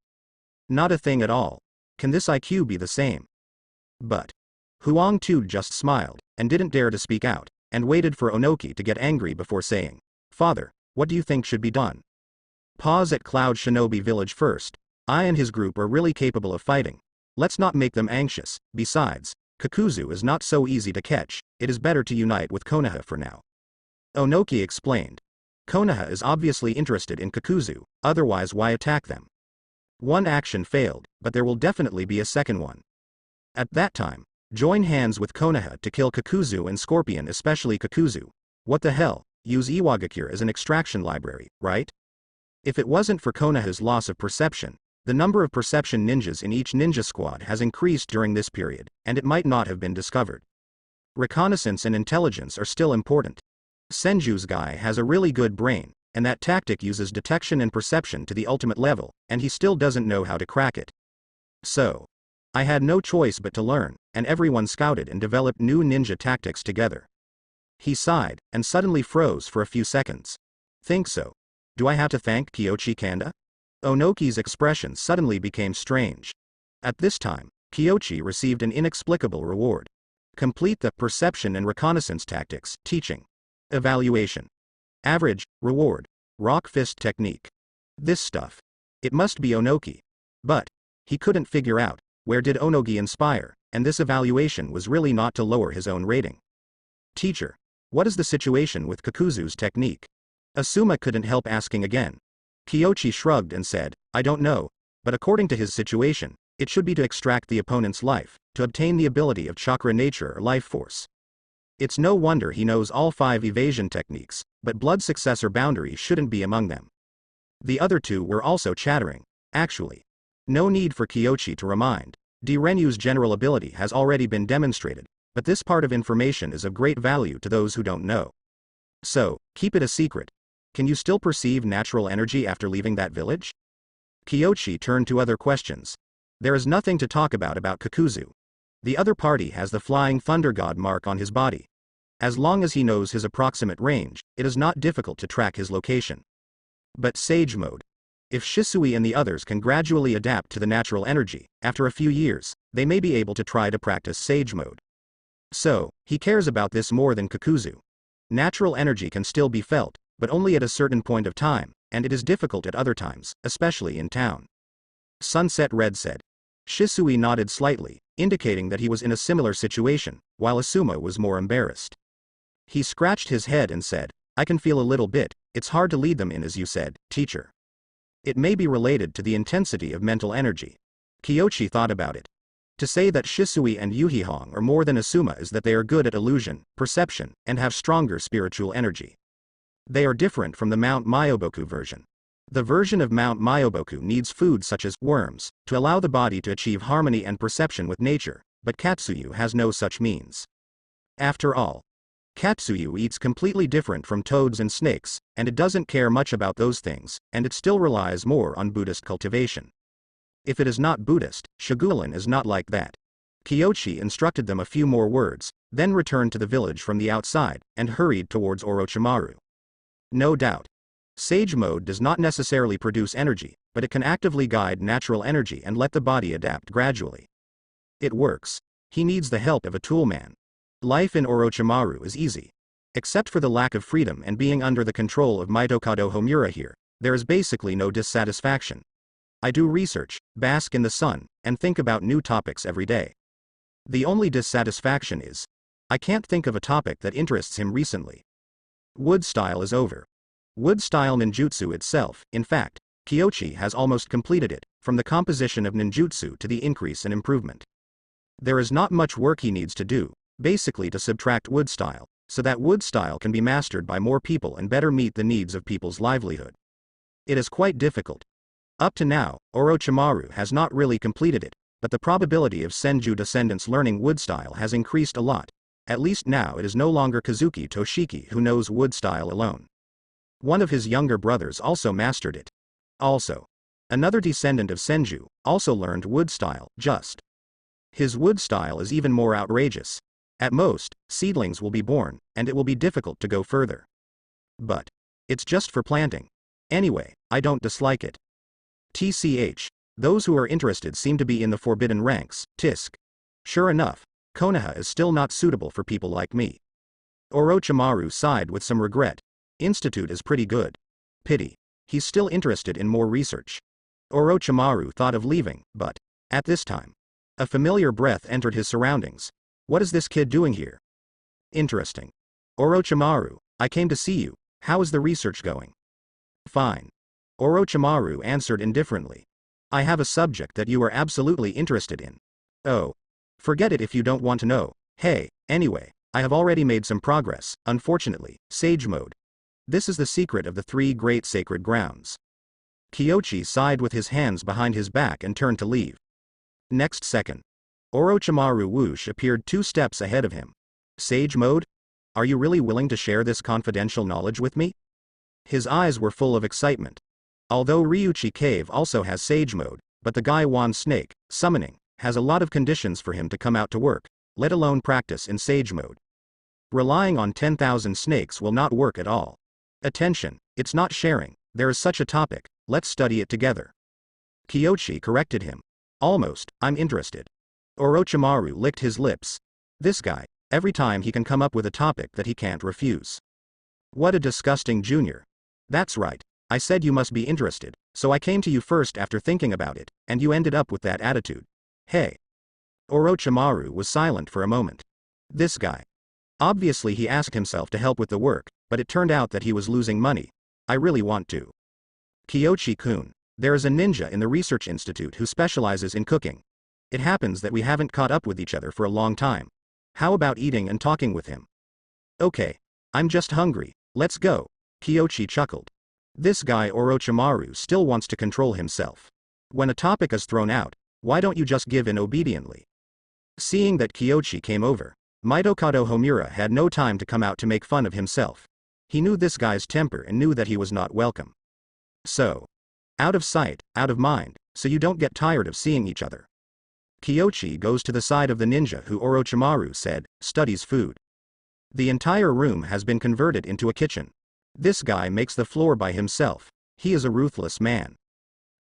Not a thing at all. Can this IQ be the same? But Huang Tu just smiled, and didn't dare to speak out, and waited for Onoki to get angry before saying, Father, what do you think should be done? Pause at Cloud Shinobi Village first. I and his group are really capable of fighting. Let's not make them anxious. Besides, Kakuzu is not so easy to catch, it is better to unite with Konoha for now. Onoki explained. Konoha is obviously interested in Kakuzu, otherwise why attack them? One action failed, but there will definitely be a second one. At that time, join hands with Konoha to kill Kakuzu and Scorpion, especially Kakuzu. What the hell, use Iwagakure as an extraction library, right? If it wasn't for Konoha's loss of perception, the number of perception ninjas in each ninja squad has increased during this period, and it might not have been discovered. Reconnaissance and intelligence are still important. Senju's guy has a really good brain, and that tactic uses detection and perception to the ultimate level, and he still doesn't know how to crack it. So, I had no choice but to learn, and everyone scouted and developed new ninja tactics together. He sighed, and suddenly froze for a few seconds. Think so? Do I have to thank Kyochi Kanda? Onoki's expression suddenly became strange. At this time, Kyochi received an inexplicable reward. Complete the perception and reconnaissance tactics teaching. Evaluation. Average, reward, rock fist technique. This stuff. It must be Onoki. But he couldn't figure out, where did Onoki inspire, and this evaluation was really not to lower his own rating. Teacher, what is the situation with Kakuzu's technique? Asuma couldn't help asking again. Kyochi shrugged and said, I don't know, but according to his situation, it should be to extract the opponent's life, to obtain the ability of chakra nature or life force. It's no wonder he knows all 5 evasion techniques, but blood successor boundary shouldn't be among them. The other two were also chattering. Actually, no need for Kyochi to remind. Renyu's general ability has already been demonstrated, but this part of information is of great value to those who don't know. So, keep it a secret. Can you still perceive natural energy after leaving that village? Kyochi turned to other questions. There is nothing to talk about Kakuzu. The other party has the flying thunder god mark on his body. As long as he knows his approximate range, it is not difficult to track his location. But Sage Mode. If Shisui and the others can gradually adapt to the natural energy, after a few years, they may be able to try to practice Sage Mode. So, he cares about this more than Kakuzu. Natural energy can still be felt, but only at a certain point of time, and it is difficult at other times, especially in town. Sunset Red said. Shisui nodded slightly, indicating that he was in a similar situation, while Asuma was more embarrassed. He scratched his head and said, I can feel a little bit, it's hard to lead them in as you said, teacher. It may be related to the intensity of mental energy. Kyochi thought about it. To say that Shisui and Yuhihong are more than Asuma is that they are good at illusion, perception, and have stronger spiritual energy. They are different from the Mount Myoboku version. The version of Mount Myoboku needs food such as worms, to allow the body to achieve harmony and perception with nature, but Katsuyu has no such means. After all, Katsuyu eats completely different from toads and snakes, and it doesn't care much about those things, and it still relies more on Buddhist cultivation. If it is not Buddhist, Shigulan is not like that. Kyochi instructed them a few more words, then returned to the village from the outside, and hurried towards Orochimaru. No doubt. Sage Mode does not necessarily produce energy, but it can actively guide natural energy and let the body adapt gradually. It works. He needs the help of a toolman. Life in Orochimaru is easy. Except for the lack of freedom and being under the control of Mitokado Homura here, there is basically no dissatisfaction. I do research, bask in the sun, and think about new topics every day. The only dissatisfaction is, I can't think of a topic that interests him recently. Wood style is over. Wood style ninjutsu itself, in fact, Kyochi has almost completed it, from the composition of ninjutsu to the increase and improvement. There is not much work he needs to do, basically to subtract wood style, so that wood style can be mastered by more people and better meet the needs of people's livelihood. It is quite difficult. Up to now, Orochimaru has not really completed it, but the probability of Senju descendants learning wood style has increased a lot. At least now it is no longer Kazuki Toshiki who knows wood style alone. One of his younger brothers also mastered it. Also, another descendant of Senju also learned wood style, just. His wood style is even more outrageous. At most, seedlings will be born, and it will be difficult to go further. But it's just for planting. Anyway, I don't dislike it. TCH, those who are interested seem to be in the forbidden ranks, tisk. Sure enough, Konoha is still not suitable for people like me. Orochimaru sighed with some regret. Institute is pretty good. Pity. He's still interested in more research. Orochimaru thought of leaving, but, at this time, a familiar breath entered his surroundings. What is this kid doing here? Interesting. Orochimaru, I came to see you. How is the research going? Fine. Orochimaru answered indifferently. I have a subject that you are absolutely interested in. Oh. Forget it if you don't want to know. Hey, anyway, I have already made some progress, unfortunately, Sage Mode. This is the secret of the 3 great sacred grounds. Kyoshi sighed with his hands behind his back and turned to leave. Next second, Orochimaru whoosh appeared 2 steps ahead of him. Sage Mode? Are you really willing to share this confidential knowledge with me? His eyes were full of excitement. Although Ryuchi Cave also has Sage Mode, but the Guy Wan Snake, summoning, has a lot of conditions for him to come out to work, let alone practice in Sage Mode. Relying on 10,000 snakes will not work at all. Attention, it's not sharing, there is such a topic, let's study it together. Kyoshi corrected him. Almost, I'm interested. Orochimaru licked his lips. This guy, every time he can come up with a topic that he can't refuse. What a disgusting junior. That's right, I said you must be interested, so I came to you first after thinking about it, and you ended up with that attitude. Hey. Orochimaru was silent for a moment. This guy. Obviously he asked himself to help with the work, but it turned out that he was losing money. I really want to. Kyoshi-kun, there is a ninja in the research institute who specializes in cooking. It happens that we haven't caught up with each other for a long time. How about eating and talking with him? Okay. I'm just hungry, let's go. Kyoshi chuckled. This guy Orochimaru still wants to control himself. When a topic is thrown out, why don't you just give in obediently? Seeing that Kyoshi came over, Mitokado Homura had no time to come out to make fun of himself. He knew this guy's temper and knew that he was not welcome. So. Out of sight, out of mind, so you don't get tired of seeing each other. Kyoshi goes to the side of the ninja who Orochimaru said, studies food. The entire room has been converted into a kitchen. This guy makes the floor by himself. He is a ruthless man.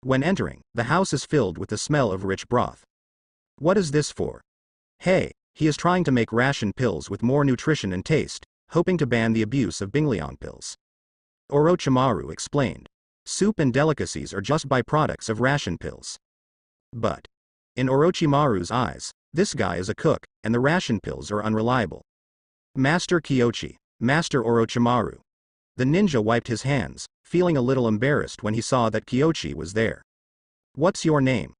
When entering, the house is filled with the smell of rich broth. What is this for? Hey, he is trying to make ration pills with more nutrition and taste, hoping to ban the abuse of Binglion pills. Orochimaru explained. Soup and delicacies are just byproducts of ration pills. But, in Orochimaru's eyes, this guy is a cook, and the ration pills are unreliable. Master Kyoshi, Master Orochimaru. The ninja wiped his hands, feeling a little embarrassed when he saw that Kyoshi was there. What's your name?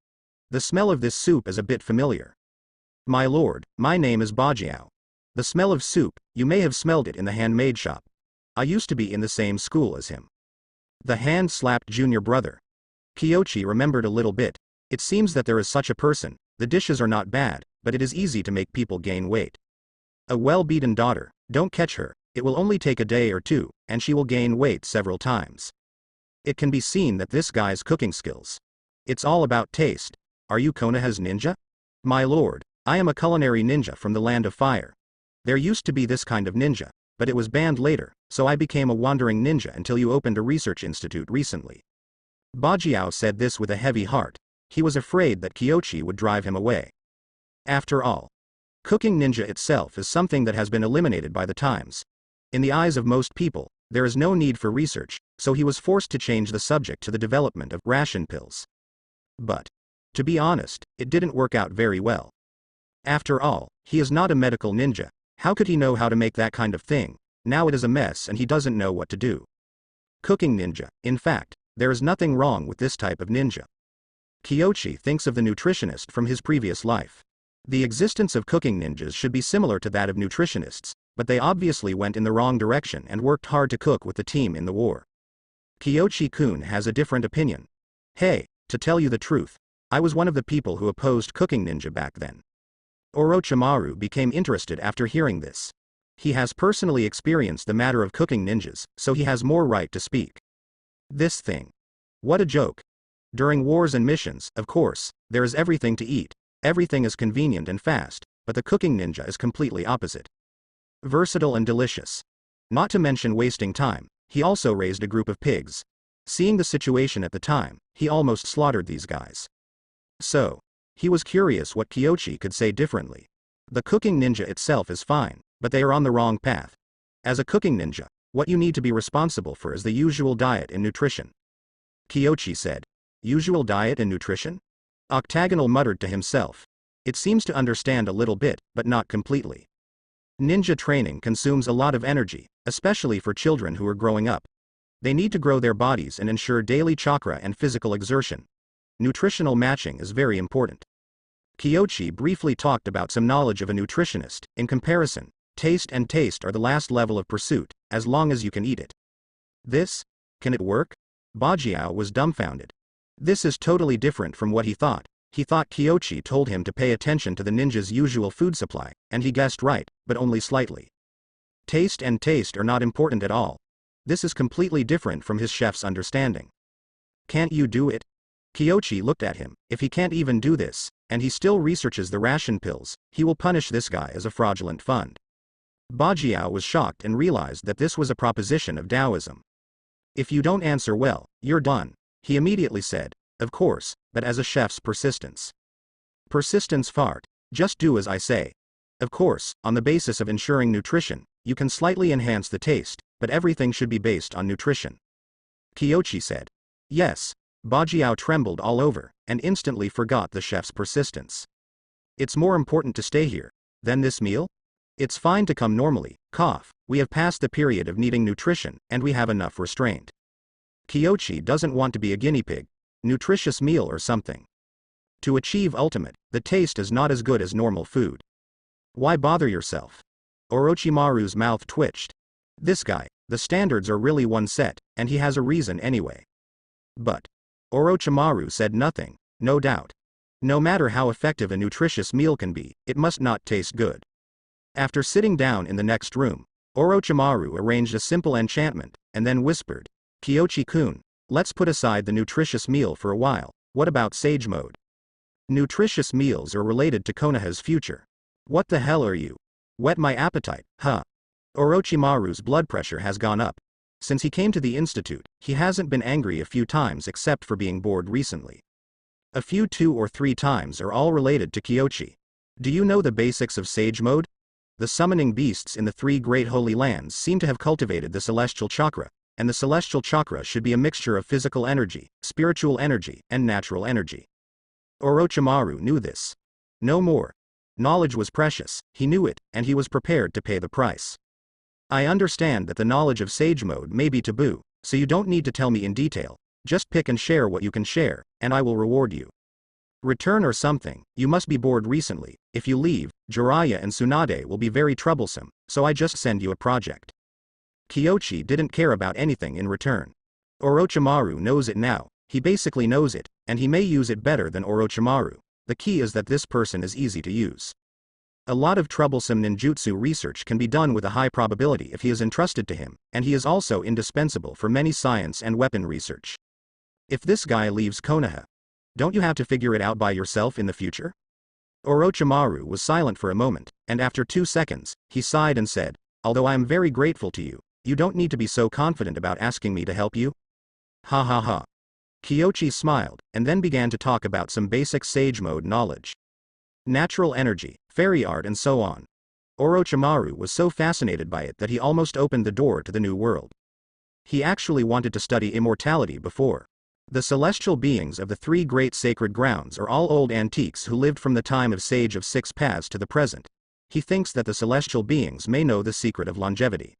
The smell of this soup is a bit familiar. My lord, my name is Bajiao. The smell of soup, you may have smelled it in the handmade shop. I used to be in the same school as him. The hand-slapped junior brother. Kyoshi remembered a little bit. It seems that there is such a person. The dishes are not bad, but it is easy to make people gain weight. A well-beaten daughter, don't catch her, it will only take a day or 2, and she will gain weight several times. It can be seen that this guy's cooking skills. It's all about taste. Are you Konoha's ninja? My lord, I am a culinary ninja from the land of fire. There used to be this kind of ninja, but it was banned later, so I became a wandering ninja until you opened a research institute recently. Bajiao said this with a heavy heart. He was afraid that Kyoshi would drive him away. After all, cooking ninja itself is something that has been eliminated by the times. In the eyes of most people, there is no need for research, so he was forced to change the subject to the development of ration pills. But, to be honest, it didn't work out very well. After all, he is not a medical ninja. How could he know how to make that kind of thing? Now it is a mess and he doesn't know what to do. Cooking ninja, in fact, there is nothing wrong with this type of ninja. Kyoshi thinks of the nutritionist from his previous life. The existence of cooking ninjas should be similar to that of nutritionists, but they obviously went in the wrong direction and worked hard to cook with the team in the war. Kyochi-kun has a different opinion. Hey, to tell you the truth, I was one of the people who opposed cooking ninja back then. Orochimaru became interested after hearing this. He has personally experienced the matter of cooking ninjas, so he has more right to speak. This thing. What a joke. During wars and missions, of course, there is everything to eat. Everything is convenient and fast, but the cooking ninja is completely opposite. Versatile and delicious. Not to mention wasting time, he also raised a group of pigs. Seeing the situation at the time, he almost slaughtered these guys. So, he was curious what Kyochi could say differently. The cooking ninja itself is fine, but they are on the wrong path. As a cooking ninja, what you need to be responsible for is the usual diet and nutrition. Kyochi said. Usual diet and nutrition? Octagonal muttered to himself. It seems to understand a little bit, but not completely. Ninja training consumes a lot of energy, especially for children who are growing up. They need to grow their bodies and ensure daily chakra and physical exertion. Nutritional matching is very important. Kyochi briefly talked about some knowledge of a nutritionist. In comparison, taste are the last level of pursuit, as long as you can eat it. This? Can it work? Bajiao was dumbfounded. This is totally different from what he thought. He thought Kyochi told him to pay attention to the ninja's usual food supply, and he guessed right, but only slightly. Taste are not important at all. This is completely different from his chef's understanding. Can't you do it? Kyochi looked at him. If he can't even do this, and he still researches the ration pills, he will punish this guy as a fraudulent fund. Bajiao was shocked and realized that this was a proposition of Taoism. If you don't answer well, you're done, he immediately said. Of course, but as a chef's persistence. Persistence fart. Just do as I say. Of course, on the basis of ensuring nutrition, you can slightly enhance the taste, but everything should be based on nutrition. Kyochi said. Yes. Bajiao trembled all over, and instantly forgot the chef's persistence. It's more important to stay here than this meal? It's fine to come normally, cough, we have passed the period of needing nutrition, and we have enough restraint. Kyochi doesn't want to be a guinea pig. Nutritious meal or something. To achieve ultimate, the taste is not as good as normal food. Why bother yourself? Orochimaru's mouth twitched. This guy, the standards are really one set, and he has a reason anyway. But Orochimaru said nothing, no doubt. No matter how effective a nutritious meal can be, it must not taste good. After sitting down in the next room, Orochimaru arranged a simple enchantment, and then whispered, Kyochi-kun, let's put aside the nutritious meal for a while. What about sage mode? Nutritious meals are related to Konoha's future. What the hell are you? Whet my appetite, huh? Orochimaru's blood pressure has gone up. Since he came to the institute, he hasn't been angry a few times except for being bored recently. A few 2 or 3 times are all related to Kyochi. Do you know the basics of sage mode? The summoning beasts in the 3 great holy lands seem to have cultivated the celestial chakra, and the celestial chakra should be a mixture of physical energy, spiritual energy, and natural energy. Orochimaru knew this. No more. Knowledge was precious, he knew it, and he was prepared to pay the price. I understand that the knowledge of sage mode may be taboo, so you don't need to tell me in detail, just pick and share what you can share, and I will reward you. Return or something, you must be bored recently. If you leave, Jiraiya and Tsunade will be very troublesome, so I just send you a project. Kyochi didn't care about anything in return. Orochimaru knows it now, he basically knows it, and he may use it better than Orochimaru. The key is that this person is easy to use. A lot of troublesome ninjutsu research can be done with a high probability if he is entrusted to him, and he is also indispensable for many science and weapon research. If this guy leaves Konoha, don't you have to figure it out by yourself in the future? Orochimaru was silent for a moment, and after 2 seconds, he sighed and said, although I am very grateful to you, you don't need to be so confident about asking me to help you. Ha ha ha. Kyochi smiled, and then began to talk about some basic sage mode knowledge. Natural energy, fairy art and so on. Orochimaru was so fascinated by it that he almost opened the door to the new world. He actually wanted to study immortality before. The celestial beings of the 3 great sacred grounds are all old antiques who lived from the time of Sage of 6 Paths to the present. He thinks that the celestial beings may know the secret of longevity.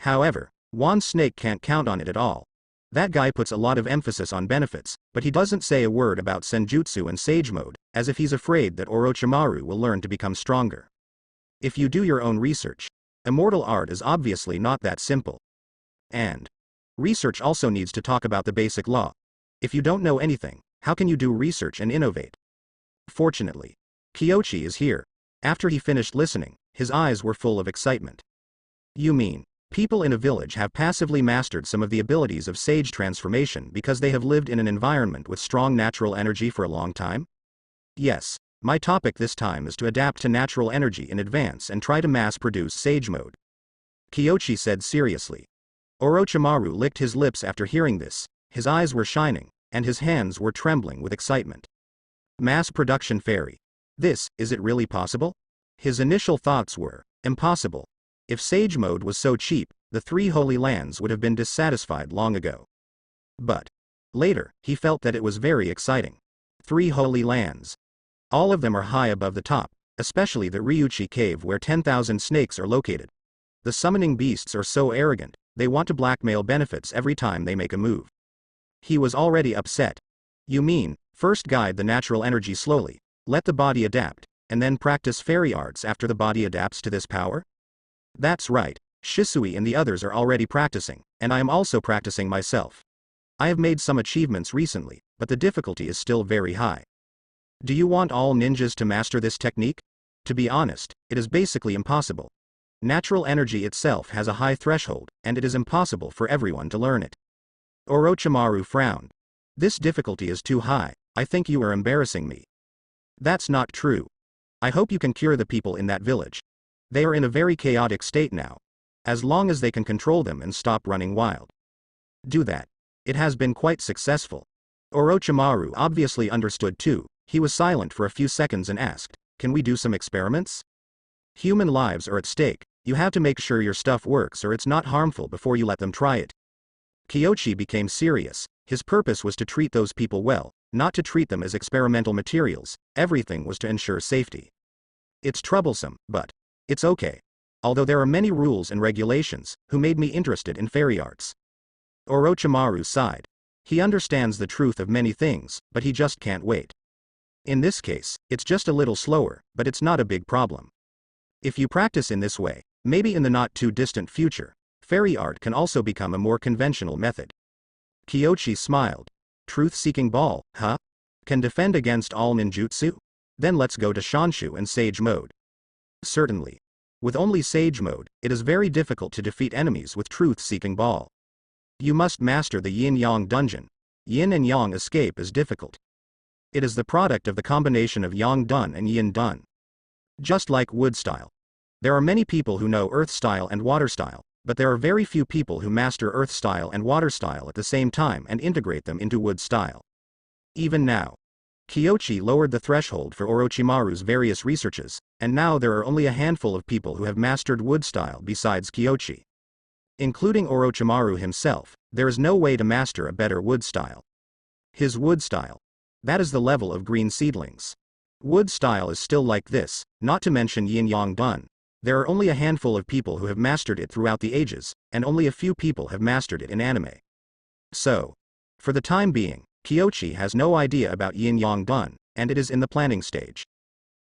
However, Juan Snake can't count on it at all. That guy puts a lot of emphasis on benefits, but he doesn't say a word about senjutsu and sage mode, as if he's afraid that Orochimaru will learn to become stronger. If you do your own research, Immortal art is obviously not that simple. And research also needs to talk about the basic law. If you don't know anything, how can you do research and innovate? Fortunately, Kyochi is here. After he finished listening, his eyes were full of excitement. You mean, people in a village have passively mastered some of the abilities of sage transformation because they have lived in an environment with strong natural energy for a long time? Yes, my topic this time is to adapt to natural energy in advance and try to mass-produce sage mode. Kyochi said seriously. Orochimaru licked his lips after hearing this, his eyes were shining, and his hands were trembling with excitement. Mass production fairy. Is it really possible? His initial thoughts were, impossible. If sage mode was so cheap, the 3 holy lands would have been dissatisfied long ago. But later, he felt that it was very exciting. 3 holy lands. All of them are high above the top, especially the Ryuchi cave where 10,000 snakes are located. The summoning beasts are so arrogant, they want to blackmail benefits every time they make a move. He was already upset. You mean, first guide the natural energy slowly, let the body adapt, and then practice fairy arts after the body adapts to this power? That's right, Shisui and the others are already practicing, and I am also practicing myself. I have made some achievements recently, but the difficulty is still very high. Do you want all ninjas to master this technique? To be honest, it is basically impossible. Natural energy itself has a high threshold, and it is impossible for everyone to learn it. Orochimaru frowned. This difficulty is too high, I think you are embarrassing me. That's not true. I hope you can cure the people in that village. They are in a very chaotic state now. As long as they can control them and stop running wild. Do that. It has been quite successful. Orochimaru obviously understood too. He was silent for a few seconds and asked, can we do some experiments? Human lives are at stake, you have to make sure your stuff works or it's not harmful before you let them try it. Kyochi became serious. His purpose was to treat those people well, not to treat them as experimental materials. Everything was to ensure safety. It's troublesome, but it's okay. Although there are many rules and regulations, who made me interested in fairy arts. Orochimaru sighed. He understands the truth of many things, but he just can't wait. In this case, it's just a little slower, but it's not a big problem. If you practice in this way, maybe in the not too distant future, fairy art can also become a more conventional method. Kyochi smiled. Truth-seeking ball, huh? Can defend against all ninjutsu? Then let's go to Shanshu and Sage mode. Certainly. With only Sage mode, it is very difficult to defeat enemies with Truth-seeking ball. You must master the Yin-Yang dungeon. Yin and Yang escape is difficult. It is the product of the combination of Yang Dun and Yin Dun. Just like wood style. There are many people who know earth style and water style, but there are very few people who master earth style and water style at the same time and integrate them into wood style. Even now. Kyochi lowered the threshold for Orochimaru's various researches, and now there are only a handful of people who have mastered wood style besides Kyochi. Including Orochimaru himself, there is no way to master a better wood style. His wood style. That is the level of green seedlings. Wood style is still like this, not to mention Yin-Yang Dun. There are only a handful of people who have mastered it throughout the ages, and only a few people have mastered it in anime. So, for the time being, Kyochi has no idea about Yin-Yang Dun, and it is in the planning stage.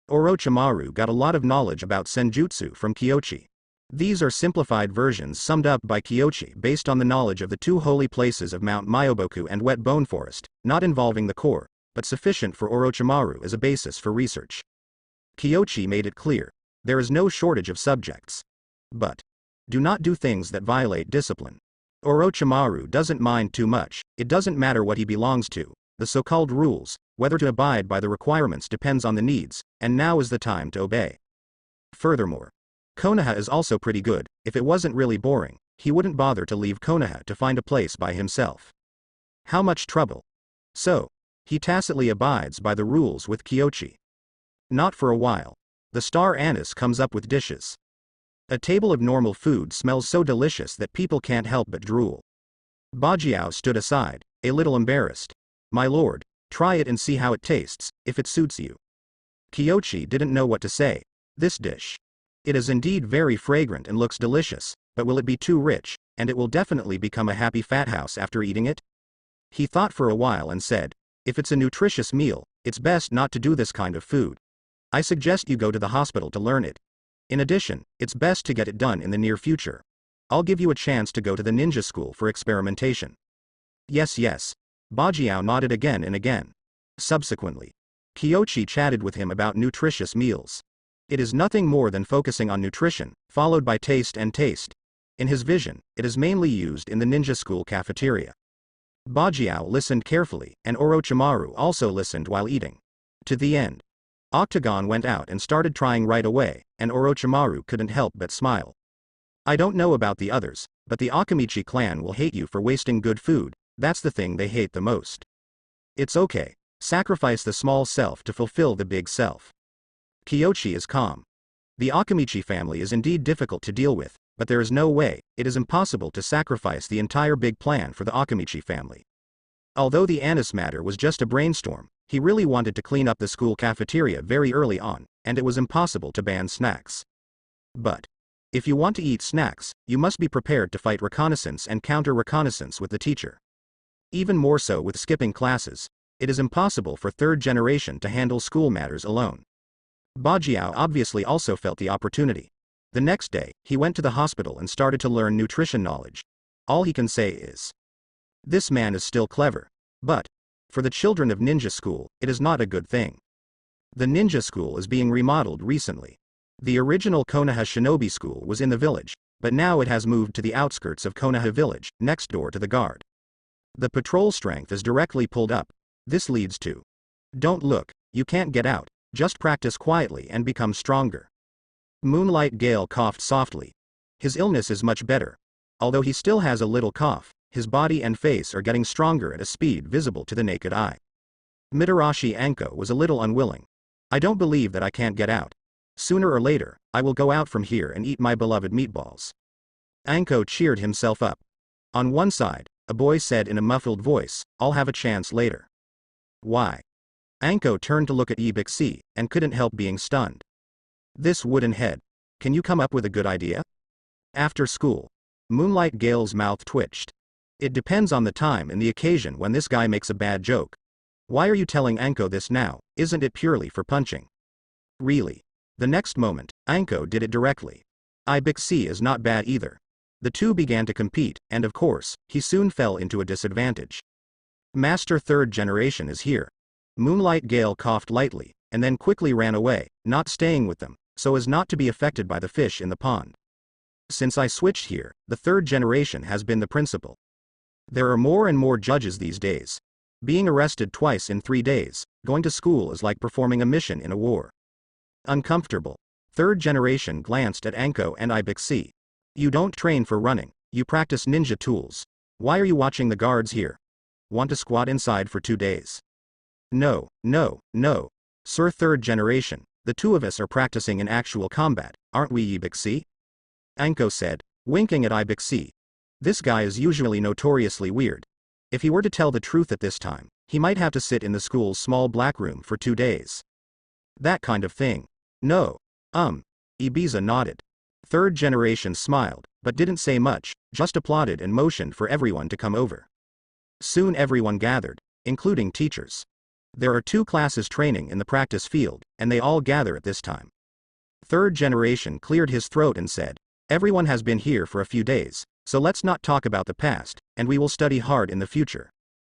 Orochimaru got a lot of knowledge about Senjutsu from Kyochi. These are simplified versions summed up by Kyochi based on the knowledge of the 2 holy places of Mount Myoboku and Wet Bone Forest, not involving the core, but sufficient for Orochimaru as a basis for research. Kyochi made it clear, there is no shortage of subjects. But do not do things that violate discipline. Orochimaru doesn't mind too much, it doesn't matter what he belongs to, the so-called rules, whether to abide by the requirements depends on the needs, and now is the time to obey. Furthermore, Konoha is also pretty good. If it wasn't really boring, he wouldn't bother to leave Konoha to find a place by himself. How much trouble? So, he tacitly abides by the rules with Kyochi. Not for a while. The star anise comes up with dishes. A table of normal food smells so delicious that people can't help but drool. Bajiao stood aside, a little embarrassed. My lord, try it and see how it tastes, if it suits you. Kyochi didn't know what to say. This dish. It is indeed very fragrant and looks delicious, but will it be too rich, and it will definitely become a happy fat house after eating it? He thought for a while and said, if it's a nutritious meal, it's best not to do this kind of food. I suggest you go to the hospital to learn it. In addition, it's best to get it done in the near future. I'll give you a chance to go to the ninja school for experimentation. Yes, yes. Bajiao nodded again and again. Subsequently, Kyochi chatted with him about nutritious meals. It is nothing more than focusing on nutrition, followed by taste and taste. In his vision, it is mainly used in the ninja school cafeteria. Bajiao listened carefully, and Orochimaru also listened while eating. To the end. Octagon went out and started trying right away, and Orochimaru couldn't help but smile. I don't know about the others, but the Akamichi clan will hate you for wasting good food. That's the thing they hate the most. It's okay. Sacrifice the small self to fulfill the big self. Kyochi is calm. The Akamichi family is indeed difficult to deal with, but there is no way, it is impossible to sacrifice the entire big plan for the Akamichi family. Although the Anise matter was just a brainstorm, he really wanted to clean up the school cafeteria very early on, and it was impossible to ban snacks. But if you want to eat snacks, you must be prepared to fight reconnaissance and counter-reconnaissance with the teacher. Even more so with skipping classes. It is impossible for third generation to handle school matters alone. Bajiao obviously also felt the opportunity. The next day, he went to the hospital and started to learn nutrition knowledge. All he can say is, this man is still clever. But for the children of ninja school, it is not a good thing. The ninja school is being remodeled recently. The original Konoha shinobi school was in the village, but now it has moved to the outskirts of Konoha village, next door to the guard. The patrol strength is directly pulled up. This leads to, don't look, you can't get out, just practice quietly and become stronger. Moonlight Gale coughed softly. His illness is much better. Although he still has a little cough, his body and face are getting stronger at a speed visible to the naked eye. Mitarashi Anko was a little unwilling. I don't believe that I can't get out. Sooner or later, I will go out from here and eat my beloved meatballs. Anko cheered himself up. On one side, a boy said in a muffled voice, I'll have a chance later. Why? Anko turned to look at Ibixi, and couldn't help being stunned. This wooden head. Can you come up with a good idea? After school. Moonlight Gale's mouth twitched. It depends on the time and the occasion when this guy makes a bad joke. Why are you telling Anko this now? Isn't it purely for punching? Really? The next moment, Anko did it directly. Ibixi is not bad either. The two began to compete, and of course, he soon fell into a disadvantage. Master third generation is here. Moonlight Gale coughed lightly, and then quickly ran away, not staying with them, so as not to be affected by the fish in the pond. Since I switched here, the third generation has been the principal. There are more and more judges these days. Being arrested twice in 3 days, going to school is like performing a mission in a war. Uncomfortable. Third generation glanced at Anko and Ibixi. You don't train for running, you practice ninja tools. Why are you watching the guards here? Want to squat inside for 2 days? No, no, no. Sir third generation, the two of us are practicing in actual combat, aren't we Ibixi? Anko said, winking at Ibixi. This guy is usually notoriously weird. If he were to tell the truth at this time, he might have to sit in the school's small black room for 2 days. That kind of thing. No. Ibiza nodded. Third generation smiled, but didn't say much, just applauded and motioned for everyone to come over. Soon everyone gathered, including teachers. There are 2 classes training in the practice field, and they all gather at this time. Third generation cleared his throat and said, everyone has been here for a few days, so let's not talk about the past, and we will study hard in the future.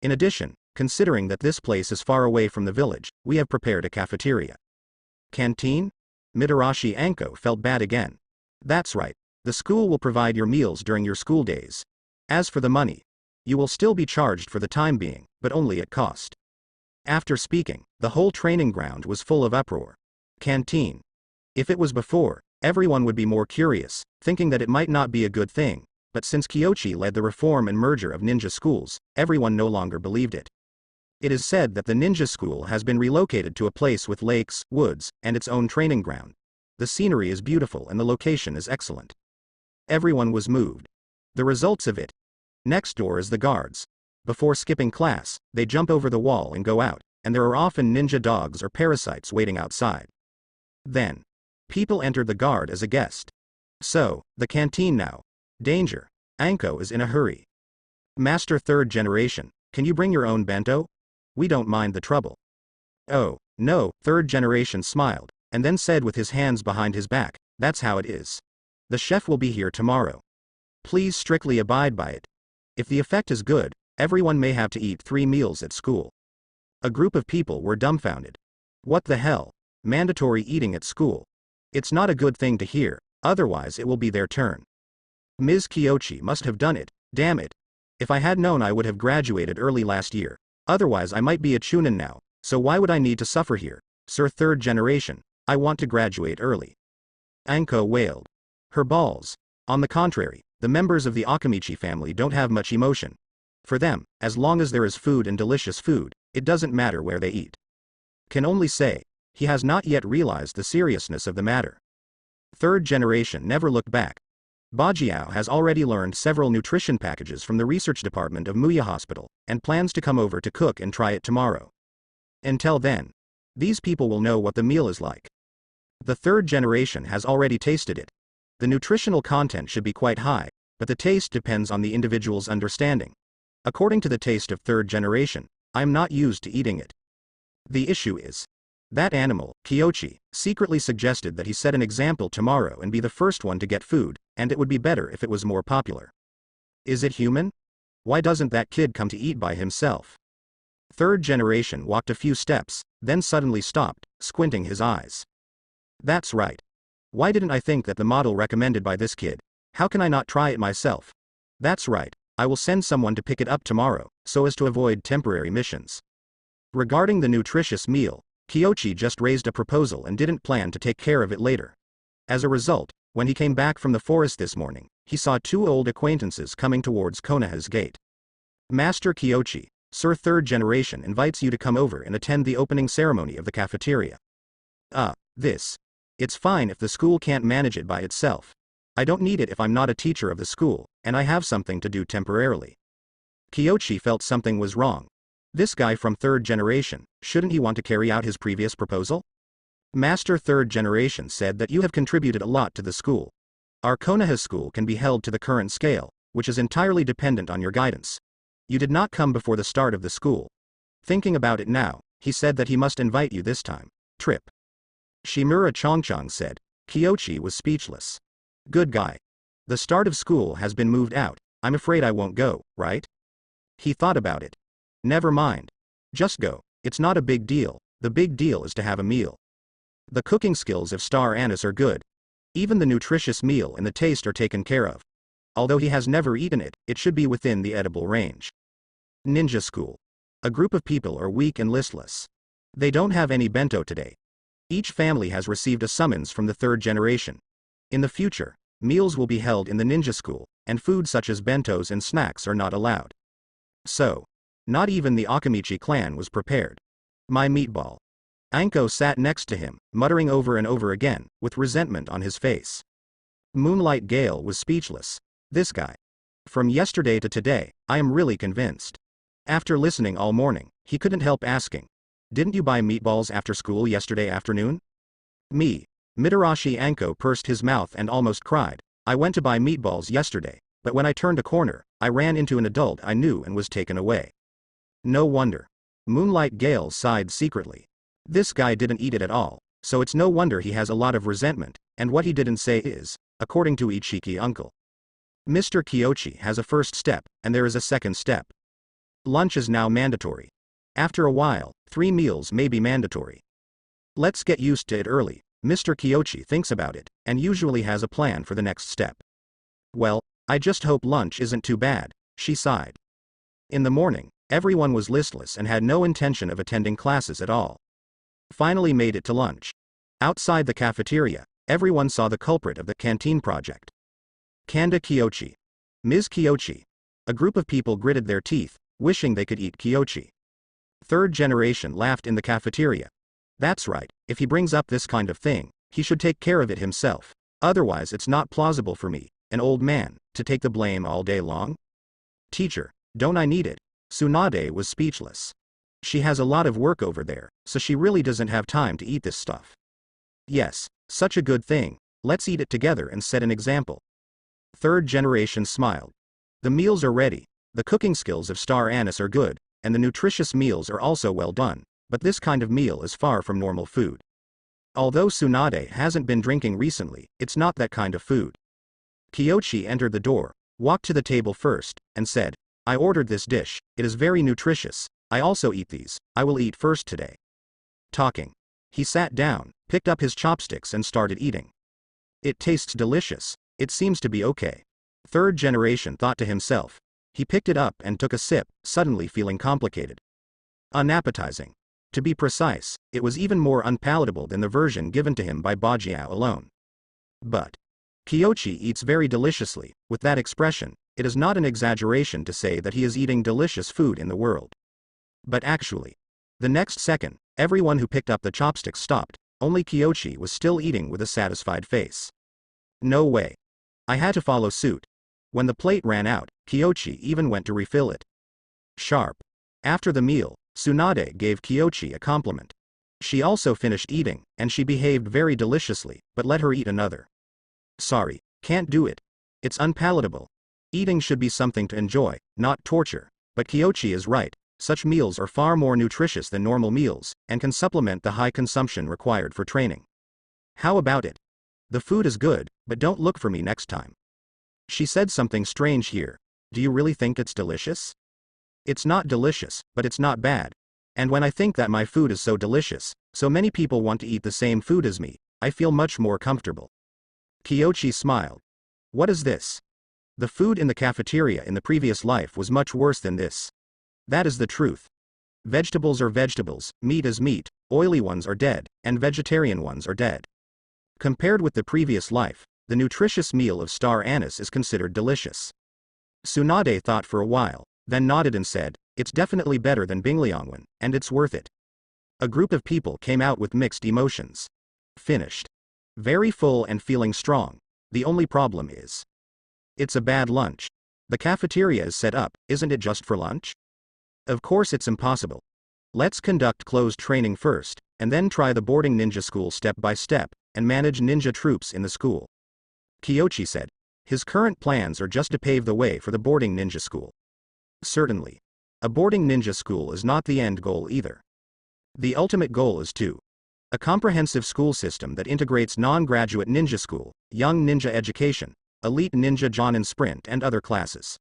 In addition, considering that this place is far away from the village, we have prepared a cafeteria. Canteen? Mitarashi Anko felt bad again. That's right. The school will provide your meals during your school days. As for the money, you will still be charged for the time being, but only at cost. After speaking, the whole training ground was full of uproar. Canteen. If it was before, everyone would be more curious, thinking that it might not be a good thing, but since Kyochi led the reform and merger of ninja schools, everyone no longer believed it. It is said that the ninja school has been relocated to a place with lakes, woods, and its own training ground. The scenery is beautiful and the location is excellent. Everyone was moved. The results of it. Next door is the guards. Before skipping class, they jump over the wall and go out, and there are often ninja dogs or parasites waiting outside. Then, people enter the guard as a guest. So, the canteen now. Danger. Anko is in a hurry. Master third generation, can you bring your own bento? We don't mind the trouble. Oh, no, third generation smiled, and then said with his hands behind his back, That's how it is. The chef will be here tomorrow. Please strictly abide by it. If the effect is good, everyone may have to eat 3 meals at school. A group of people were dumbfounded. What the hell? Mandatory eating at school. It's not a good thing to hear, otherwise it will be their turn. Ms. Kiyoshi must have done it, damn it. If I had known I would have graduated early last year. Otherwise I might be a chunin now, so why would I need to suffer here? Sir, third generation, I want to graduate early. Anko wailed. Her balls. On the contrary, the members of the Akamichi family don't have much emotion. For them, as long as there is food and delicious food, it doesn't matter where they eat. Can only say, he has not yet realized the seriousness of the matter. Third generation never looked back. Bajiao has already learned several nutrition packages from the research department of Muya Hospital, and plans to come over to cook and try it tomorrow. Until then, these people will know what the meal is like. The third generation has already tasted it. The nutritional content should be quite high, but the taste depends on the individual's understanding. According to the taste of third generation, I am not used to eating it. The issue is, that animal, Kiyoshi, secretly suggested that he set an example tomorrow and be the first one to get food, and it would be better if it was more popular. Is it human? Why doesn't that kid come to eat by himself? Third generation walked a few steps, then suddenly stopped, squinting his eyes. That's right. Why didn't I think that the model recommended by this kid? How can I not try it myself? That's right, I will send someone to pick it up tomorrow, so as to avoid temporary missions. Regarding the nutritious meal, Kiyoshi just raised a proposal and didn't plan to take care of it later. As a result, when he came back from the forest this morning, he saw 2 old acquaintances coming towards Konoha's gate. Master Kiyoshi, Sir Third Generation invites you to come over and attend the opening ceremony of the cafeteria. It's fine if the school can't manage it by itself. I don't need it if I'm not a teacher of the school, and I have something to do temporarily. Kiyoshi felt something was wrong. This guy from third generation, shouldn't he want to carry out his previous proposal? Master Third Generation said that you have contributed a lot to the school. Our Konoha school can be held to the current scale, which is entirely dependent on your guidance. You did not come before the start of the school. Thinking about it now, he said that he must invite you this time. Trip. Shimura Chongchong said. Kiyoshi was speechless. Good guy. The start of school has been moved out, I'm afraid I won't go, right? He thought about it. Never mind. Just go, it's not a big deal, the big deal is to have a meal. The cooking skills of Star Anise are good. Even the nutritious meal and the taste are taken care of. Although he has never eaten it, it should be within the edible range. Ninja School. A group of people are weak and listless. They don't have any bento today. Each family has received a summons from the third generation. In the future, meals will be held in the ninja school, and food such as bentos and snacks are not allowed. So, not even the Akamichi clan was prepared. My meatball. Anko sat next to him, muttering over and over again, with resentment on his face. Moonlight Gale was speechless. This guy. From yesterday to today, I am really convinced. After listening all morning, he couldn't help asking. Didn't you buy meatballs after school yesterday afternoon? Me. Mitarashi Anko pursed his mouth and almost cried. I went to buy meatballs yesterday, but when I turned a corner, I ran into an adult I knew and was taken away. No wonder. Moonlight Gale sighed secretly. This guy didn't eat it at all, so it's no wonder he has a lot of resentment, and what he didn't say is, according to Ichiki uncle. Mr. Kiyoshi has a first step, and there is a second step. Lunch is now mandatory. After a while, 3 meals may be mandatory. Let's get used to it early. Mr. Kiyoshi thinks about it, and usually has a plan for the next step. Well, I just hope lunch isn't too bad, she sighed. In the morning, everyone was listless and had no intention of attending classes at all. Finally made it to lunch. Outside the cafeteria, everyone saw the culprit of the canteen project. Kanda Kiyoshi. Ms. Kiyoshi. A group of people gritted their teeth, wishing they could eat Kiyoshi. Third generation laughed in the cafeteria. That's right, if he brings up this kind of thing, he should take care of it himself. Otherwise it's not plausible for me, an old man, to take the blame all day long. Teacher, don't I need it? Tsunade was speechless. She has a lot of work over there, so she really doesn't have time to eat this stuff. Yes, such a good thing, let's eat it together and set an example. Third generation smiled. The meals are ready, the cooking skills of Star Anise are good, and the nutritious meals are also well done, but this kind of meal is far from normal food. Although Tsunade hasn't been drinking recently, it's not that kind of food. Kyochi entered the door, walked to the table first, and said, I ordered this dish, it is very nutritious, I also eat these, I will eat first today. Talking. He sat down, picked up his chopsticks and started eating. It tastes delicious, it seems to be okay. Third generation thought to himself. He picked it up and took a sip, suddenly feeling complicated. Unappetizing. To be precise, it was even more unpalatable than the version given to him by Bajiao alone. But Kyochi eats very deliciously. With that expression, it is not an exaggeration to say that he is eating delicious food in the world. But actually, the next second, everyone who picked up the chopsticks stopped, only Kyochi was still eating with a satisfied face. No way. I had to follow suit. When the plate ran out, Kyochi even went to refill it. Sharp. After the meal, Tsunade gave Kyochi a compliment. She also finished eating, and she behaved very deliciously, but let her eat another. Sorry, can't do it. It's unpalatable. Eating should be something to enjoy, not torture. But Kyochi is right, such meals are far more nutritious than normal meals, and can supplement the high consumption required for training. How about it? The food is good, but don't look for me next time. She said something strange here. Do you really think it's delicious? It's not delicious, but it's not bad. And when I think that my food is so delicious, so many people want to eat the same food as me, I feel much more comfortable. Kyochi smiled. What is this? The food in the cafeteria in the previous life was much worse than this. That is the truth. Vegetables are vegetables, meat is meat, oily ones are dead, and vegetarian ones are dead. Compared with the previous life, the nutritious meal of star anise is considered delicious. Tsunade thought for a while, then nodded and said, it's definitely better than Bingliangwen, and it's worth it. A group of people came out with mixed emotions. Finished. Very full and feeling strong. The only problem is, it's a bad lunch. The cafeteria is set up, isn't it just for lunch? Of course it's impossible. Let's conduct closed training first, and then try the boarding ninja school step by step, and manage ninja troops in the school. Kyochi said. His current plans are just to pave the way for the boarding ninja school. Certainly. A boarding ninja school is not the end goal either. The ultimate goal is a comprehensive school system that integrates non-graduate ninja school, young ninja education, elite ninja jonin sprint and other classes.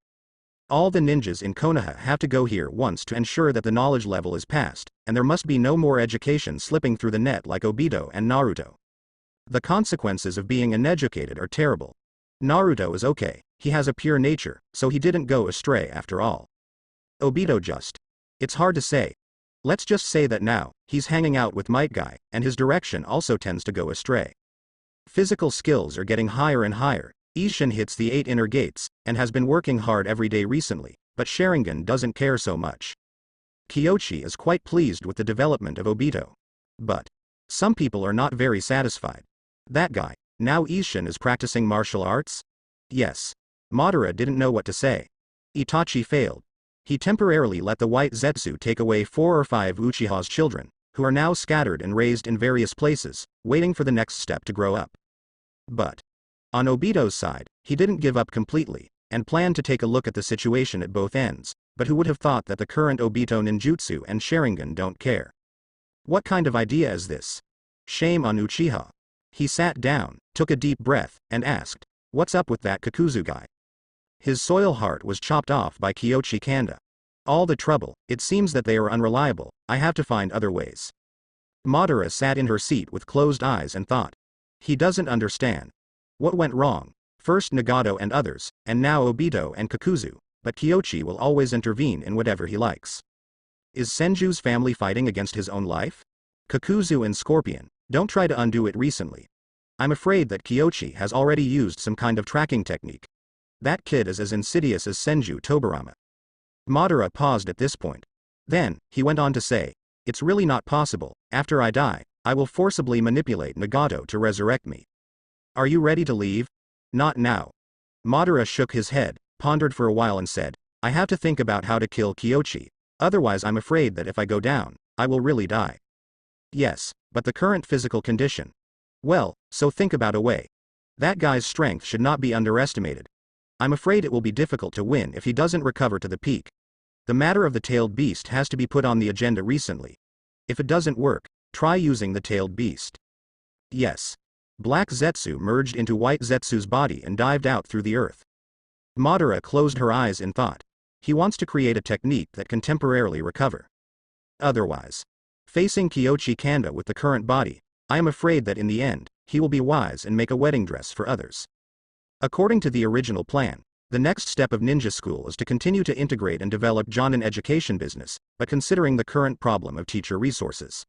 All the ninjas in Konoha have to go here once to ensure that the knowledge level is passed, and there must be no more education slipping through the net like Obito and Naruto. The consequences of being uneducated are terrible. Naruto is okay, he has a pure nature, so he didn't go astray after all. Obito it's hard to say. Let's just say that now, he's hanging out with Might Guy, and his direction also tends to go astray. Physical skills are getting higher and higher. Ishin hits the 8 inner gates, and has been working hard every day recently, but Sharingan doesn't care so much. Kyochi is quite pleased with the development of Obito. But some people are not very satisfied. That guy, now Ishin is practicing martial arts? Yes. Madara didn't know what to say. Itachi failed. He temporarily let the White Zetsu take away 4 or 5 Uchiha's children, who are now scattered and raised in various places, waiting for the next step to grow up. But on Obito's side, he didn't give up completely, and planned to take a look at the situation at both ends, but who would have thought that the current Obito ninjutsu and Sharingan don't care? What kind of idea is this? Shame on Uchiha. He sat down, took a deep breath, and asked, what's up with that Kakuzu guy? His soil heart was chopped off by Kyochi Kanda. All the trouble, it seems that they are unreliable, I have to find other ways. Madara sat in her seat with closed eyes and thought. He doesn't understand. What went wrong? First Nagato and others, and now Obito and Kakuzu, but Kyochi will always intervene in whatever he likes. Is Senju's family fighting against his own life? Kakuzu and Scorpion, don't try to undo it recently. I'm afraid that Kyochi has already used some kind of tracking technique. That kid is as insidious as Senju Tobirama. Madara paused at this point. Then, he went on to say, it's really not possible, after I die, I will forcibly manipulate Nagato to resurrect me. Are you ready to leave? Not now. Madara shook his head, pondered for a while and said, I have to think about how to kill Kyochi, otherwise I'm afraid that if I go down, I will really die. Yes, but the current physical condition. Well, so think about a way. That guy's strength should not be underestimated. I'm afraid it will be difficult to win if he doesn't recover to the peak. The matter of the tailed beast has to be put on the agenda recently. If it doesn't work, try using the tailed beast. Yes. Black Zetsu merged into white Zetsu's body and dived out through the earth. Madara closed her eyes in thought. He wants to create a technique that can temporarily recover. Otherwise, facing Kyochi Kanda with the current body, I am afraid that in the end, he will be wise and make a wedding dress for others. According to the original plan, the next step of ninja school is to continue to integrate and develop Jonin education business, but considering the current problem of teacher resources.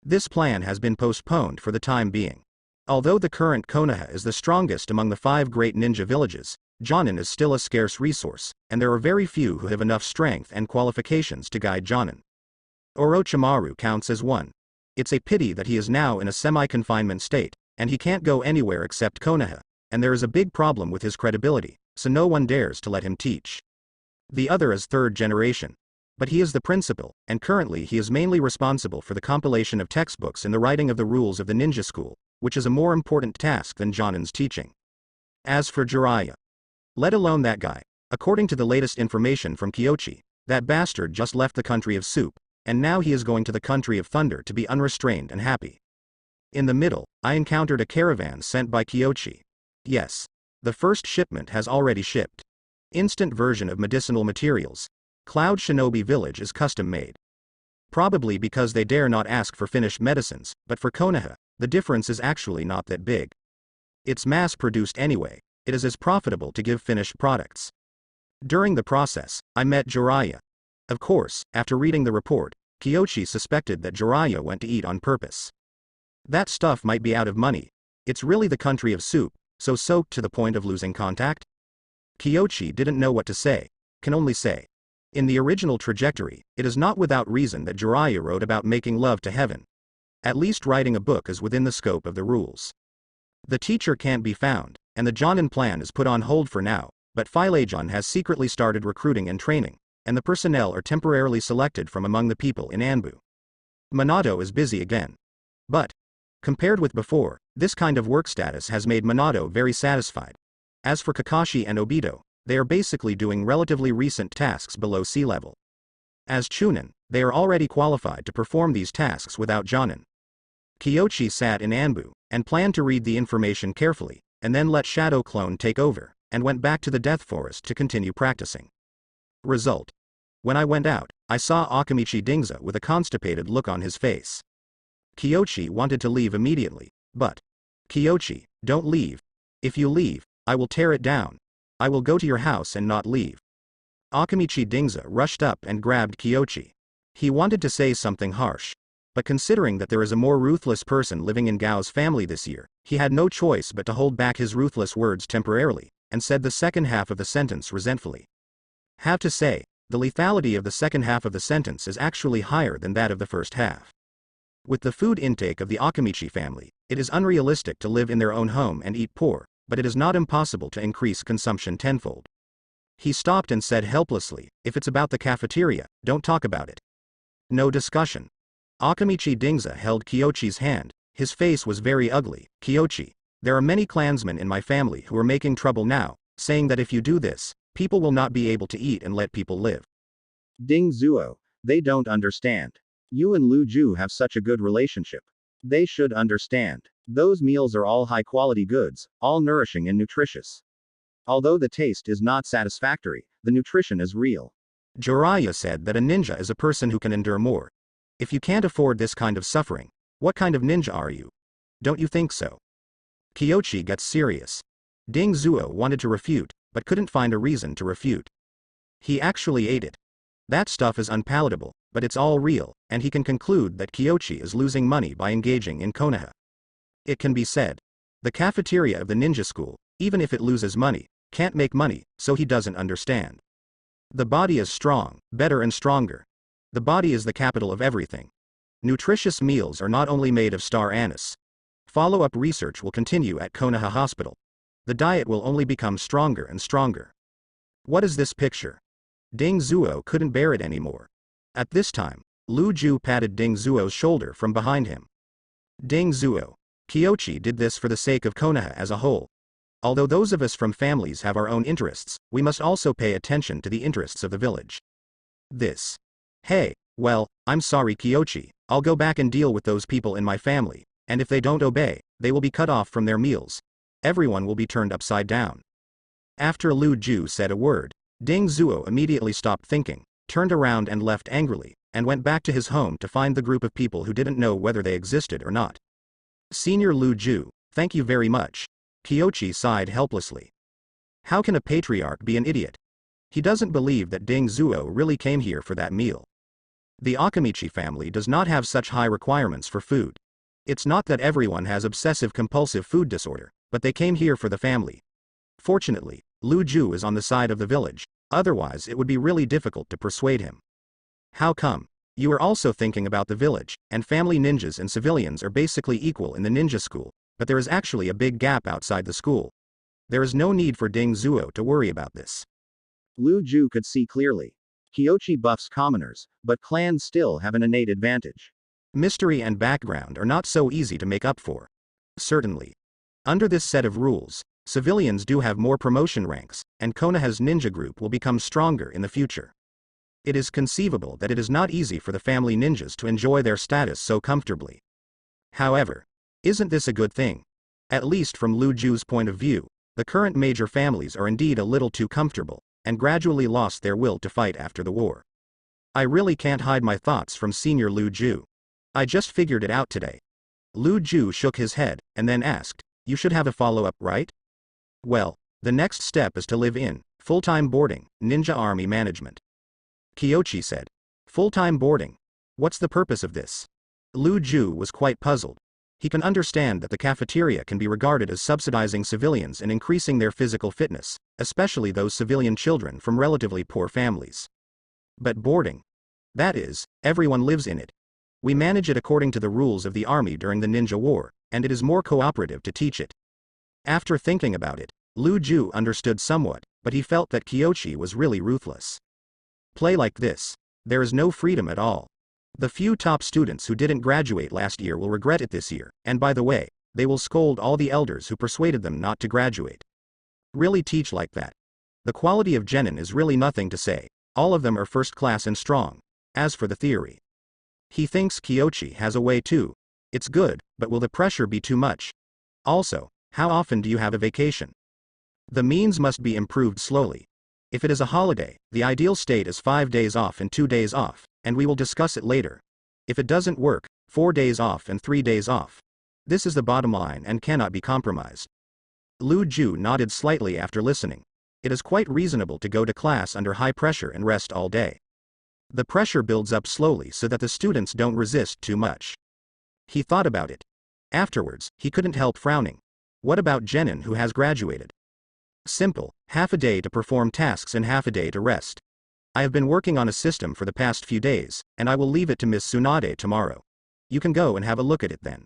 This plan has been postponed for the time being. Although the current Konoha is the strongest among the 5 great ninja villages, Jonin is still a scarce resource, and there are very few who have enough strength and qualifications to guide Jonin. Orochimaru counts as one. It's a pity that he is now in a semi-confinement state, and he can't go anywhere except Konoha, and there is a big problem with his credibility, so no one dares to let him teach. The other is 3rd generation. But he is the principal, and currently he is mainly responsible for the compilation of textbooks and the writing of the rules of the ninja school, which is a more important task than Jonin's teaching. As for Jiraiya, let alone that guy, according to the latest information from Kyochi, that bastard just left the country of soup, and now he is going to the country of thunder to be unrestrained and happy. In the middle, I encountered a caravan sent by Kyochi. Yes. The first shipment has already shipped. Instant version of medicinal materials. Cloud Shinobi Village is custom made. Probably because they dare not ask for finished medicines, but for Konoha, the difference is actually not that big. It's mass-produced anyway, it is as profitable to give finished products. During the process, I met Jiraiya. Of course, after reading the report, Kyochi suspected that Jiraiya went to eat on purpose. That stuff might be out of money. It's really the country of soup, so soaked to the point of losing contact? Kyochi didn't know what to say, can only say. In the original trajectory, it is not without reason that Jiraiya wrote about making love to heaven. At least writing a book is within the scope of the rules. The teacher can't be found, and the Jonin plan is put on hold for now, but Philegon has secretly started recruiting and training, and the personnel are temporarily selected from among the people in Anbu. Minato is busy again. But, compared with before, this kind of work status has made Minato very satisfied. As for Kakashi and Obito, they are basically doing relatively recent tasks below sea level. As Chunin, they are already qualified to perform these tasks without Jonin. Kyochi sat in Anbu, and planned to read the information carefully, and then let Shadow Clone take over, and went back to the Death Forest to continue practicing. Result. When I went out, I saw Akamichi Dingza with a constipated look on his face. Kyochi wanted to leave immediately, but, Kyochi, don't leave. If you leave, I will tear it down. I will go to your house and not leave. Akamichi Dingza rushed up and grabbed Kyochi. He wanted to say something harsh. But considering that there is a more ruthless person living in Gao's family this year, he had no choice but to hold back his ruthless words temporarily, and said the second half of the sentence resentfully. Have to say, the lethality of the second half of the sentence is actually higher than that of the first half. With the food intake of the Akamichi family, it is unrealistic to live in their own home and eat poor, but it is not impossible to increase consumption tenfold. He stopped and said helplessly, if it's about the cafeteria, don't talk about it. No discussion. Akamichi Dingza held Kyochi's hand, his face was very ugly. Kyochi, there are many clansmen in my family who are making trouble now, saying that if you do this, people will not be able to eat and let people live. Ding Zuo, they don't understand. You and Lu Ju have such a good relationship. They should understand. Those meals are all high-quality goods, all nourishing and nutritious. Although the taste is not satisfactory, the nutrition is real. Jiraiya said that a ninja is a person who can endure more. If you can't afford this kind of suffering, what kind of ninja are you? Don't you think so? Kyochi gets serious. Ding Zuo wanted to refute, but couldn't find a reason to refute. He actually ate it. That stuff is unpalatable, but it's all real, and he can conclude that Kyochi is losing money by engaging in Konoha. It can be said. The cafeteria of the ninja school, even if it loses money, can't make money, so he doesn't understand. The body is strong, better and stronger. The body is the capital of everything. Nutritious meals are not only made of star anise. Follow-up research will continue at Konoha Hospital. The diet will only become stronger and stronger. What is this picture? Ding Zuo couldn't bear it anymore. At this time, Lu Ju patted Ding Zuo's shoulder from behind him. Ding Zuo. Kyochi did this for the sake of Konoha as a whole. Although those of us from families have our own interests, we must also pay attention to the interests of the village. Hey, well, I'm sorry Kyochi, I'll go back and deal with those people in my family, and if they don't obey, they will be cut off from their meals. Everyone will be turned upside down. After Lu Ju said a word, Ding Zuo immediately stopped thinking, turned around and left angrily, and went back to his home to find the group of people who didn't know whether they existed or not. Senior Lu Ju, thank you very much. Kyochi sighed helplessly. How can a patriarch be an idiot? He doesn't believe that Ding Zuo really came here for that meal. The Akamichi family does not have such high requirements for food. It's not that everyone has obsessive-compulsive food disorder, but they came here for the family. Fortunately, Lu Ju is on the side of the village, otherwise it would be really difficult to persuade him. How come? You are also thinking about the village, and family ninjas and civilians are basically equal in the ninja school, but there is actually a big gap outside the school. There is no need for Ding Zuo to worry about this. Lu Ju could see clearly. Kyochi buffs commoners, but clans still have an innate advantage. Mystery and background are not so easy to make up for. Certainly. Under this set of rules, civilians do have more promotion ranks, and Konoha's ninja group will become stronger in the future. It is conceivable that it is not easy for the family ninjas to enjoy their status so comfortably. However, isn't this a good thing? At least from Lu Ju's point of view, the current major families are indeed a little too comfortable, and gradually lost their will to fight after the war. I really can't hide my thoughts from Senior Lu Ju. I just figured it out today. Lu Ju shook his head, and then asked, you should have a follow-up, right? Well, the next step is to live in full-time boarding, ninja army management. Kyochi said. Full-time boarding? What's the purpose of this? Lu Ju was quite puzzled. He can understand that the cafeteria can be regarded as subsidizing civilians and increasing their physical fitness, especially those civilian children from relatively poor families. But boarding? That is, everyone lives in it. We manage it according to the rules of the army during the Ninja War, and it is more cooperative to teach it. After thinking about it, Lu Ju understood somewhat, but he felt that Kyochi was really ruthless. Play like this. There is no freedom at all. The few top students who didn't graduate last year will regret it this year, and by the way, they will scold all the elders who persuaded them not to graduate. Really teach like that. The quality of genin is really nothing to say, all of them are first class and strong. As for the theory, he thinks Kyochi has a way too. It's good, but will the pressure be too much? Also, how often do you have a vacation? The means must be improved slowly. If it is a holiday, the ideal state is 5 days off and 2 days off, and we will discuss it later. If it doesn't work, 4 days off and 3 days off. This is the bottom line and cannot be compromised. Lu Ju nodded slightly after listening. It is quite reasonable to go to class under high pressure and rest all day. The pressure builds up slowly so that the students don't resist too much. He thought about it. Afterwards, he couldn't help frowning. What about Genin who has graduated? Simple, half a day to perform tasks and half a day to rest. I have been working on a system for the past few days, and I will leave it to Miss Tsunade tomorrow. You can go and have a look at it then.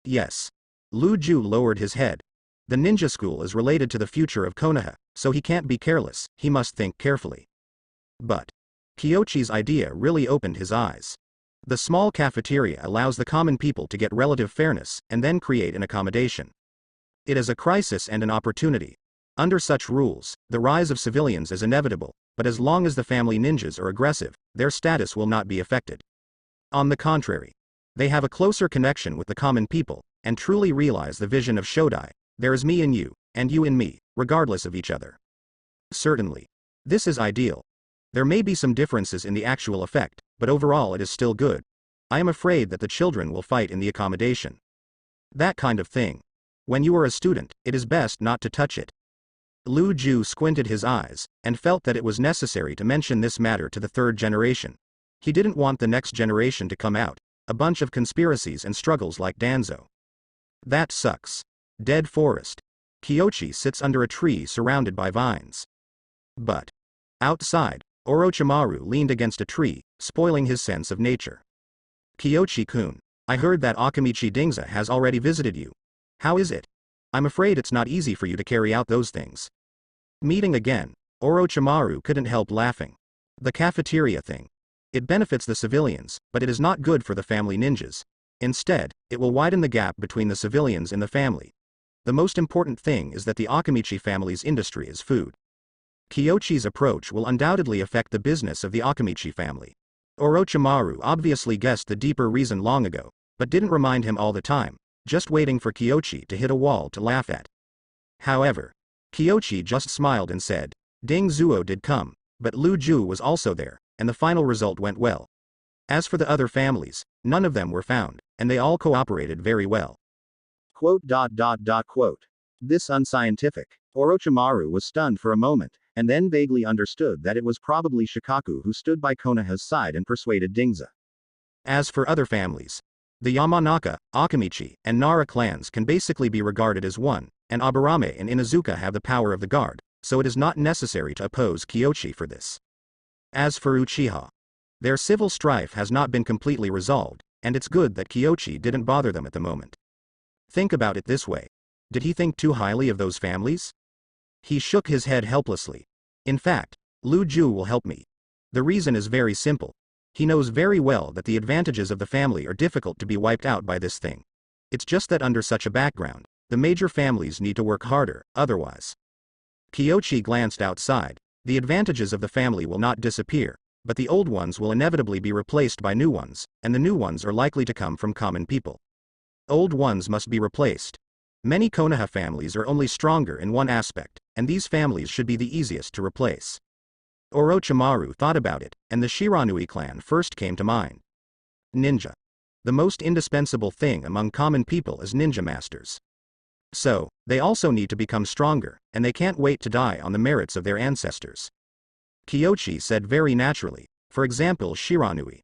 Yes. Lu Ju lowered his head. The ninja school is related to the future of Konoha, so he can't be careless, he must think carefully. But Kyochi's idea really opened his eyes. The small cafeteria allows the common people to get relative fairness, and then create an accommodation. It is a crisis and an opportunity. Under such rules, the rise of civilians is inevitable, but as long as the family ninjas are aggressive, their status will not be affected. On the contrary, they have a closer connection with the common people, and truly realize the vision of Shodai. There is me in you, and you in me, regardless of each other. Certainly. This is ideal. There may be some differences in the actual effect, but overall it is still good. I am afraid that the children will fight in the accommodation. That kind of thing. When you are a student, it is best not to touch it. Lu Ju squinted his eyes, and felt that it was necessary to mention this matter to the third generation. He didn't want the next generation to come out, a bunch of conspiracies and struggles like Danzo. That sucks. Dead forest. Kyochi sits under a tree surrounded by vines. But outside, Orochimaru leaned against a tree, spoiling his sense of nature. Kyochi-kun, I heard that Akamichi Dingza has already visited you. How is it? I'm afraid it's not easy for you to carry out those things. Meeting again, Orochimaru couldn't help laughing. The cafeteria thing. It benefits the civilians, but it is not good for the family ninjas. Instead, it will widen the gap between the civilians and the family. The most important thing is that the Akamichi family's industry is food. Kyochi's approach will undoubtedly affect the business of the Akamichi family. Orochimaru obviously guessed the deeper reason long ago, but didn't remind him all the time, just waiting for Kyochi to hit a wall to laugh at. However, Kyochi just smiled and said, Ding Zuo did come, but Lu Ju was also there, and the final result went well. As for the other families, none of them were found, and they all cooperated very well. Quote. This unscientific. Orochimaru was stunned for a moment, and then vaguely understood that it was probably Shikaku who stood by Konoha's side and persuaded Dingza. As for other families, the Yamanaka, Akamichi, and Nara clans can basically be regarded as one, and Aburame and Inuzuka have the power of the guard, so it is not necessary to oppose Kyochi for this. As for Uchiha, their civil strife has not been completely resolved, and it's good that Kyochi didn't bother them at the moment. Think about it this way. Did he think too highly of those families? He shook his head helplessly. In fact, Lu Ju will help me. The reason is very simple. He knows very well that the advantages of the family are difficult to be wiped out by this thing. It's just that under such a background, the major families need to work harder, otherwise. Kyochi glanced outside. The advantages of the family will not disappear, but the old ones will inevitably be replaced by new ones, and the new ones are likely to come from common people. Old ones must be replaced. Many Konoha families are only stronger in one aspect, and these families should be the easiest to replace. Orochimaru thought about it, and the Shiranui clan first came to mind. Ninja. The most indispensable thing among common people is ninja masters. So, they also need to become stronger, and they can't wait to die on the merits of their ancestors. Kyochi said very naturally, for example Shiranui.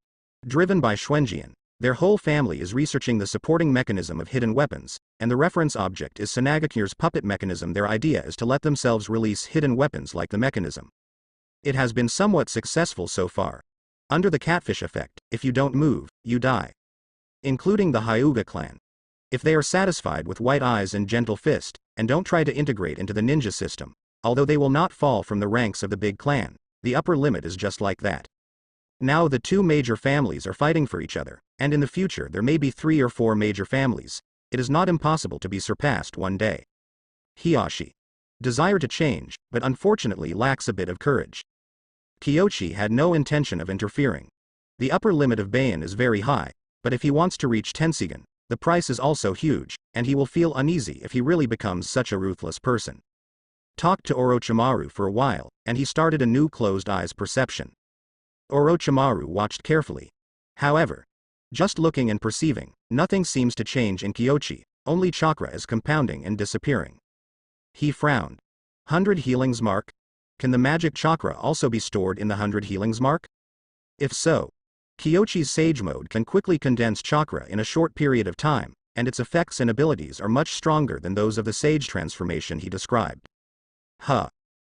Driven by Xuanjian, their whole family is researching the supporting mechanism of hidden weapons, and the reference object is Sanagakure's puppet mechanism. Their idea is to let themselves release hidden weapons like the mechanism. It has been somewhat successful so far. Under the catfish effect, if you don't move, you die. Including the Hyuga clan. If they are satisfied with white eyes and gentle fist, and don't try to integrate into the ninja system, although they will not fall from the ranks of the big clan, the upper limit is just like that. Now the two major families are fighting for each other, and in the future there may be 3 or 4 major families. It is not impossible to be surpassed one day. Hiyashi. Desire to change, but unfortunately lacks a bit of courage. Kyochi had no intention of interfering. The upper limit of Bayan is very high, but if he wants to reach Tensigan, the price is also huge, and he will feel uneasy if he really becomes such a ruthless person. Talked to Orochimaru for a while, and he started a new closed eyes perception. Orochimaru watched carefully. However, just looking and perceiving, nothing seems to change in Kyochi, only chakra is compounding and disappearing. He frowned. 100 healings mark? Can the magic chakra also be stored in the 100 healings mark? If so, Kyochi's Sage mode can quickly condense chakra in a short period of time, and its effects and abilities are much stronger than those of the Sage transformation he described. Huh.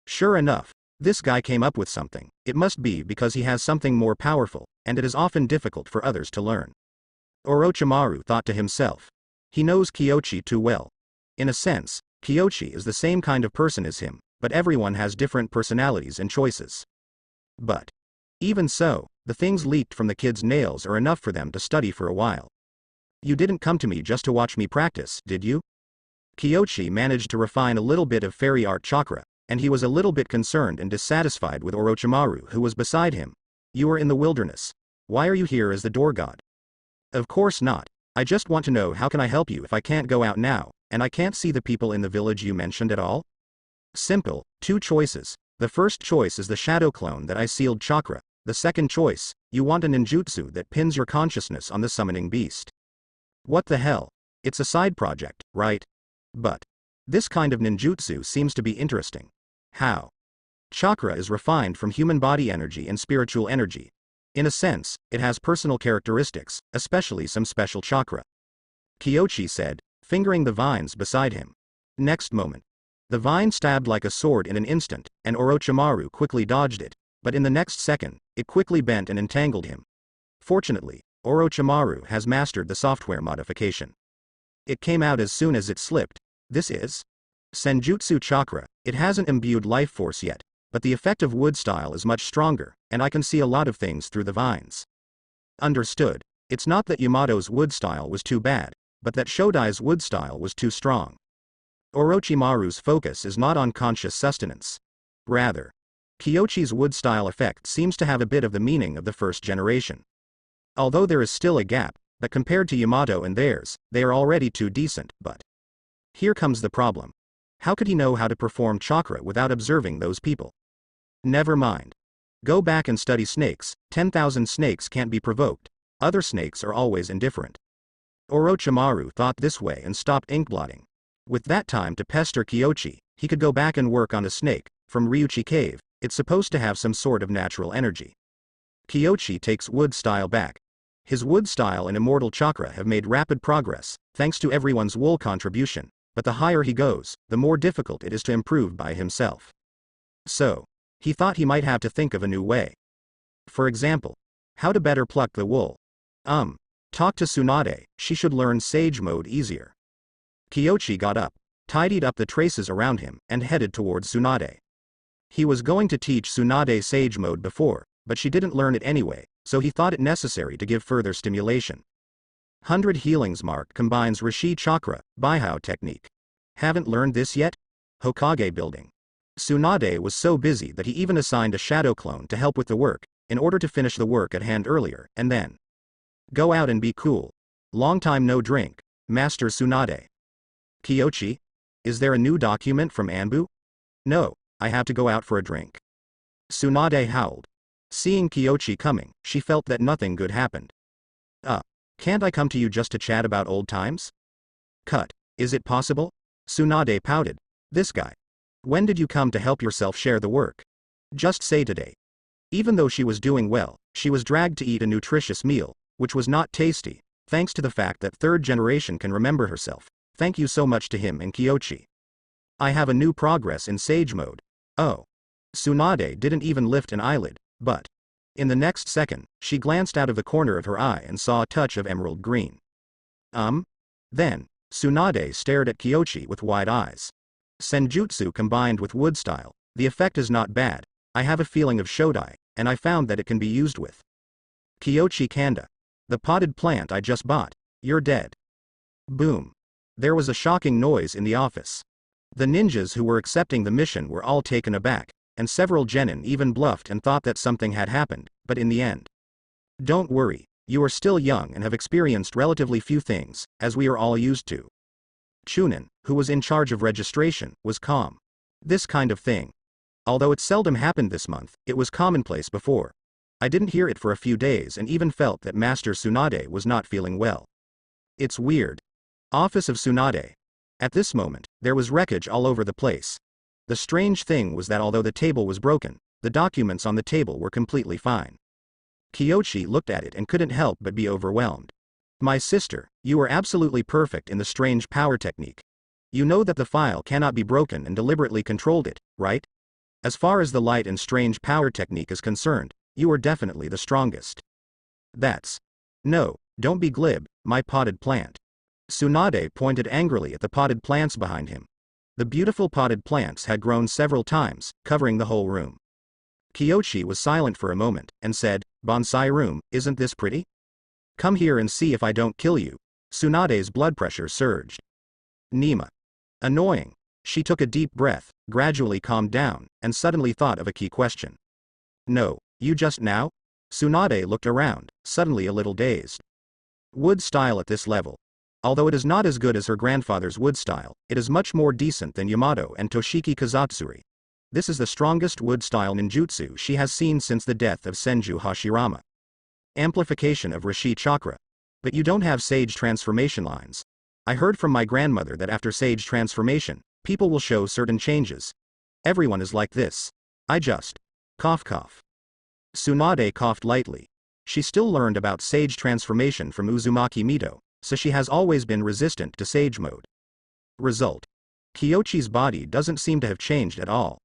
Sure enough, this guy came up with something. It must be because he has something more powerful, and it is often difficult for others to learn. Orochimaru thought to himself. He knows Kyochi too well. In a sense, Kyochi is the same kind of person as him, but everyone has different personalities and choices. But, even so, the things leaked from the kid's nails are enough for them to study for a while. You didn't come to me just to watch me practice, did you? Kyochi managed to refine a little bit of fairy art chakra, and he was a little bit concerned and dissatisfied with Orochimaru who was beside him. You are in the wilderness. Why are you here as the door god? Of course not. I just want to know how can I help you if I can't go out now, and I can't see the people in the village you mentioned at all? Simple, 2 choices. The first choice is the shadow clone that I sealed chakra. The second choice, you want a ninjutsu that pins your consciousness on the summoning beast. What the hell? It's a side project, right? But this kind of ninjutsu seems to be interesting. How? Chakra is refined from human body energy and spiritual energy. In a sense, it has personal characteristics, especially some special chakra. Kyochi said, fingering the vines beside him. Next moment, the vine stabbed like a sword in an instant, and Orochimaru quickly dodged it, but in the next second, it quickly bent and entangled him. Fortunately, Orochimaru has mastered the software modification. It came out as soon as it slipped. This is Senjutsu chakra. It hasn't imbued life force yet, but the effect of wood style is much stronger, and I can see a lot of things through the vines. Understood. It's not that Yamato's wood style was too bad, but that Shodai's wood style was too strong. Orochimaru's focus is not on conscious sustenance. Rather, Kyochi's wood style effect seems to have a bit of the meaning of the first generation. Although there is still a gap, but compared to Yamato and theirs, they are already too decent, but here comes the problem. How could he know how to perform chakra without observing those people? Never mind. Go back and study snakes. 10,000 snakes can't be provoked. Other snakes are always indifferent. Orochimaru thought this way and stopped inkblotting. With that time to pester Kyoshi, he could go back and work on a snake. From Ryuchi Cave, it's supposed to have some sort of natural energy. Kyoshi takes wood style back. His wood style and immortal chakra have made rapid progress, thanks to everyone's wool contribution, but the higher he goes, the more difficult it is to improve by himself. So, he thought he might have to think of a new way. For example, how to better pluck the wool. Talk to Tsunade, she should learn Sage Mode easier. Kyoshi got up, tidied up the traces around him, and headed towards Tsunade. He was going to teach Tsunade Sage Mode before, but she didn't learn it anyway, so he thought it necessary to give further stimulation. 100 Healings Mark combines Rishi Chakra, Baihao technique. Haven't learned this yet? Hokage building. Tsunade was so busy that he even assigned a shadow clone to help with the work, in order to finish the work at hand earlier, and then go out and be cool. Long time no drink, Master Tsunade. Kyoshi? Is there a new document from Anbu? No, I have to go out for a drink. Tsunade howled. Seeing Kyoshi coming, she felt that nothing good happened. Can't I come to you just to chat about old times? Cut. Is it possible? Tsunade pouted. This guy. When did you come to help yourself share the work? Just say today. Even though she was doing well, she was dragged to eat a nutritious meal, which was not tasty, thanks to the fact that third generation can remember herself. Thank you so much to him and Kyoshi. I have a new progress in Sage Mode. Oh. Tsunade didn't even lift an eyelid, but in the next second, she glanced out of the corner of her eye and saw a touch of emerald green. Then, Tsunade stared at Kyoshi with wide eyes. Senjutsu combined with wood style, the effect is not bad. I have a feeling of Shodai, and I found that it can be used with Kyoshi Kanda. The potted plant I just bought. You're dead. Boom. There was a shocking noise in the office. The ninjas who were accepting the mission were all taken aback, and several genin even bluffed and thought that something had happened, but in the end. Don't worry, you are still young and have experienced relatively few things, as we are all used to. Chunin, who was in charge of registration, was calm. This kind of thing. Although it seldom happened this month, it was commonplace before. I didn't hear it for a few days and even felt that Master Tsunade was not feeling well. It's weird. Office of Tsunade. At this moment, there was wreckage all over the place. The strange thing was that although the table was broken, the documents on the table were completely fine. Kyoshi looked at it and couldn't help but be overwhelmed. My sister, you are absolutely perfect in the strange power technique. You know that the file cannot be broken and deliberately controlled it, right? As far as the light and strange power technique is concerned, you are definitely the strongest. No, don't be glib, my potted plant. Tsunade pointed angrily at the potted plants behind him. The beautiful potted plants had grown several times, covering the whole room. Kyoshi was silent for a moment, and said, Bonsai room, isn't this pretty? Come here and see if I don't kill you. Tsunade's blood pressure surged. Nima. Annoying. She took a deep breath, gradually calmed down, and suddenly thought of a key question. No, you just now? Tsunade looked around, suddenly a little dazed. Wood style at this level. Although it is not as good as her grandfather's wood style, it is much more decent than Yamato and Toshiki Kazatsuri. This is the strongest wood style ninjutsu she has seen since the death of Senju Hashirama. Amplification of Rishi Chakra. But you don't have sage transformation lines. I heard from my grandmother that after sage transformation, people will show certain changes. Everyone is like this. I just. Cough cough. Tsunade coughed lightly. She still learned about sage transformation from Uzumaki Mito, so she has always been resistant to sage mode. Result. Kyoshi's body doesn't seem to have changed at all.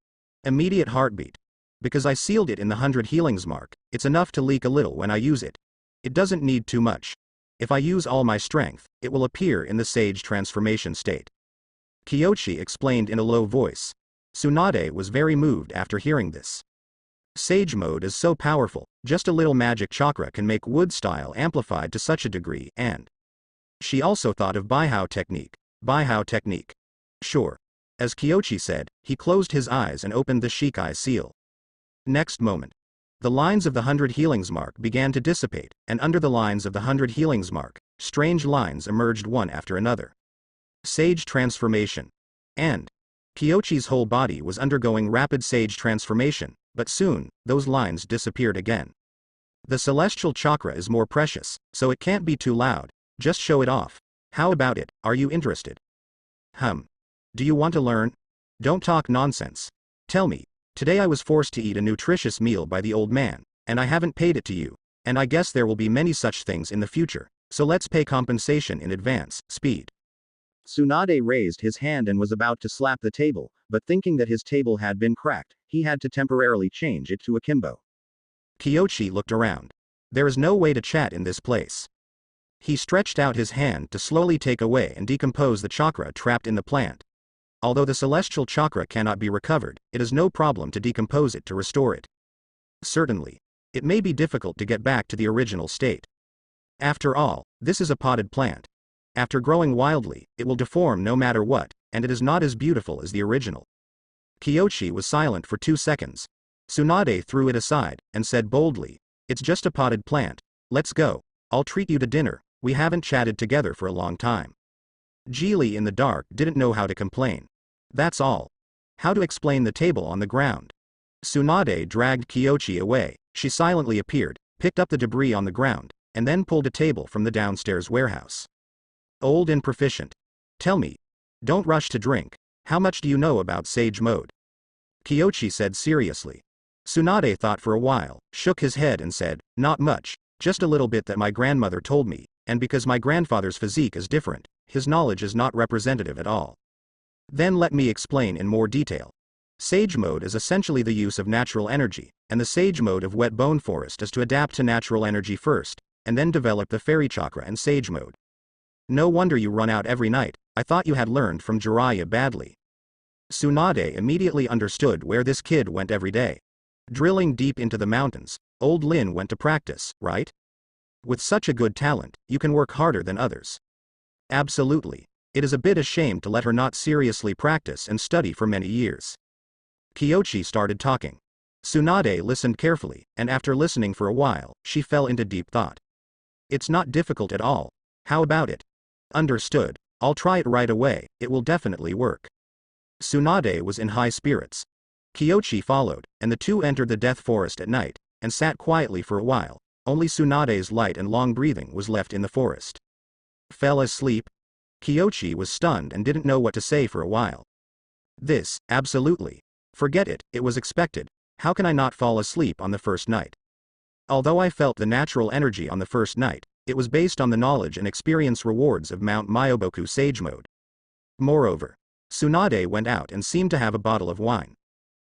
Immediate heartbeat. Because I sealed it in the 100 healings mark, it's enough to leak a little when I use it. It doesn't need too much. If I use all my strength, it will appear in the sage transformation state. Kyoshi explained in a low voice. Tsunade was very moved after hearing this. Sage mode is so powerful, just a little magic chakra can make wood style amplified to such a degree, and she also thought of Baihao technique. Baihao technique. Sure. As Kyoshi said, he closed his eyes and opened the Shikai seal. Next moment. The lines of the 100 healings mark began to dissipate, and under the lines of the 100 healings mark, Strange lines emerged one after another. Sage transformation. And Kyochi's whole body was undergoing rapid sage transformation, but soon, those lines disappeared again. The celestial chakra is more precious, so it can't be too loud, just show it off. How about it, are you interested? Do you want to learn? Don't talk nonsense. Tell me, today I was forced to eat a nutritious meal by the old man, and I haven't paid it to you, and I guess there will be many such things in the future, so let's pay compensation in advance. Speed. Tsunade raised his hand and was about to slap the table, but thinking that his table had been cracked, he had to temporarily change it to akimbo. Kyochi looked around. There is no way to chat in this place. He stretched out his hand to slowly take away and decompose the chakra trapped in the plant. Although the celestial chakra cannot be recovered, it is no problem to decompose it to restore it. Certainly, it may be difficult to get back to the original state. After all, this is a potted plant. After growing wildly, it will deform no matter what, and it is not as beautiful as the original. Kyochi was silent for 2 seconds. Tsunade threw it aside, and said boldly, "It's just a potted plant. Let's go. I'll treat you to dinner, we haven't chatted together for a long time." Geely in the dark didn't know how to complain. That's all. How to explain the table on the ground. Tsunade dragged Kyochi away, she silently appeared, picked up the debris on the ground, and then pulled a table from the downstairs warehouse. Old and proficient. Tell me. Don't rush to drink. How much do you know about Sage Mode? Kyochi said seriously. Tsunade thought for a while, shook his head and said, "Not much, just a little bit that my grandmother told me, and because my grandfather's physique is different, his knowledge is not representative at all." Then let me explain in more detail. Sage Mode is essentially the use of natural energy, and the Sage Mode of Wet Bone Forest is to adapt to natural energy first, and then develop the Fairy Chakra and Sage Mode. No wonder you run out every night, I thought you had learned from Jiraiya badly. Tsunade immediately understood where this kid went every day. Drilling deep into the mountains, old Lin went to practice, right? With such a good talent, you can work harder than others. Absolutely. It is a bit a shame to let her not seriously practice and study for many years. Kyochi started talking. Tsunade listened carefully, and after listening for a while, she fell into deep thought. It's not difficult at all. How about it? Understood. I'll try it right away, it will definitely work. Tsunade was in high spirits. Kyochi followed, and the two entered the death forest at night, and sat quietly for a while. Only Tsunade's light and long breathing was left in the forest. Fell asleep? Kyochi was stunned and didn't know what to say for a while. This, absolutely. Forget it, it was expected. How can I not fall asleep on the first night? Although I felt the natural energy on the first night, it was based on the knowledge and experience rewards of Mount Myoboku Sage Mode. Moreover, Tsunade went out and seemed to have a bottle of wine.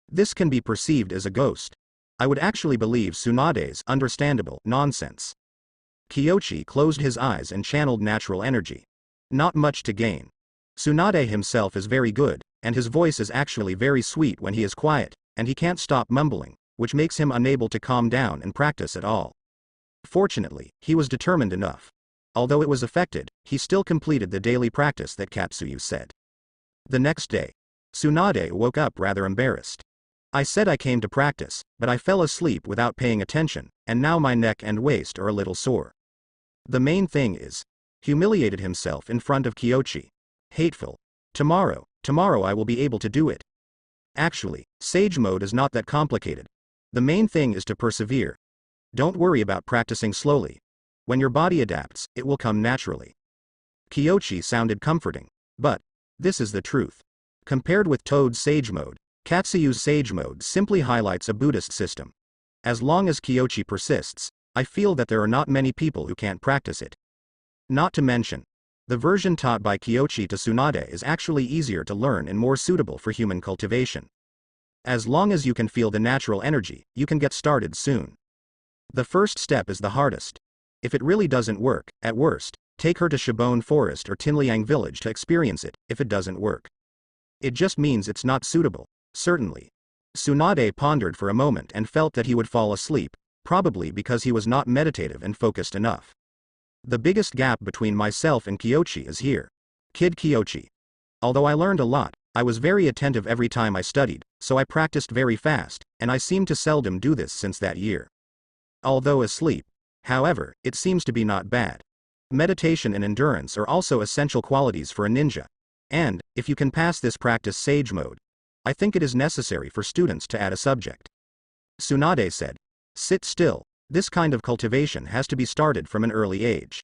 This can be perceived as a ghost. I would actually believe Tsunade's understandable nonsense. Kyochi closed his eyes and channeled natural energy. Not much to gain. Tsunade himself is very good, and his voice is actually very sweet when he is quiet, and he can't stop mumbling, which makes him unable to calm down and practice at all. Fortunately, he was determined enough. Although it was affected, he still completed the daily practice that Katsuyu said. The next day, Tsunade woke up rather embarrassed. I said I came to practice, but I fell asleep without paying attention, and now my neck and waist are a little sore. The main thing is, humiliated himself in front of Kyochi. Hateful. Tomorrow I will be able to do it. Actually, Sage Mode is not that complicated. The main thing is to persevere. Don't worry about practicing slowly. When your body adapts, it will come naturally. Kyochi sounded comforting, but this is the truth. Compared with Toad's Sage Mode, Katsuyu's Sage Mode simply highlights a Buddhist system. As long as Kyochi persists, I feel that there are not many people who can't practice it. Not to mention, the version taught by Kyochi to Tsunade is actually easier to learn and more suitable for human cultivation. As long as you can feel the natural energy, you can get started soon. The first step is the hardest. If it really doesn't work, at worst, take her to Shibone Forest or Tinliang Village to experience it. If it doesn't work, it just means it's not suitable, certainly. Tsunade pondered for a moment and felt that he would fall asleep, probably because he was not meditative and focused enough. The biggest gap between myself and Kyochi is here. Kid Kyochi. Although I learned a lot, I was very attentive every time I studied, so I practiced very fast, and I seem to seldom do this since that year. Although asleep, however, it seems to be not bad. Meditation and endurance are also essential qualities for a ninja. And, if you can pass this practice sage mode, I think it is necessary for students to add a subject. Tsunade said. Sit still, this kind of cultivation has to be started from an early age.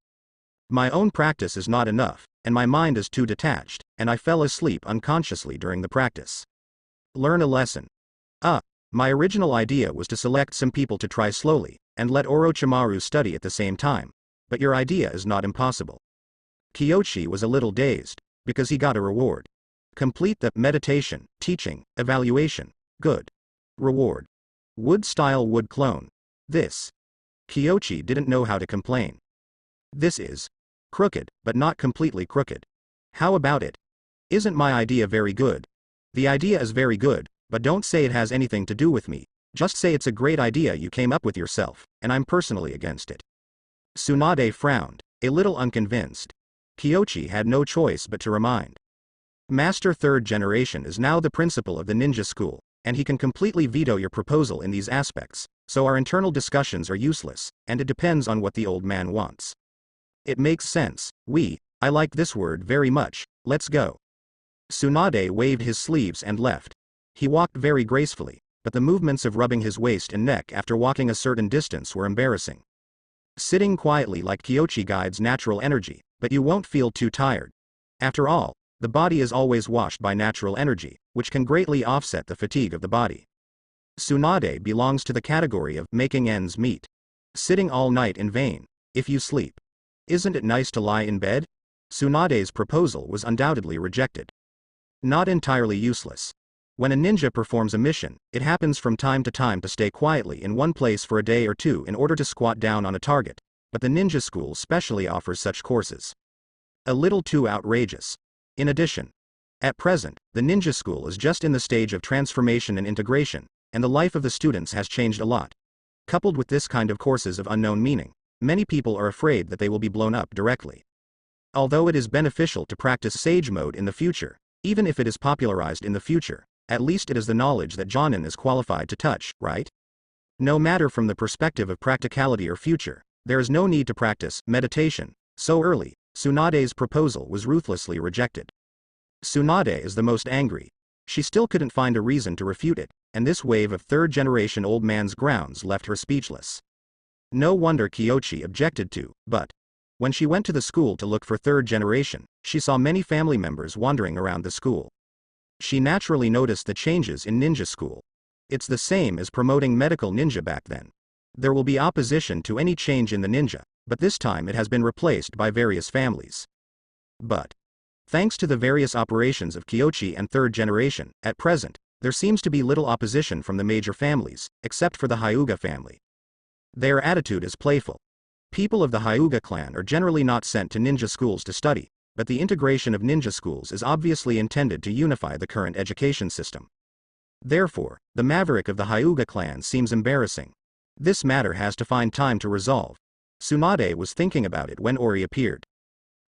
My own practice is not enough, and my mind is too detached, and I fell asleep unconsciously during the practice. Learn a lesson. My original idea was to select some people to try slowly, and let Orochimaru study at the same time, but your idea is not impossible. Kyoshi was a little dazed, because he got a reward. Complete the meditation, teaching, evaluation. Good. Reward. Wood-style wood clone. This. Kyoshi didn't know how to complain. This is crooked, but not completely crooked. How about it? Isn't my idea very good? The idea is very good, but don't say it has anything to do with me. Just say it's a great idea you came up with yourself, and I'm personally against it. Tsunade frowned, a little unconvinced. Kyoshi had no choice but to remind. Master Third Generation is now the principal of the ninja school, and he can completely veto your proposal in these aspects, so our internal discussions are useless, and it depends on what the old man wants. It makes sense. I like this word very much, let's go. Tsunade waved his sleeves and left. He walked very gracefully, but the movements of rubbing his waist and neck after walking a certain distance were embarrassing. Sitting quietly like Kyoshi guides natural energy, but you won't feel too tired. After all, the body is always washed by natural energy, which can greatly offset the fatigue of the body. Tsunade belongs to the category of making ends meet. Sitting all night in vain, if you sleep. Isn't it nice to lie in bed? Tsunade's proposal was undoubtedly rejected. Not entirely useless. When a ninja performs a mission, it happens from time to time to stay quietly in one place for a day or two in order to squat down on a target, but the ninja school specially offers such courses. A little too outrageous. In addition, at present, the ninja school is just in the stage of transformation and integration, and the life of the students has changed a lot. Coupled with this kind of courses of unknown meaning, many people are afraid that they will be blown up directly. Although it is beneficial to practice sage mode in the future, even if it is popularized in the future, at least it is the knowledge that Jonin is qualified to touch, right? No matter from the perspective of practicality or future, there is no need to practice meditation so early. Tsunade's proposal was ruthlessly rejected. Tsunade is the most angry. She still couldn't find a reason to refute it, and this wave of third-generation old man's grounds left her speechless. No wonder Kyoshi objected to, but when she went to the school to look for third generation, she saw many family members wandering around the school. She naturally noticed the changes in ninja school. It's the same as promoting medical ninja back then. There will be opposition to any change in the ninja, but this time it has been replaced by various families. But thanks to the various operations of Kyoshi and third generation, at present, there seems to be little opposition from the major families, except for the Hyuga family. Their attitude is playful. People of the Hyuga clan are generally not sent to ninja schools to study, but the integration of ninja schools is obviously intended to unify the current education system. Therefore, the maverick of the Hyuga clan seems embarrassing. This matter has to find time to resolve. Tsunade was thinking about it when Ori appeared.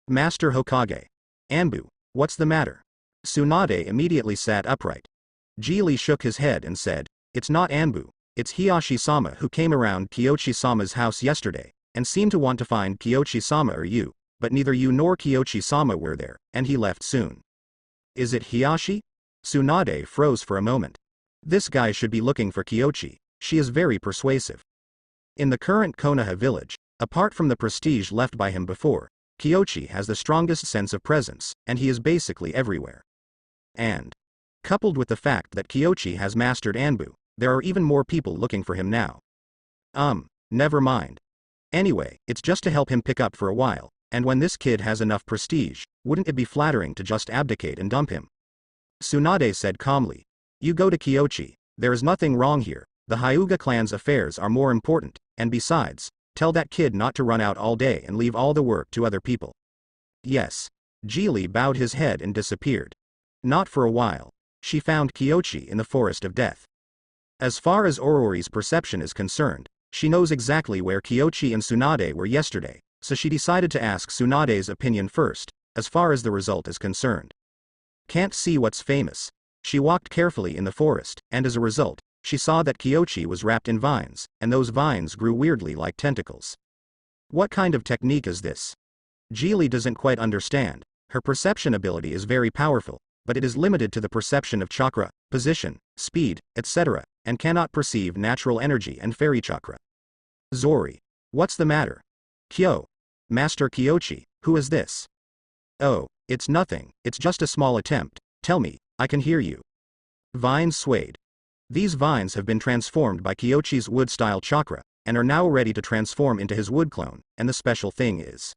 Master Hokage. Anbu, what's the matter? Tsunade immediately sat upright. Geely shook his head and said, it's not Anbu, it's Hiyashi-sama who came around Kyoshi-sama's house yesterday, and seemed to want to find Kyoshi-sama or you, but neither you nor Kyoshi-sama were there, and he left soon. Is it Hiyashi? Tsunade froze for a moment. This guy should be looking for Kyoshi, she is very persuasive. In the current Konoha village, apart from the prestige left by him before, Kyoshi has the strongest sense of presence, and he is basically everywhere. And, coupled with the fact that Kyoshi has mastered Anbu, there are even more people looking for him now. Never mind. Anyway, it's just to help him pick up for a while, and when this kid has enough prestige, wouldn't it be flattering to just abdicate and dump him? Tsunade said calmly. You go to Kyoshi, there is nothing wrong here, the Hyuga clan's affairs are more important, and besides, tell that kid not to run out all day and leave all the work to other people. Yes. Geely bowed his head and disappeared. Not for a while. She found Kyoshi in the forest of death. As far as Orori's perception is concerned, she knows exactly where Kyoshi and Tsunade were yesterday, so she decided to ask Tsunade's opinion first, as far as the result is concerned. Can't see what's famous. She walked carefully in the forest, and as a result, she saw that Kyoshi was wrapped in vines, and those vines grew weirdly like tentacles. What kind of technique is this? Geely doesn't quite understand. Her perception ability is very powerful, but it is limited to the perception of chakra, position, speed, etc., and cannot perceive natural energy and fairy chakra. Zori. What's the matter? Kyo. Master Kyochi, who is this? Oh, it's nothing, it's just a small attempt. Tell me, I can hear you. Vines swayed. These vines have been transformed by Kyochi's wood-style chakra, and are now ready to transform into his wood clone, and the special thing is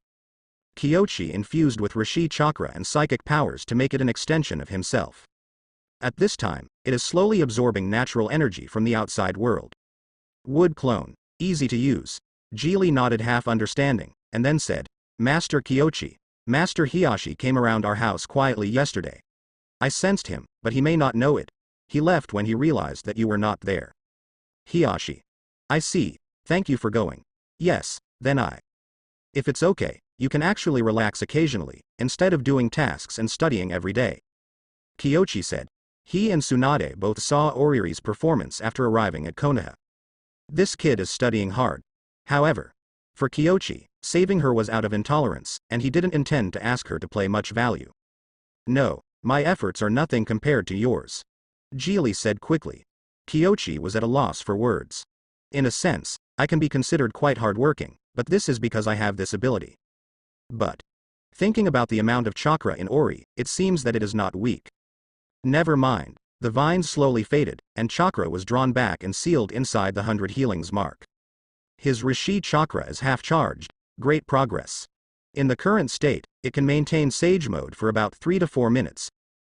Kyochi infused with Rishi chakra and psychic powers to make it an extension of himself. At this time, it is slowly absorbing natural energy from the outside world. Wood clone. Easy to use. Geely nodded half understanding, and then said, Master Kyochi, Master Hiyashi came around our house quietly yesterday. I sensed him, but he may not know it. He left when he realized that you were not there. Hiyashi. I see, thank you for going. Yes, then If it's okay, you can actually relax occasionally, instead of doing tasks and studying every day. Kyochi said. He and Tsunade both saw Oriri's performance after arriving at Konoha. This kid is studying hard. However, for Kyochi, saving her was out of intolerance, and he didn't intend to ask her to play much value. No, my efforts are nothing compared to yours. Geely said quickly. Kyochi was at a loss for words. In a sense, I can be considered quite hardworking, but this is because I have this ability. But, thinking about the amount of chakra in Ori, it seems that it is not weak. Never mind. The vines slowly faded, and chakra was drawn back and sealed inside the 100 healings mark. His Rishi chakra is half charged. Great progress. In the current state, it can maintain Sage mode for about 3 to 4 minutes.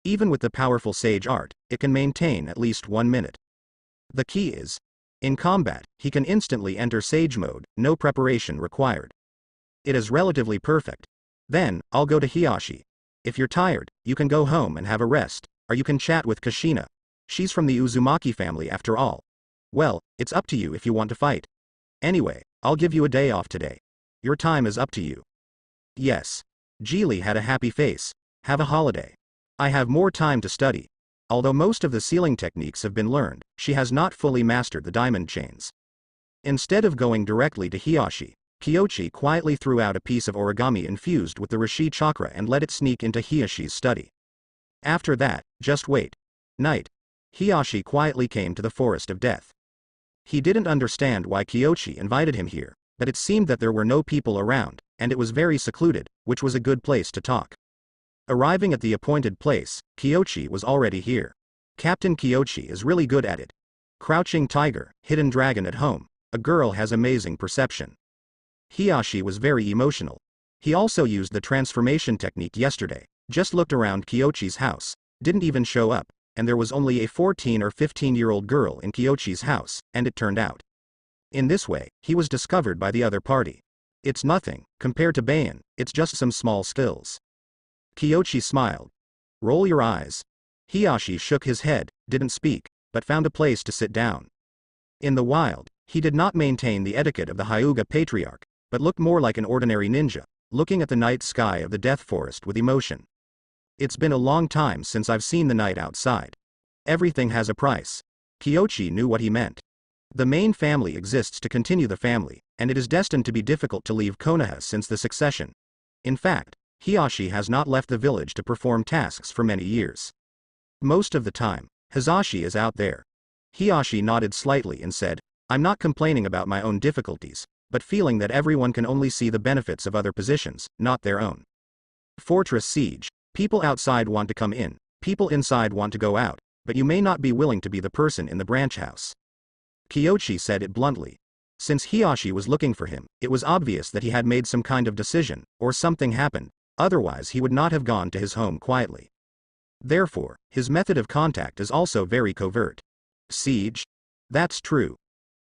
Even with the powerful Sage art, it can maintain at least 1 minute. The key is, in combat, he can instantly enter Sage mode, no preparation required. It is relatively perfect. Then, I'll go to Hiyashi. If you're tired, you can go home and have a rest, or you can chat with Kushina. She's from the Uzumaki family after all. Well, it's up to you if you want to fight. Anyway, I'll give you a day off today. Your time is up to you. Yes. Geely had a happy face. Have a holiday. I have more time to study. Although most of the sealing techniques have been learned, she has not fully mastered the diamond chains. Instead of going directly to Hiyashi, Kyochi quietly threw out a piece of origami infused with the Rishi chakra and let it sneak into Hiyashi's study. After that, just wait. Night. Hiyashi quietly came to the forest of death. He didn't understand why Kyochi invited him here, but it seemed that there were no people around, and it was very secluded, which was a good place to talk. Arriving at the appointed place, Kyochi was already here. Captain Kyochi is really good at it. Crouching tiger, hidden dragon at home, a girl has amazing perception. Hiyashi was very emotional. He also used the transformation technique yesterday, just looked around Kyochi's house, didn't even show up, and there was only a 14 or 15-year-old girl in Kyochi's house, and it turned out. In this way, he was discovered by the other party. It's nothing, compared to Bayan, it's just some small skills. Kyochi smiled. Roll your eyes. Hiyashi shook his head, didn't speak, but found a place to sit down. In the wild, he did not maintain the etiquette of the Hyuga patriarch, but looked more like an ordinary ninja, looking at the night sky of the death forest with emotion. It's been a long time since I've seen the night outside. Everything has a price. Kyochi knew what he meant. The main family exists to continue the family, and it is destined to be difficult to leave Konoha since the succession. In fact, Hiyashi has not left the village to perform tasks for many years. Most of the time, Hizashi is out there. Hiyashi nodded slightly and said, I'm not complaining about my own difficulties, but feeling that everyone can only see the benefits of other positions, not their own. Fortress siege. People outside want to come in, people inside want to go out, but you may not be willing to be the person in the branch house. Kyochi said it bluntly. Since Hiyashi was looking for him, it was obvious that he had made some kind of decision, or something happened, otherwise he would not have gone to his home quietly. Therefore, his method of contact is also very covert. Siege? That's true.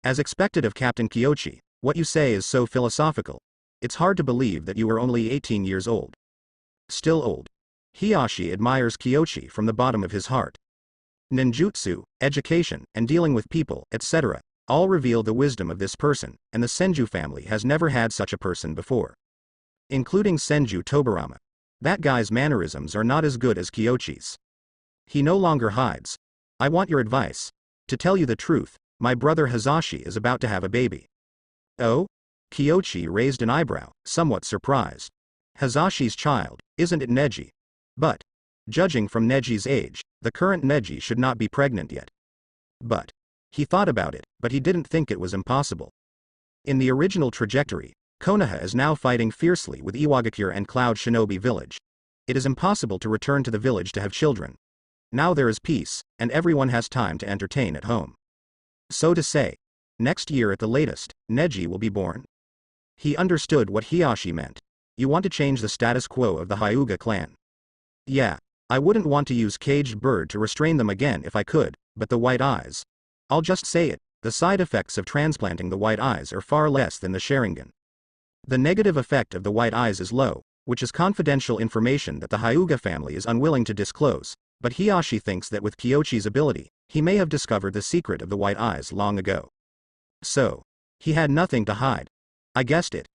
As expected of Captain Kyochi, what you say is so philosophical. It's hard to believe that you are only 18 years old. Still old. Hiyashi admires Kyochi from the bottom of his heart. Ninjutsu, education, and dealing with people, etc., all reveal the wisdom of this person, and the Senju family has never had such a person before. Including Senju Tobarama. That guy's mannerisms are not as good as Kyochi's. He no longer hides. I want your advice. To tell you the truth, my brother Hizashi is about to have a baby. Oh? Kyochi raised an eyebrow, somewhat surprised. Hazashi's child, isn't it Neji? But, judging from Neji's age, the current Neji should not be pregnant yet. But, he thought about it, but he didn't think it was impossible. In the original trajectory, Konoha is now fighting fiercely with Iwagakure and Cloud Shinobi Village. It is impossible to return to the village to have children. Now there is peace, and everyone has time to entertain at home. So to say, next year at the latest, Neji will be born. He understood what Hiyashi meant. You want to change the status quo of the Hyuga clan. Yeah, I wouldn't want to use caged bird to restrain them again if I could, but the white eyes. I'll just say it, the side effects of transplanting the white eyes are far less than the Sharingan. The negative effect of the white eyes is low, which is confidential information that the Hyuga family is unwilling to disclose, but Hiyashi thinks that with Kyochi's ability, he may have discovered the secret of the white eyes long ago. So, he had nothing to hide. I guessed it.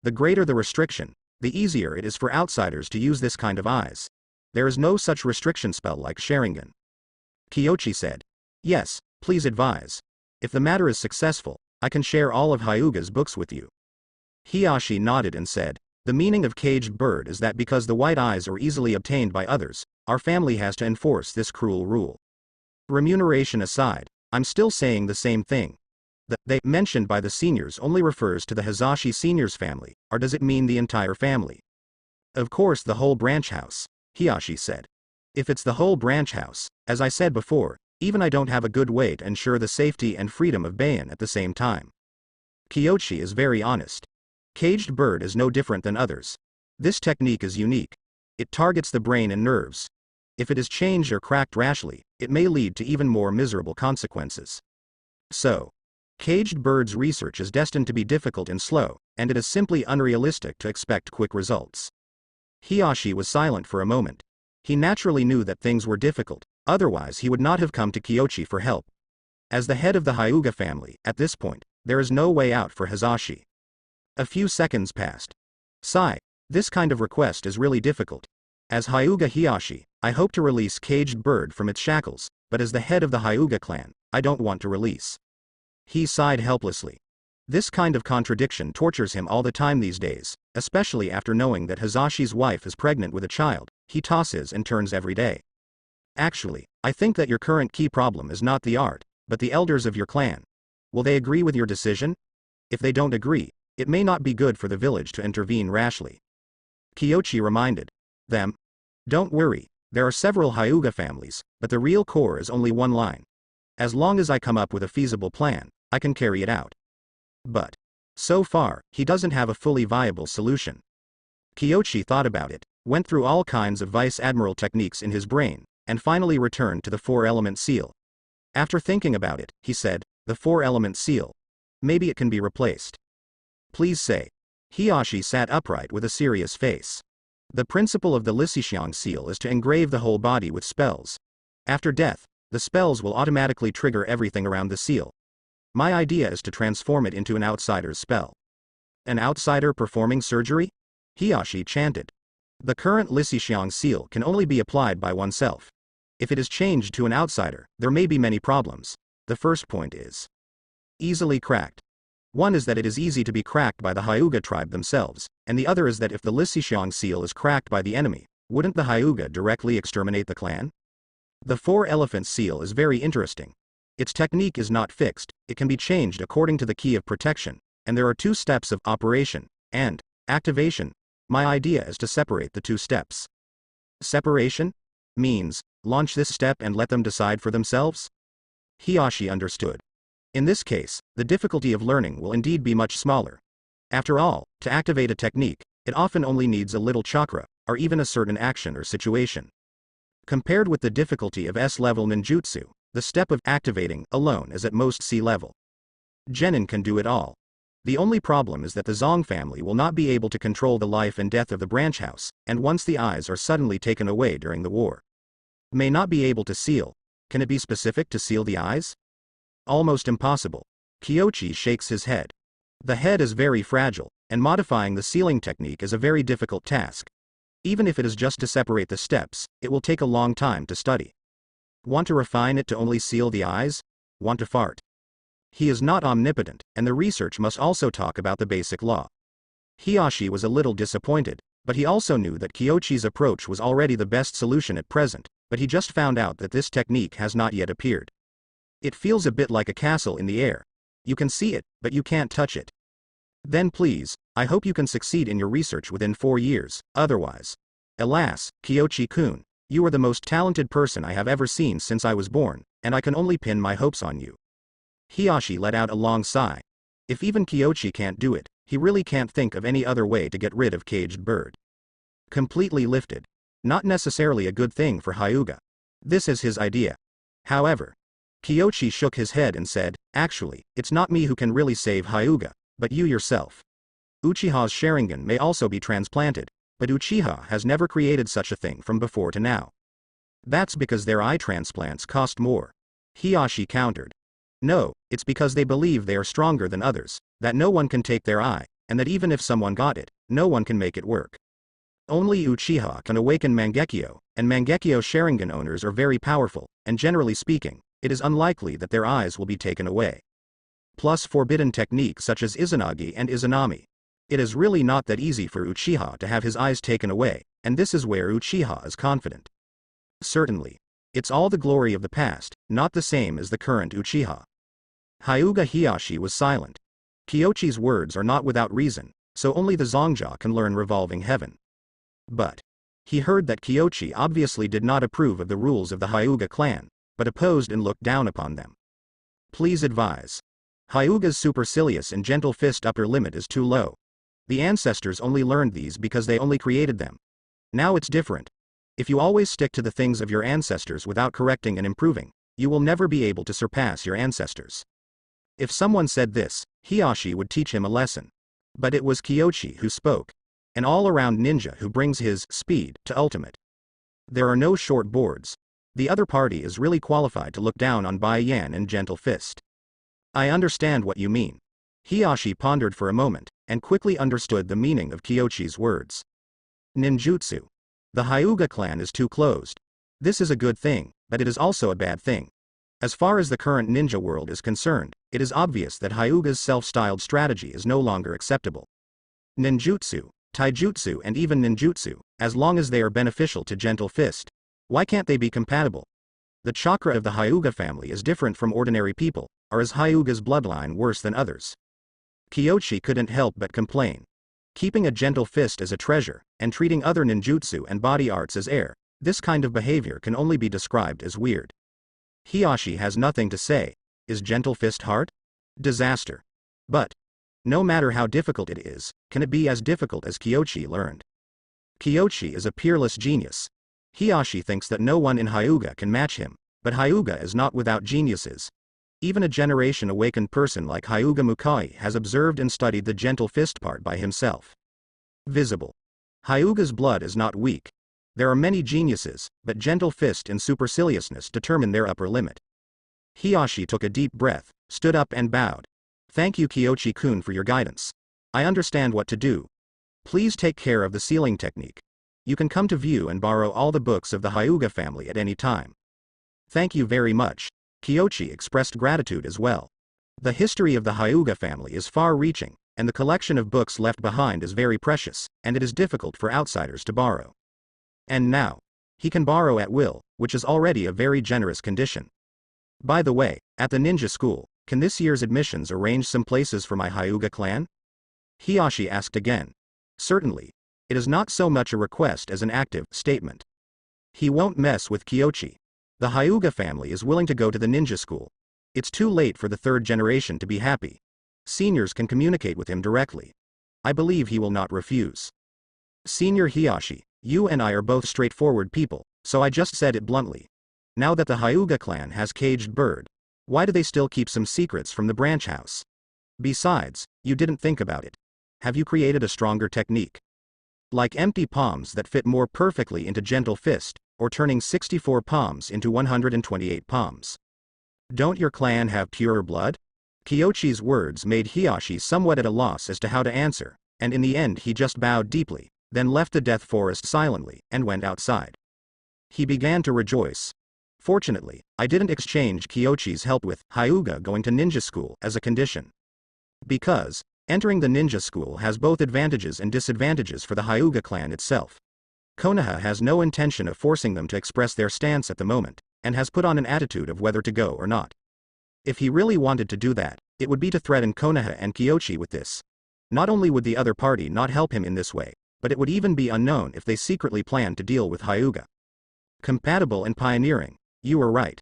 The greater the restriction, the easier it is for outsiders to use this kind of eyes. There is no such restriction spell like Sharingan. Kyochi said. Yes, please advise. If the matter is successful, I can share all of Hyuga's books with you. Hiyashi nodded and said, the meaning of caged bird is that because the white eyes are easily obtained by others, our family has to enforce this cruel rule. Remuneration aside, I'm still saying the same thing. The they mentioned by the seniors only refers to the Hazashi seniors family, or does it mean the entire family? Of course the whole branch house, Hiyashi said. If it's the whole branch house, as I said before, even I don't have a good way to ensure the safety and freedom of Bayan at the same time. Kyochi is very honest. Caged bird is no different than others. This technique is unique. It targets the brain and nerves. If it is changed or cracked rashly, it may lead to even more miserable consequences. So, caged bird's research is destined to be difficult and slow, and it is simply unrealistic to expect quick results. Hiyashi was silent for a moment. He naturally knew that things were difficult, otherwise he would not have come to Kyochi for help. As the head of the Hyuga family, at this point, there is no way out for Hazashi. A few seconds passed. Sigh, this kind of request is really difficult. As Hyuga Hiyashi, I hope to release caged bird from its shackles, but as the head of the Hyuga clan, I don't want to release. He sighed helplessly. This kind of contradiction tortures him all the time these days, especially after knowing that Hazashi's wife is pregnant with a child. He tosses and turns every day. Actually, I think that your current key problem is not the art, but the elders of your clan. Will they agree with your decision? If they don't agree, it may not be good for the village to intervene rashly. Kyochi reminded them. Don't worry, there are several Hyuga families, but the real core is only one line. As long as I come up with a feasible plan, I can carry it out. But, so far, he doesn't have a fully viable solution. Kyochi thought about it, went through all kinds of vice admiral techniques in his brain, and finally returned to the four-element seal. After thinking about it, he said, the four-element seal. Maybe it can be replaced. Please say. Hiyashi sat upright with a serious face. The principle of the Lixixiang seal is to engrave the whole body with spells. After death, the spells will automatically trigger everything around the seal. My idea is to transform it into an outsider's spell. An outsider performing surgery? Hiyashi chanted. The current Lixixiang seal can only be applied by oneself. If it is changed to an outsider, there may be many problems. The first point is easily cracked. One is that it is easy to be cracked by the Hyuga tribe themselves, and the other is that if the Lixixiang seal is cracked by the enemy, wouldn't the Hyuga directly exterminate the clan? The four-elephant seal is very interesting. Its technique is not fixed, it can be changed according to the key of protection, and there are two steps of operation and activation. My idea is to separate the two steps. Separation? Means, launch this step and let them decide for themselves? Hiyashi understood. In this case, the difficulty of learning will indeed be much smaller. After all, to activate a technique, it often only needs a little chakra, or even a certain action or situation. Compared with the difficulty of S-level ninjutsu, the step of activating alone is at most C-level. Genin can do it all. The only problem is that the Zong family will not be able to control the life and death of the branch house, and once the eyes are suddenly taken away during the war. May not be able to seal. Can it be specific to seal the eyes? Almost impossible. Kyochi shakes his head. The head is very fragile, and modifying the sealing technique is a very difficult task. Even if it is just to separate the steps, it will take a long time to study. Want to refine it to only seal the eyes? Want to fart? He is not omnipotent, and the research must also talk about the basic law. Hiyashi was a little disappointed, But he also knew that Kyochi's approach was already the best solution at present, but he just found out that this technique has not yet appeared. It feels a bit like a castle in the air. You can see it, but you can't touch it. Then please, I hope you can succeed in your research within 4 years, otherwise. Alas, Kyochi-kun, you are the most talented person I have ever seen since I was born, and I can only pin my hopes on you. Hiyashi let out a long sigh. If even Kyochi can't do it, he really can't think of any other way to get rid of Caged Bird. Completely lifted. Not necessarily a good thing for Hyuga. This is his idea. However, Kyochi shook his head and said, actually, it's not me who can really save Hyuga, but you yourself. Uchiha's Sharingan may also be transplanted, but Uchiha has never created such a thing from before to now. That's because their eye transplants cost more. Hiyashi countered. No, it's because they believe they are stronger than others, that no one can take their eye, and that even if someone got it, no one can make it work. Only Uchiha can awaken Mangekyo, and Mangekyo Sharingan owners are very powerful, and generally speaking, it is unlikely that their eyes will be taken away. Plus forbidden techniques such as Izanagi and Izanami. It is really not that easy for Uchiha to have his eyes taken away, and this is where Uchiha is confident. Certainly. It's all the glory of the past, not the same as the current Uchiha. Hyuga Hiyashi was silent. Kyochi's words are not without reason, so only the Zongja can learn revolving heaven. But he heard that Kyochi obviously did not approve of the rules of the Hyuga clan, but opposed and looked down upon them. Please advise. Hyuga's supercilious and gentle fist upper limit is too low. The ancestors only learned these because they only created them. Now it's different. If you always stick to the things of your ancestors without correcting and improving, you will never be able to surpass your ancestors. If someone said this, Hiyashi would teach him a lesson. But it was Kyochi who spoke. An all-around ninja who brings his speed to ultimate. There are no short boards. The other party is really qualified to look down on Bai Yan and Gentle Fist. I understand what you mean. Hiyashi pondered for a moment, and quickly understood the meaning of Kyochi's words. Ninjutsu. The Hyuga clan is too closed. This is a good thing, but it is also a bad thing. As far as the current ninja world is concerned, it is obvious that Hyuga's self-styled strategy is no longer acceptable. Ninjutsu, taijutsu and even ninjutsu, as long as they are beneficial to Gentle Fist. Why can't they be compatible? The chakra of the Hyuga family is different from ordinary people, or is Hyuga's bloodline worse than others? Kyochi couldn't help but complain. Keeping a Gentle Fist as a treasure, and treating other ninjutsu and body arts as air, this kind of behavior can only be described as weird. Hiyashi has nothing to say. Is Gentle Fist hard? Disaster. But no matter how difficult it is, can it be as difficult as Kyochi learned? Kyochi is a peerless genius. Hiyashi thinks that no one in Hyuga can match him, but Hyuga is not without geniuses. Even a generation awakened person like Hyuga Mukai has observed and studied the Gentle Fist part by himself. Visible. Hyuga's blood is not weak. There are many geniuses, but Gentle Fist and superciliousness determine their upper limit. Hiyashi took a deep breath, stood up and bowed. Thank you Kyochi-kun for your guidance. I understand what to do. Please take care of the sealing technique. You can come to view and borrow all the books of the Hyuga family at any time. Thank you very much. Kyochi expressed gratitude as well. The history of the Hyuga family is far-reaching, and the collection of books left behind is very precious, and it is difficult for outsiders to borrow. And now, he can borrow at will, which is already a very generous condition. By the way, at the ninja school, can this year's admissions arrange some places for my Hyuga clan? Hiyashi asked again. Certainly. It is not so much a request as an active statement. He won't mess with Kyochi. The Hyuga family is willing to go to the ninja school. It's too late for the third generation to be happy. Seniors can communicate with him directly. I believe he will not refuse. Senior Hiyashi, you and I are both straightforward people, so I just said it bluntly. Now that the Hyuga clan has Caged Bird, why do they still keep some secrets from the branch house? Besides, you didn't think about it. Have you created a stronger technique? Like empty palms that fit more perfectly into Gentle Fist, or turning 64 palms into 128 palms. Don't your clan have purer blood? Kyochi's words made Hiyashi somewhat at a loss as to how to answer, and in the end he just bowed deeply, then left the death forest silently, and went outside. He began to rejoice. Fortunately, I didn't exchange Kyochi's help with Hyuga going to ninja school as a condition. Because Entering the ninja school has both advantages and disadvantages for the Hyuga clan itself. Konoha has no intention of forcing them to express their stance at the moment, and has put on an attitude of whether to go or not. If he really wanted to do that, it would be to threaten Konoha and Kyoshi with this. Not only would the other party not help him in this way, but it would even be unknown if they secretly planned to deal with Hyuga. Compatible and pioneering. You were right.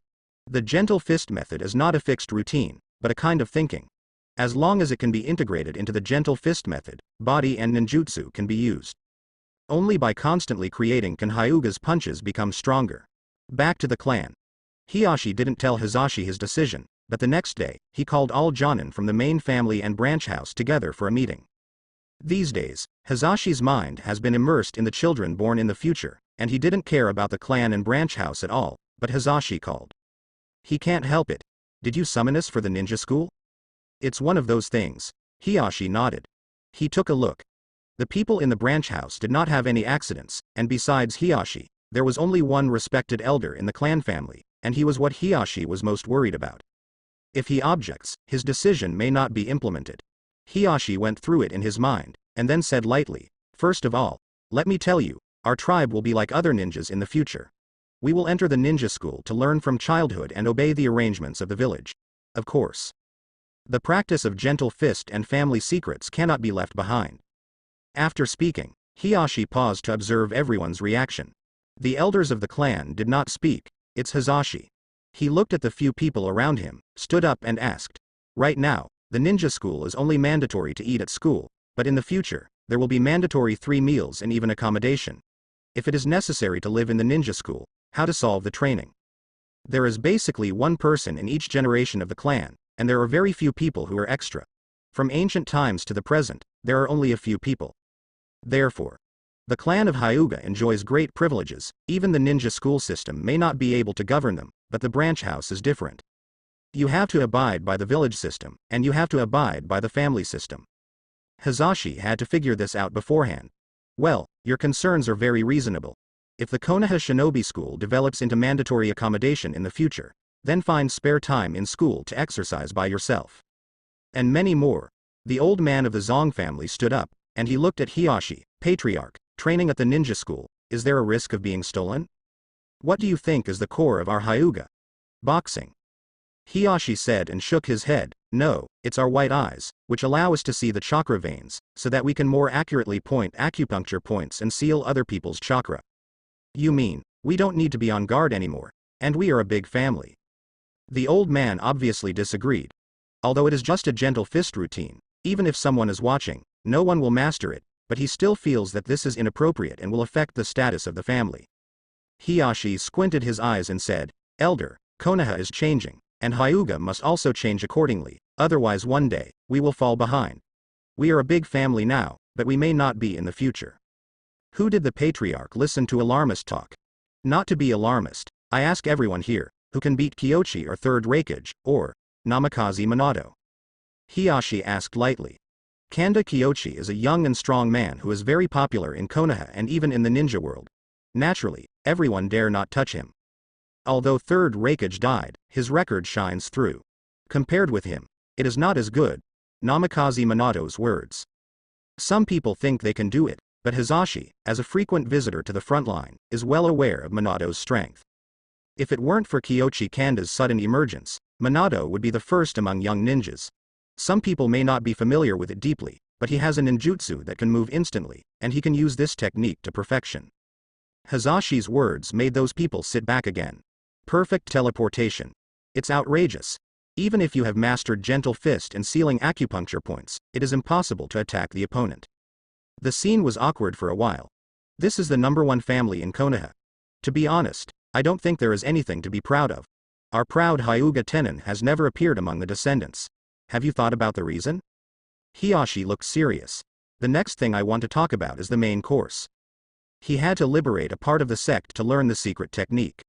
The gentle fist method is not a fixed routine, but a kind of thinking. As long as it can be integrated into the gentle fist method, body and ninjutsu can be used. Only by constantly creating can Hyuga's punches become stronger. Back to the clan. Hiyashi didn't tell Hizashi his decision, but the next day, he called all Jonin from the main family and branch house together for a meeting. These days, Hizashi's mind has been immersed in the children born in the future, and he didn't care about the clan and branch house at all, but Hizashi called. He can't help it. Did you summon us for the ninja school? It's one of those things. Hiyashi nodded. He took a look. The people in the branch house did not have any accidents, and besides Hiyashi, there was only one respected elder in the clan family, and he was what Hiyashi was most worried about. If he objects, his decision may not be implemented. Hiyashi went through it in his mind, and then said lightly, "First of all, let me tell you, our tribe will be like other ninjas in the future. We will enter the ninja school to learn from childhood and obey the arrangements of the village. Of course. The practice of gentle fist and family secrets cannot be left behind." After speaking, Hiyashi paused to observe everyone's reaction. The elders of the clan did not speak. It's Hizashi. He looked at the few people around him, stood up and asked. Right now, the ninja school is only mandatory to eat at school, but in the future, there will be mandatory 3 meals and even accommodation. If it is necessary to live in the ninja school, how to solve the training? There is basically one person in each generation of the clan, and there are very few people who are extra. From ancient times to the present, there are only a few people. Therefore, the clan of Hyuga enjoys great privileges. Even the ninja school system may not be able to govern them, but the branch house is different. You have to abide by the village system, and you have to abide by the family system. Hizashi had to figure this out beforehand. Well, your concerns are very reasonable. If the Konoha Shinobi School develops into mandatory accommodation in the future, then find spare time in school to exercise by yourself. And many more. The old man of the Zong family stood up, and he looked at Hiyashi, patriarch, training at the ninja school. Is there a risk of being stolen? What do you think is the core of our Hyuga? Boxing. Hiyashi said and shook his head. No, it's our white eyes, which allow us to see the chakra veins, so that we can more accurately point acupuncture points and seal other people's chakra. You mean, we don't need to be on guard anymore, and we are a big family. The old man obviously disagreed. Although it is just a gentle fist routine, even if someone is watching, no one will master it, but he still feels that this is inappropriate and will affect the status of the family. Hiyashi squinted his eyes and said, Elder, Konoha is changing, and Hyuga must also change accordingly, otherwise one day, we will fall behind. We are a big family now, but we may not be in the future. Who did the patriarch listen to alarmist talk? Not to be alarmist, I ask everyone here, who can beat Kyoshi or Third Raikage, or Namikaze Minato? Hiyashi asked lightly. Kanda Kyoshi is a young and strong man who is very popular in Konoha and even in the ninja world. Naturally, everyone dare not touch him. Although Third Raikage died, his record shines through. Compared with him, it is not as good. Namikaze Minato's words. Some people think they can do it, but Hizashi, as a frequent visitor to the front line, is well aware of Minato's strength. If it weren't for Kyoshi Kanda's sudden emergence, Minato would be the first among young ninjas. Some people may not be familiar with it deeply, but he has a ninjutsu that can move instantly, and he can use this technique to perfection. Hizashi's words made those people sit back again. Perfect teleportation. It's outrageous. Even if you have mastered gentle fist and sealing acupuncture points, it is impossible to attack the opponent. The scene was awkward for a while. This is the #1 family in Konoha. To be honest, I don't think there is anything to be proud of. Our proud Hyuga Tenin has never appeared among the descendants. Have you thought about the reason? Hiyashi looked serious. The next thing I want to talk about is the main course. He had to liberate a part of the sect to learn the secret technique.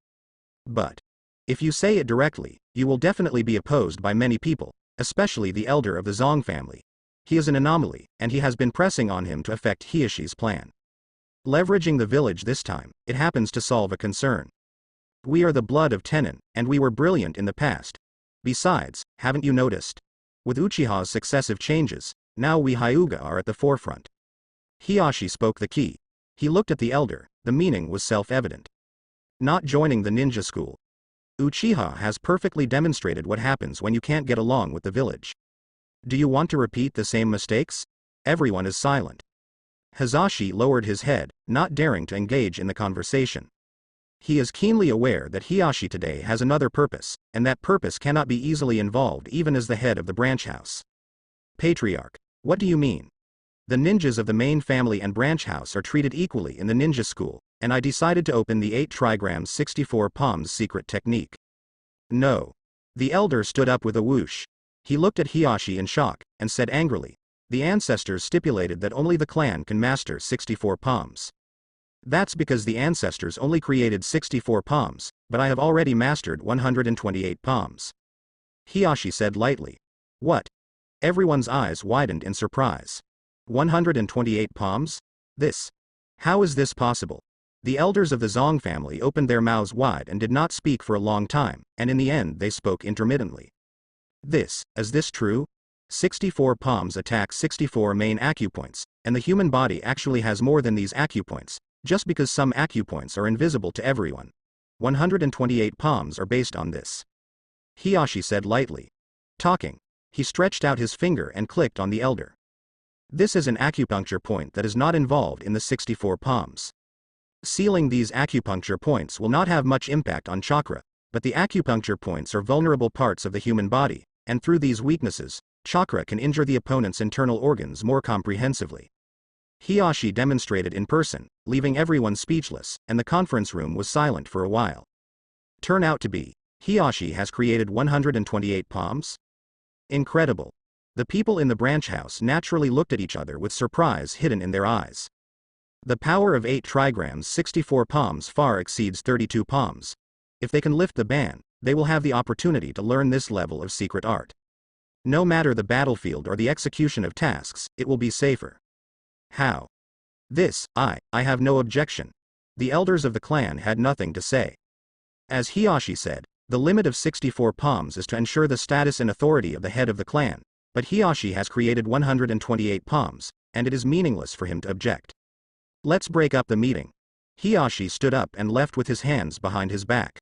But if you say it directly, you will definitely be opposed by many people, especially the elder of the Zong family. He is an anomaly, and he has been pressing on him to affect Hiyashi's plan. Leveraging the village this time, it happens to solve a concern. We are the blood of Tenin, and we were brilliant in the past. Besides, haven't you noticed? With Uchiha's successive changes, Now we Hyuga are at the forefront. Hiyashi spoke the key. He looked at the elder, the meaning was self-evident. Not joining the ninja school. Uchiha has perfectly demonstrated what happens when you can't get along with the village. Do you want to repeat the same mistakes? Everyone is silent. Hazashi lowered his head, not daring to engage in the conversation. He is keenly aware that Hiyashi today has another purpose, and that purpose cannot be easily involved even as the head of the branch house. Patriarch, what do you mean? The ninjas of the main family and branch house are treated equally in the ninja school, and I decided to open the 8 trigrams 64 palms secret technique. No. The elder stood up with a whoosh. He looked at Hiyashi in shock, and said angrily, the ancestors stipulated that only the clan can master 64 palms. That's because the ancestors only created 64 palms, but I have already mastered 128 palms. Hiyashi said lightly. What? Everyone's eyes widened in surprise. 128 palms? This. How is this possible? The elders of the Zong family opened their mouths wide and did not speak for a long time, and in the end they spoke intermittently. Is this true? 64 palms attack 64 main acupoints, and the human body actually has more than these acupoints, just because some acupoints are invisible to everyone. 128 palms are based on this. Hiyashi said lightly. Talking. He stretched out his finger and clicked on the elder. This is an acupuncture point that is not involved in the 64 palms. Sealing these acupuncture points will not have much impact on chakra, but the acupuncture points are vulnerable parts of the human body, and through these weaknesses, chakra can injure the opponent's internal organs more comprehensively. Hiyashi demonstrated in person, leaving everyone speechless, and the conference room was silent for a while. Turn out to be, Hiyashi has created 128 palms? Incredible. The people in the branch house naturally looked at each other with surprise hidden in their eyes. The power of 8 trigrams 64 palms far exceeds 32 palms. If they can lift the ban, they will have the opportunity to learn this level of secret art. No matter the battlefield or the execution of tasks, it will be safer. How? I have no objection. The elders of the clan had nothing to say. As Hiyashi said, the limit of 64 palms is to ensure the status and authority of the head of the clan, but Hiyashi has created 128 palms, and it is meaningless for him to object. Let's break up the meeting. Hiyashi stood up and left with his hands behind his back.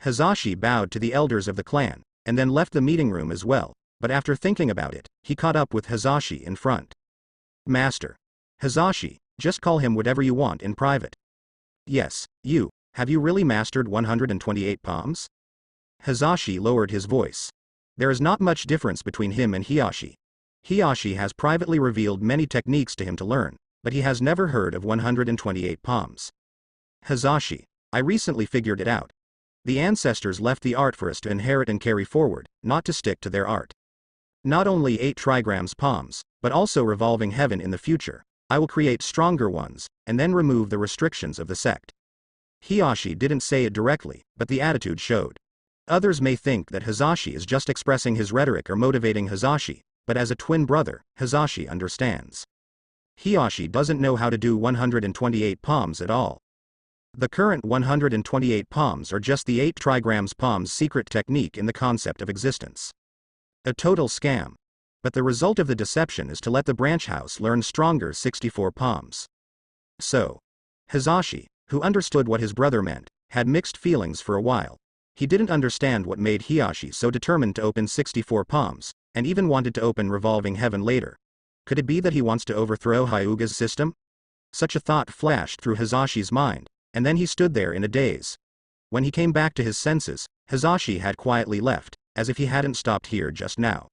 Hazashi bowed to the elders of the clan, and then left the meeting room as well, but after thinking about it, he caught up with Hazashi in front. Master. Hazashi, just call him whatever you want in private. Yes, have you really mastered 128 palms? Hazashi lowered his voice. There is not much difference between him and Hiyashi. Hiyashi has privately revealed many techniques to him to learn, but he has never heard of 128 palms. Hazashi, I recently figured it out. The ancestors left the art for us to inherit and carry forward, not to stick to their art. Not only 8 trigrams palms, but also revolving heaven in the future. I will create stronger ones, and then remove the restrictions of the sect. Hiyashi didn't say it directly, but the attitude showed. Others may think that Hazashi is just expressing his rhetoric or motivating Hazashi, but as a twin brother, Hazashi understands. Hiyashi doesn't know how to do 128 palms at all. The current 128 palms are just the 8 trigrams palms secret technique in the concept of existence. A total scam. But the result of the deception is to let the branch house learn stronger 64 palms. So, Hazashi, who understood what his brother meant, had mixed feelings for a while. He didn't understand what made Hiyashi so determined to open 64 palms, and even wanted to open revolving heaven later. Could it be that he wants to overthrow Hyuga's system? Such a thought flashed through Hazashi's mind, and then he stood there in a daze. When he came back to his senses, Hazashi had quietly left, as if he hadn't stopped here just now.